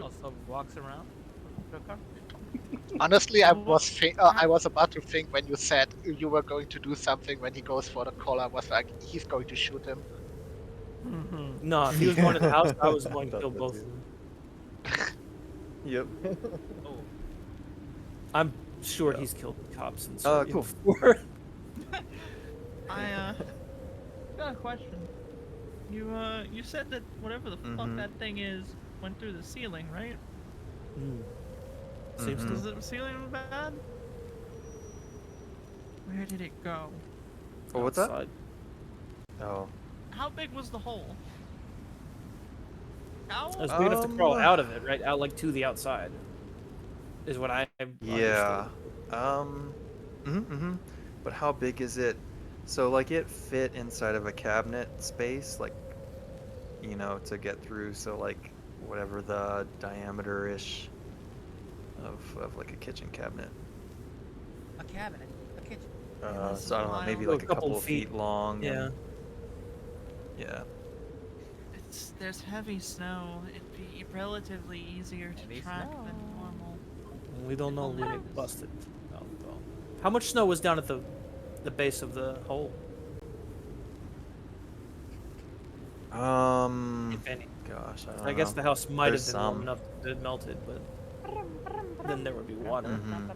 Also walks around. The car. Honestly, I was about to think when you said you were going to do something when he goes for the call. I was like, he's going to shoot him. No, if he was going to the house, I was going to kill both of them. Yep. Oh. I'm sure he's killed cops and Oh, stuff cool. before. I got a question. You said that whatever the fuck that thing is went through the ceiling, right? Seems Is the ceiling bad? Where did it go? Oh, what's that? outside. Oh. How big was the hole? How? It was big enough to crawl out of it, right? Out like to the outside. Is what I Yeah. understood. But how big is it? So like it fit inside of a cabinet space, like, you know, to get through. So like whatever the diameter ish of like a kitchen cabinet. A cabinet. A kitchen. So I don't know, maybe Well, like a couple of feet long. Yeah. And, yeah. There's heavy snow. It'd be relatively easier to Heavy track snow. than normal. We don't know when Alas. it busted. Oh, well. How much snow was down at the base of the hole? If any. Gosh, I don't I guess know. the house might There's have been warm some. enough that it melted, but then there would be water. Mhm.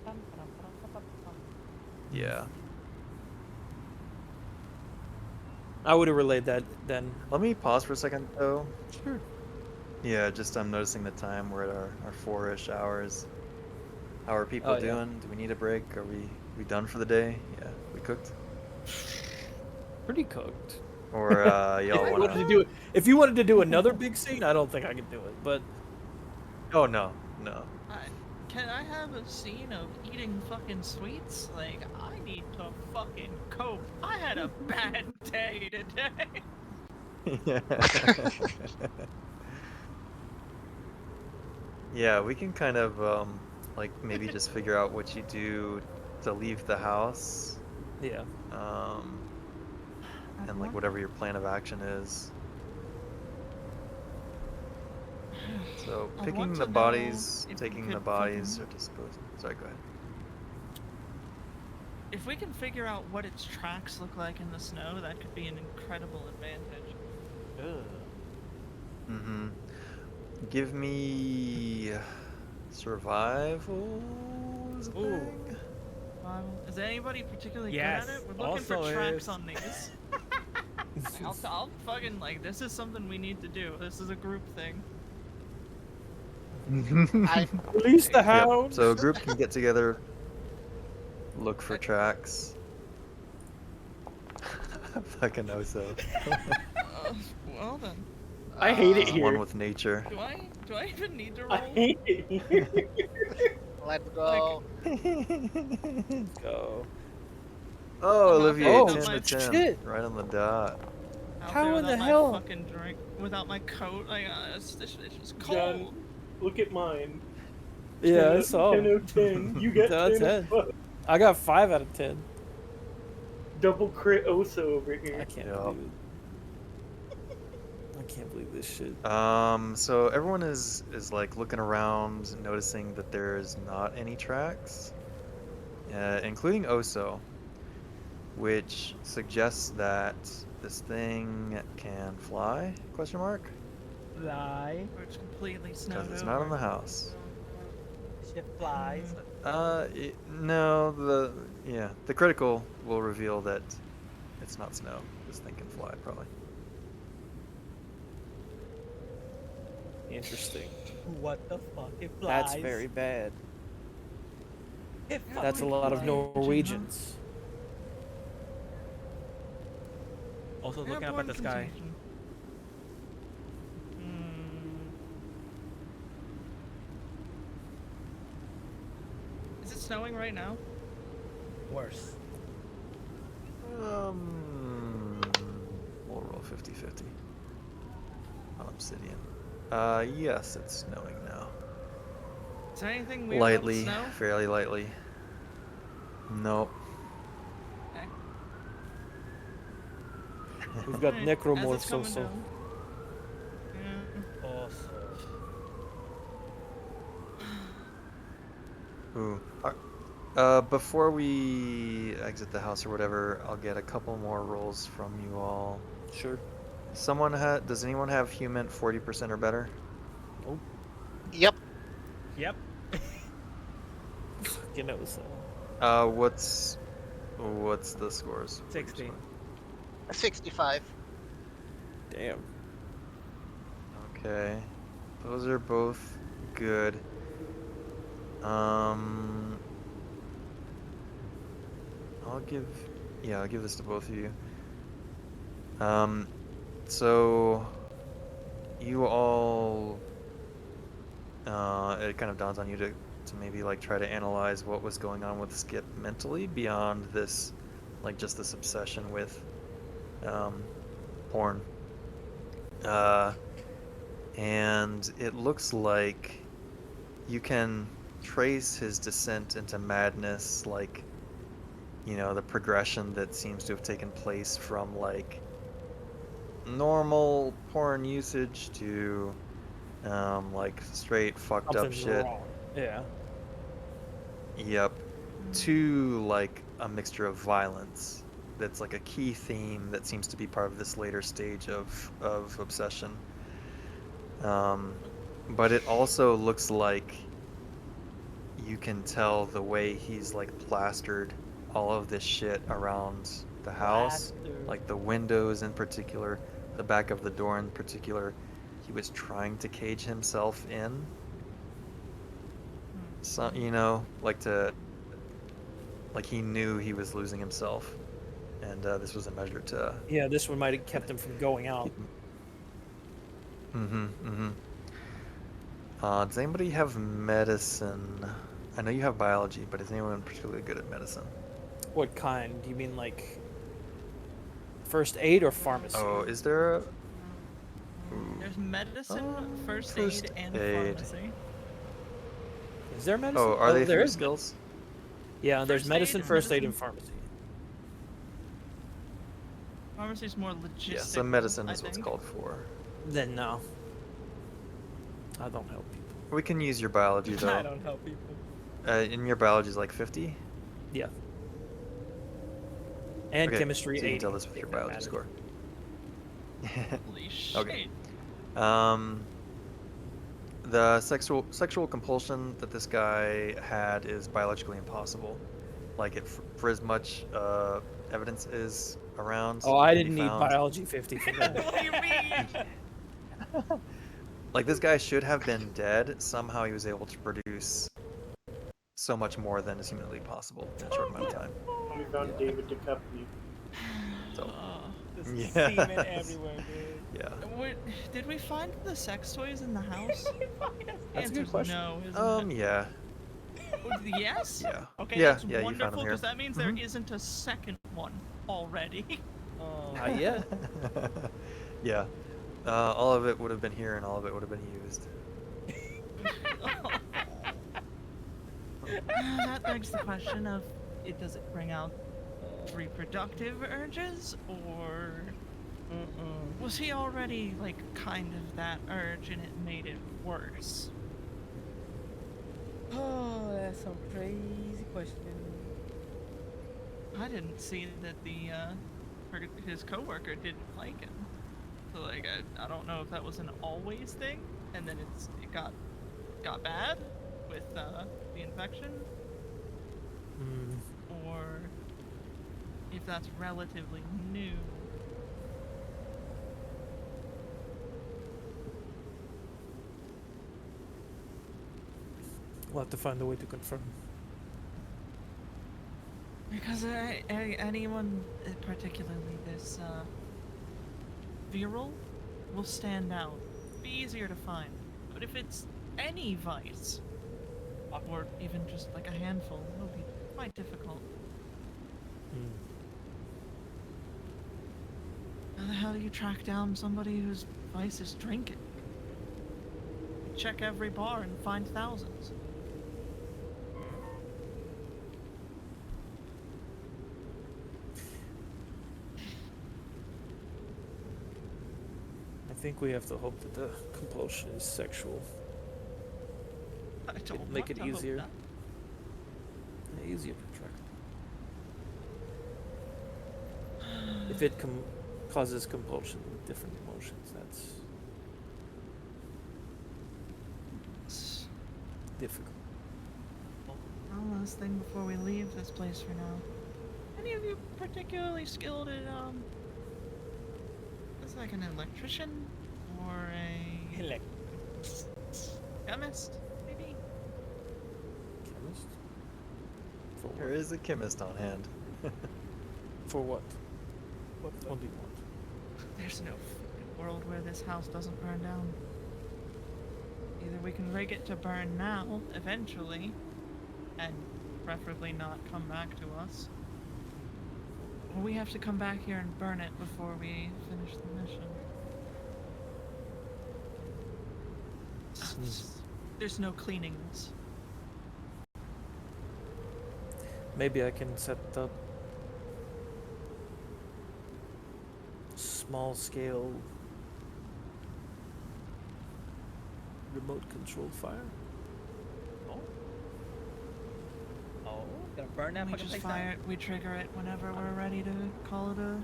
Yeah. I would have relayed that then. Let me pause for a second though. Sure. Yeah, just I'm noticing the time. We're at our 4-ish hours. How are people Oh, yeah. doing? Do we need a break? Are we done for the day? Yeah, we cooked. Pretty cooked. Or If y'all you wanna? wanted to do it, if you wanted to do another big scene, I don't think I could do it. But Oh no. Can I have a scene of eating fucking sweets? Like, I need to fucking cope. I had a bad day today. Yeah, we can kind of like maybe just figure out what you do to leave the house. yeah, And like whatever your plan of action is. So I picking want the to know bodies, if we taking the could bodies, or fucking- disposing. Sorry, go ahead. If we can figure out what its tracks look like in the snow, that could be an incredible advantage. Mm-hmm. Give me survival is a thing. Is anybody particularly Yes, good at it? We're looking for also tracks is. on these. I'll fucking like, this is something we need to do. This is a group thing. release the Yep. hound. So a group can get together, look for tracks. Fucking Oso. Well then. I hate it He's here. one with nature. Do I even need to roll? I hate it here. Let's go. Go. Oh, I'm Olivier, out 10 there to with 10. shit. Right on the dot. Out How there in the without my hell? Fucking drink without my coat. Like, this is just John, cold. look at mine. Yeah, 10 I saw. 10 out of 10. You got 10 out of 10. of 10. fuck. I got 5 out of 10. Double crit Oso over I here. can't Yup. believe it. I can't believe this shit. So everyone is like looking around, noticing that there's not any tracks, including Oso, which suggests that this thing can fly? Question mark? Fly. Or it's completely snowed Because it's over. not in the house. Ship flies. No, the critical will reveal that it's not snow. This thing can fly, probably. Interesting. What the fuck? It flies. That's very bad. It That's a fucking lot of flies. Norwegians. Also looking up Airborne at the sky. contagion. Is it snowing right now? Worse. We'll roll 50-50 on Obsidian. Yes, it's snowing now. Is there anything weird Lightly, about snow? fairly lightly. Nope. Okay. We've got Alright, as it's necromorphs coming also. down. Yeah. Also. Ooh. Before we exit the house or whatever, I'll get a couple more rolls from you all. Sure. Does anyone have human 40% or better? Nope. Yep. Yep. You know so. What's the scores? 60. 65. Damn. Okay. Those are both good. I'll give this to both of you. So you all, it kind of dawns on you to maybe like try to analyze what was going on with Skip mentally beyond this, like just this obsession with porn. And it looks like you can trace his descent into madness, like, you know, the progression that seems to have taken place from like normal porn usage to like straight fucked up Something's shit. wrong. Yeah. Yep. To like a mixture of violence. That's like a key theme that seems to be part of this later stage of obsession. But it also looks like you can tell the way he's like plastered all of this shit around the house, like the windows in particular, the back of the door in particular. He was trying to cage himself in. So, you know, like he knew he was losing himself, and this was a measure to. Yeah, this one might have kept him from going out. Does anybody have medicine? I know you have biology, but is anyone particularly good at medicine? What kind? Do you mean like first aid or pharmacy? Oh, is there a... There's medicine, first aid, and pharmacy. Is there medicine? Oh, are they there three is skills? Yeah, there's First medicine, aid, first aid, medicine. and pharmacy. Pharmacy's more logistical. Yeah, so medicine I is what's think. called for. Then no. I don't help people. We can use your biology I though. don't help people. In your biology is like 50? Yeah. And Okay, chemistry so you 80. can tell this with your if that biology matters. score. Holy shit. Okay. The sexual compulsion that this guy had is biologically impossible. Like, for as much evidence is around. Oh, I can be didn't need found. biology 50 for that. What do you mean? Like, this guy should have been dead. Somehow he was able to produce so much more than is humanly possible in a short amount of time. We found David Duchovny. So, There's Yes. semen everywhere, dude. yeah. Did we find the sex toys in the house? That's a good Answer's question. No, isn't it? Yeah. Yes? Yeah. Okay, Yeah, that's yeah, you found them wonderful, here. because that means there isn't a second one already. Oh, Not yet. Yeah. All of it would have been here and all of it would have been used. That begs the question of, does it bring out reproductive urges, or was he already, like, kind of that urge and it made it worse? Oh, that's some crazy question. I didn't see that his coworker didn't like him. So, like, I don't know if that was an always thing, and then it got bad with the infection, or if that's relatively new. We'll have to find a way to confirm. Because anyone, particularly this virile, will stand out. Be easier to find. But if it's any vice, or even just like a handful, it'll be quite difficult. How the hell do you track down somebody whose vice is drinking? You check every bar and find thousands. I think we have to hope that the compulsion is sexual. I don't Make want it to hope easier. that. Yeah, easier to track. If it causes compulsion with different emotions, that's difficult. One last thing before we leave this place for now. Any of you particularly skilled at it's like an electrician or a chemist, maybe? Chemist? For what? There is a chemist on hand. For what? What do you want? There's no world where this house doesn't burn down. Either we can rig it to burn now, eventually, and preferably not come back to us, or we have to come back here and burn it before we finish the mission. There's no cleaning this. Maybe I can set up small scale remote controlled fire. Oh, gonna burn that We fucking just place fire down? it, we trigger it whenever we're ready to call it a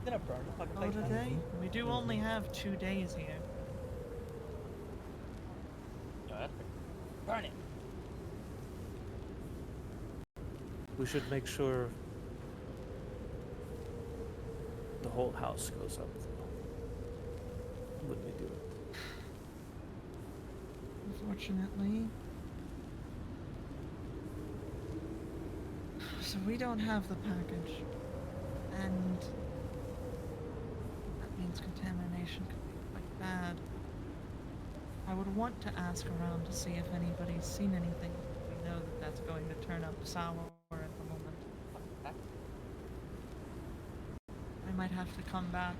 Gonna burn the fucking call place it a down? day. We do only have 2 days here. No, that's burn it. We should make sure the whole house goes up when we do it. Unfortunately. So we don't have the package. And that means contamination could be quite bad. I would want to ask around to see if anybody's seen anything. We know that that's going to turn up sour at the moment. I might have to come back,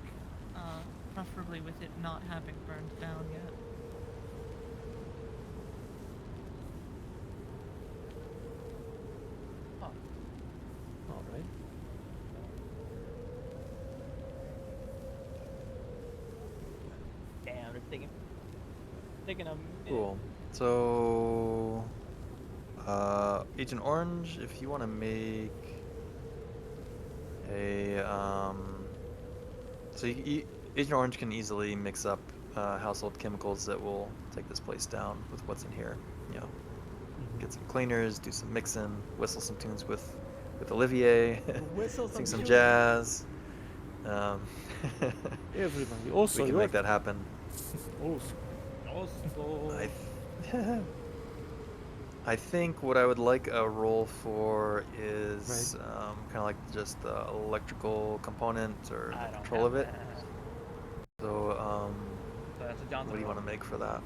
preferably with it not having burned down yet. All right. Damn, they're taking a minute. Cool. So, Agent Orange, if you want to make a so Agent Orange can easily mix up household chemicals that will take this place down with what's in here. You know, get some cleaners, do some mixing, whistle some tunes with Olivier, Whistle sing some tunes. jazz. Everybody. Also, we can make that happen. Also. I think what I would like a role for is kind of like just the electrical component or I the don't control of have it. that. So, So that's a Johnson what do you role. want to make for that?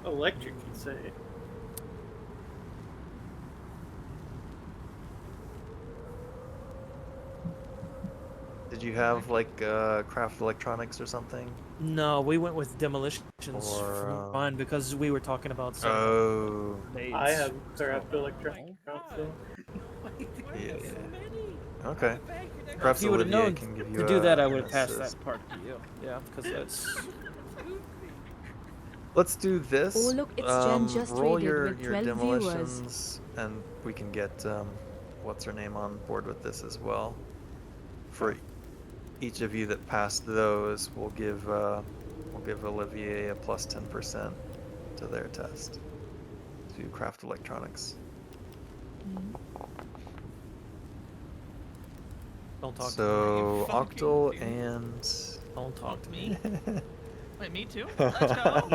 Electric, you say? Did you have like craft electronics or something? No, we went with demolitions Or, for mine because we were talking about some Oh, I have craft electronic also. yeah. Okay. If Perhaps you would have Olivier known can give you to do that, I an would have passed assist. that part to you. Yeah, because that's. Let's do this. Oh, look, it's Jen just roll raided your, with your 12 demolitions, and we can get what's her name on board with this as well. For each of you that passed those, we'll give Olivier a plus 10% to their test to craft electronics. Don't talk So Are you fucking Octal serious? and Don't talk to me. Wait, me too? Let's go!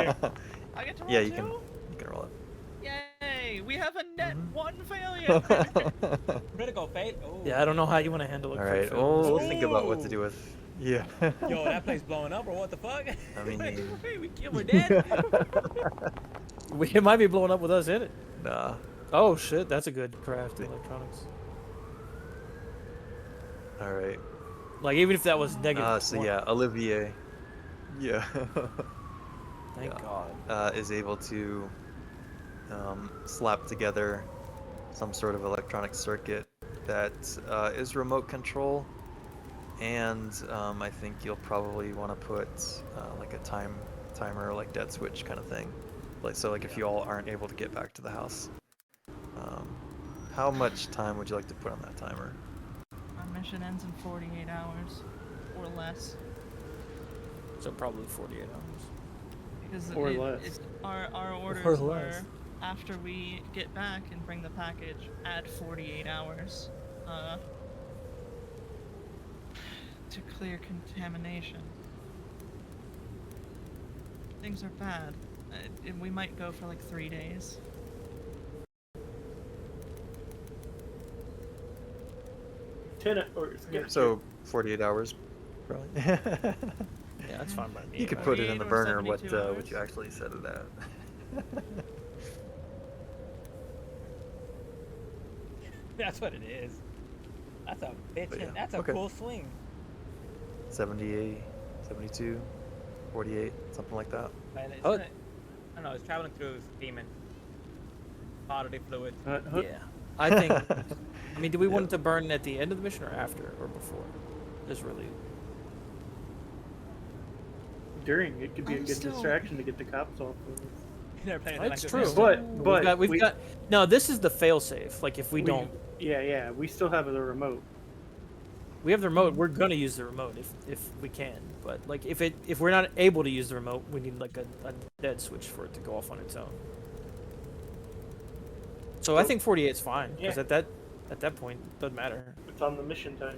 I get to roll yeah, too? you can roll it. Yay! We have a net Mm-hmm. 1 failure! Critical fate. Oh. Yeah, I don't know how you want to handle it. All right, we'll think about what to do with. Yeah. Yo, that place blowing up or what the fuck? I mean, Wait, we killed, we're dead. It might be blowing up with us in it. nah. Oh shit, that's a good craft electronics. All right. Like even if that was negative. So 1. yeah, Olivier. Yeah. Thank yeah. God. Is able to slap together some sort of electronic circuit that is remote control, and I think you'll probably want to put like a timer, like dead switch kind of thing, like so like if you all aren't able to get back to the house, How much time would you like to put on that timer? Our mission ends in 48 hours or less. So probably 48 hours. Because Or less. Our orders Or were less. after we get back and bring the package, add 48 hours to clear contamination. Things are bad. And we might go for like 3 days. So 48 hours, probably. Yeah, that's fine by me. You could put it in 48 the or burner what 72 what hours. you actually set it at. That's what it is. That's a bitch. But yeah, That's a okay. cool swing. 78, 72, 48, something like that. Man, it's Oh. gonna, I don't know. It's traveling through steam and bodily fluid. Yeah. I think. I mean, do we want it to burn at the end of the mission or after or before? There's really. During, it could be a I'm good still- distraction to get the cops off of us. They're playing That's like true. this. But we've got. No, this is the failsafe. Like if we don't, Yeah, we still have the remote. we have the remote. We're gonna use the remote if we can. But like if we're not able to use the remote, we need like a dead switch for it to go off on its own. So I think 48 is fine because Yeah. at that point it doesn't matter. It's on the mission timer.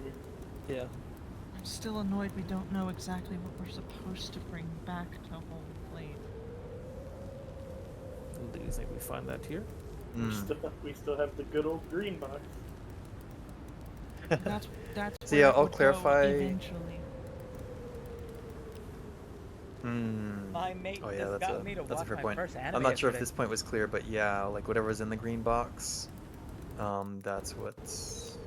Yeah. I'm still annoyed we don't know exactly what we're supposed to bring back to Home Plate. Do you think we find that here? We still have the good old green box. That's So where yeah, it I'll would go clarify. eventually. My mate Oh yeah, just that's got a me to that's a watch fair my point. first anime I'm not sure if yesterday. this point was clear, but yeah, like whatever's in the green box, that's what's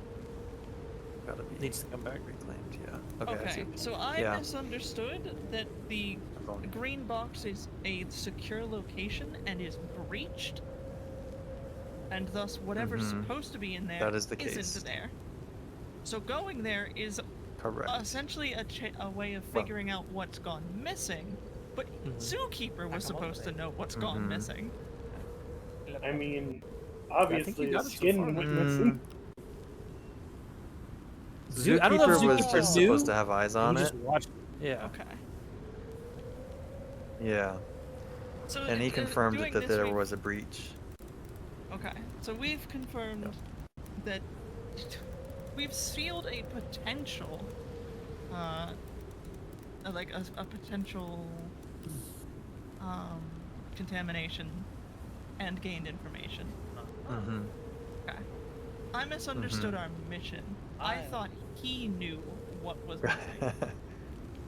gotta be Needs to come back. reclaimed. Yeah. Okay. I see Okay, what you so mean. I Yeah. misunderstood that the I'm following you. green box is a secure location and is breached, and thus whatever's Mhm. supposed to be in there That is the isn't case. there. So going there is Correct. essentially a way of Well- figuring out what's gone missing, but Mhm. Zookeeper was supposed to know what's gone Mhm. missing. I mean, you obviously got his it so skin far. went Mm. missing. I don't know if Zookeeper was Zookeeper just knew, supposed to have eyes on he it. just watched. Yeah. Okay. Yeah. So And he confirmed doing that this, there we've- was a breach. Okay, so we've confirmed that we've sealed a potential, like a potential contamination and gained information. Mm-hmm. Okay. I misunderstood our mission. I thought he knew what was missing.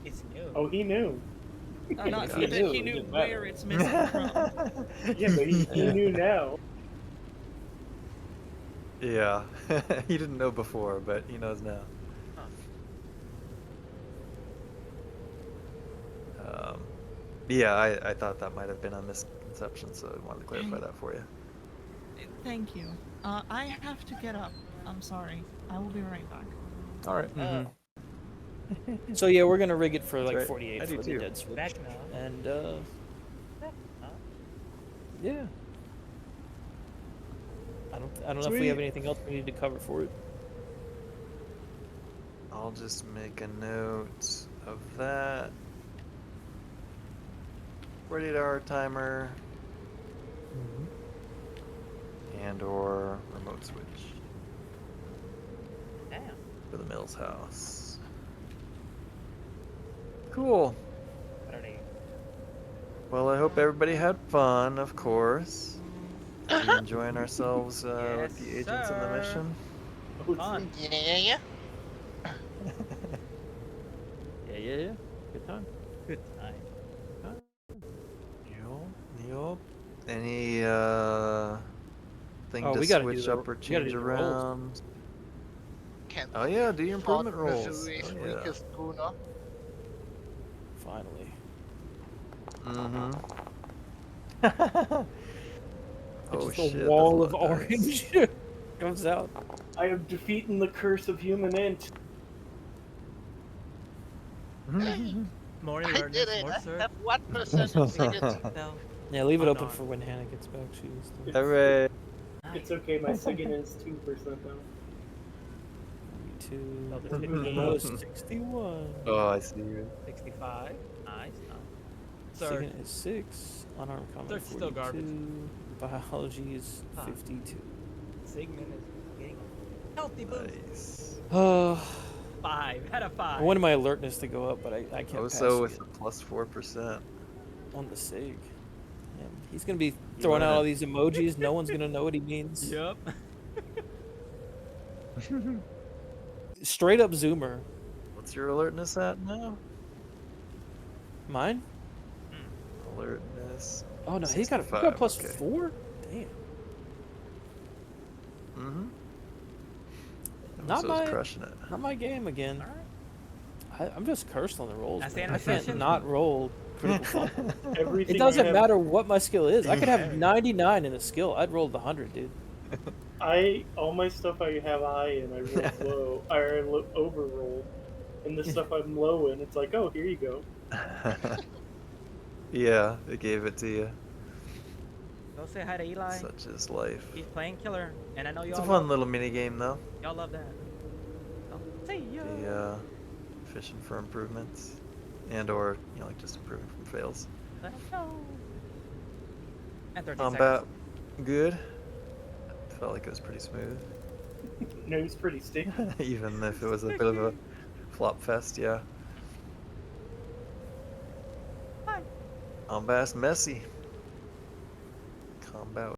It's new. Oh, he knew. Not If he that knew, he it knew didn't where matter. it's missing from. Yeah, but he knew now. Yeah. He didn't know before, but he knows now. Yeah, I thought that might have been a misconception, so I wanted to clarify that for you. Thank you. I have to get up. I'm sorry. I will be right back. All right. Mhm. So yeah, we're gonna rig it for That's like right. 48 I do for the too. dead switch. Back now. And yeah. I don't know if we have Sweet. anything else we need to cover for it. I'll just make a note of that. 48-hour timer and/or remote switch Damn. for the Mills house. Cool. Saturday. Well, I hope everybody had fun, of course. Are we enjoying ourselves with the Yes, agents in the sir. mission? Fun. Yeah. Yeah. Good time. Good time. Yup. Any thing Oh, to we gotta do switch the- up or we gotta change do the rolls. around? Can Oh yeah, do your Fort improvement rolls. Missouri's Oh, yeah. weakest schooner. Finally. Mm-hmm. Oh Just shit! a wall that's of a lot dice. orange comes out. I have defeated the curse of human int. More I awareness, did it. more I surf. have 1% of tickets. Yeah, leave it Oh, open darn. for when Hannah gets back. She's Hooray! It's okay, my SIGIN is 2% now. 42. That was 61. Oh, I see. 65. Nice. Third. Second is 6. Unarmed combat Third's still 42. garbage. Biology is 52. Sigmund is getting a healthy boost. Nice. Oh, 5 out of 5. I wanted my alertness to go up, but I can't pass Also with it a plus 4%. on the SIG. Man, he's going to be throwing out all these emojis. No one's going to know what he means. Yep. Straight up zoomer. What's your alertness at now? Mine? Alertness. Oh, no, he got a 65, plus okay. 4? Damn. Mm-hmm. Not So my, crushing it. not my game again. I'm just cursed on the rolls. That's the man. I can't animation. not roll critical fumble. Everything It doesn't I have, matter what my skill is. I could have 99 in a skill. I'd roll 100, dude. all my stuff I have high in, I roll low. I overroll. And the stuff I'm low in, it's like, oh, here you go. Yeah, they gave it to you. Go say hi to Eli. Such is life. He's playing killer, and I know It's a y'all fun love, little mini game though. y'all love that. See ya. The fishing for improvements, and or like just improving from fails. Let us know. And 30 Combat, seconds. good. Felt like it was pretty smooth, Nose pretty sticky. even if it was a bit of a flop fest. Yeah. Bye. Combat's messy. Combat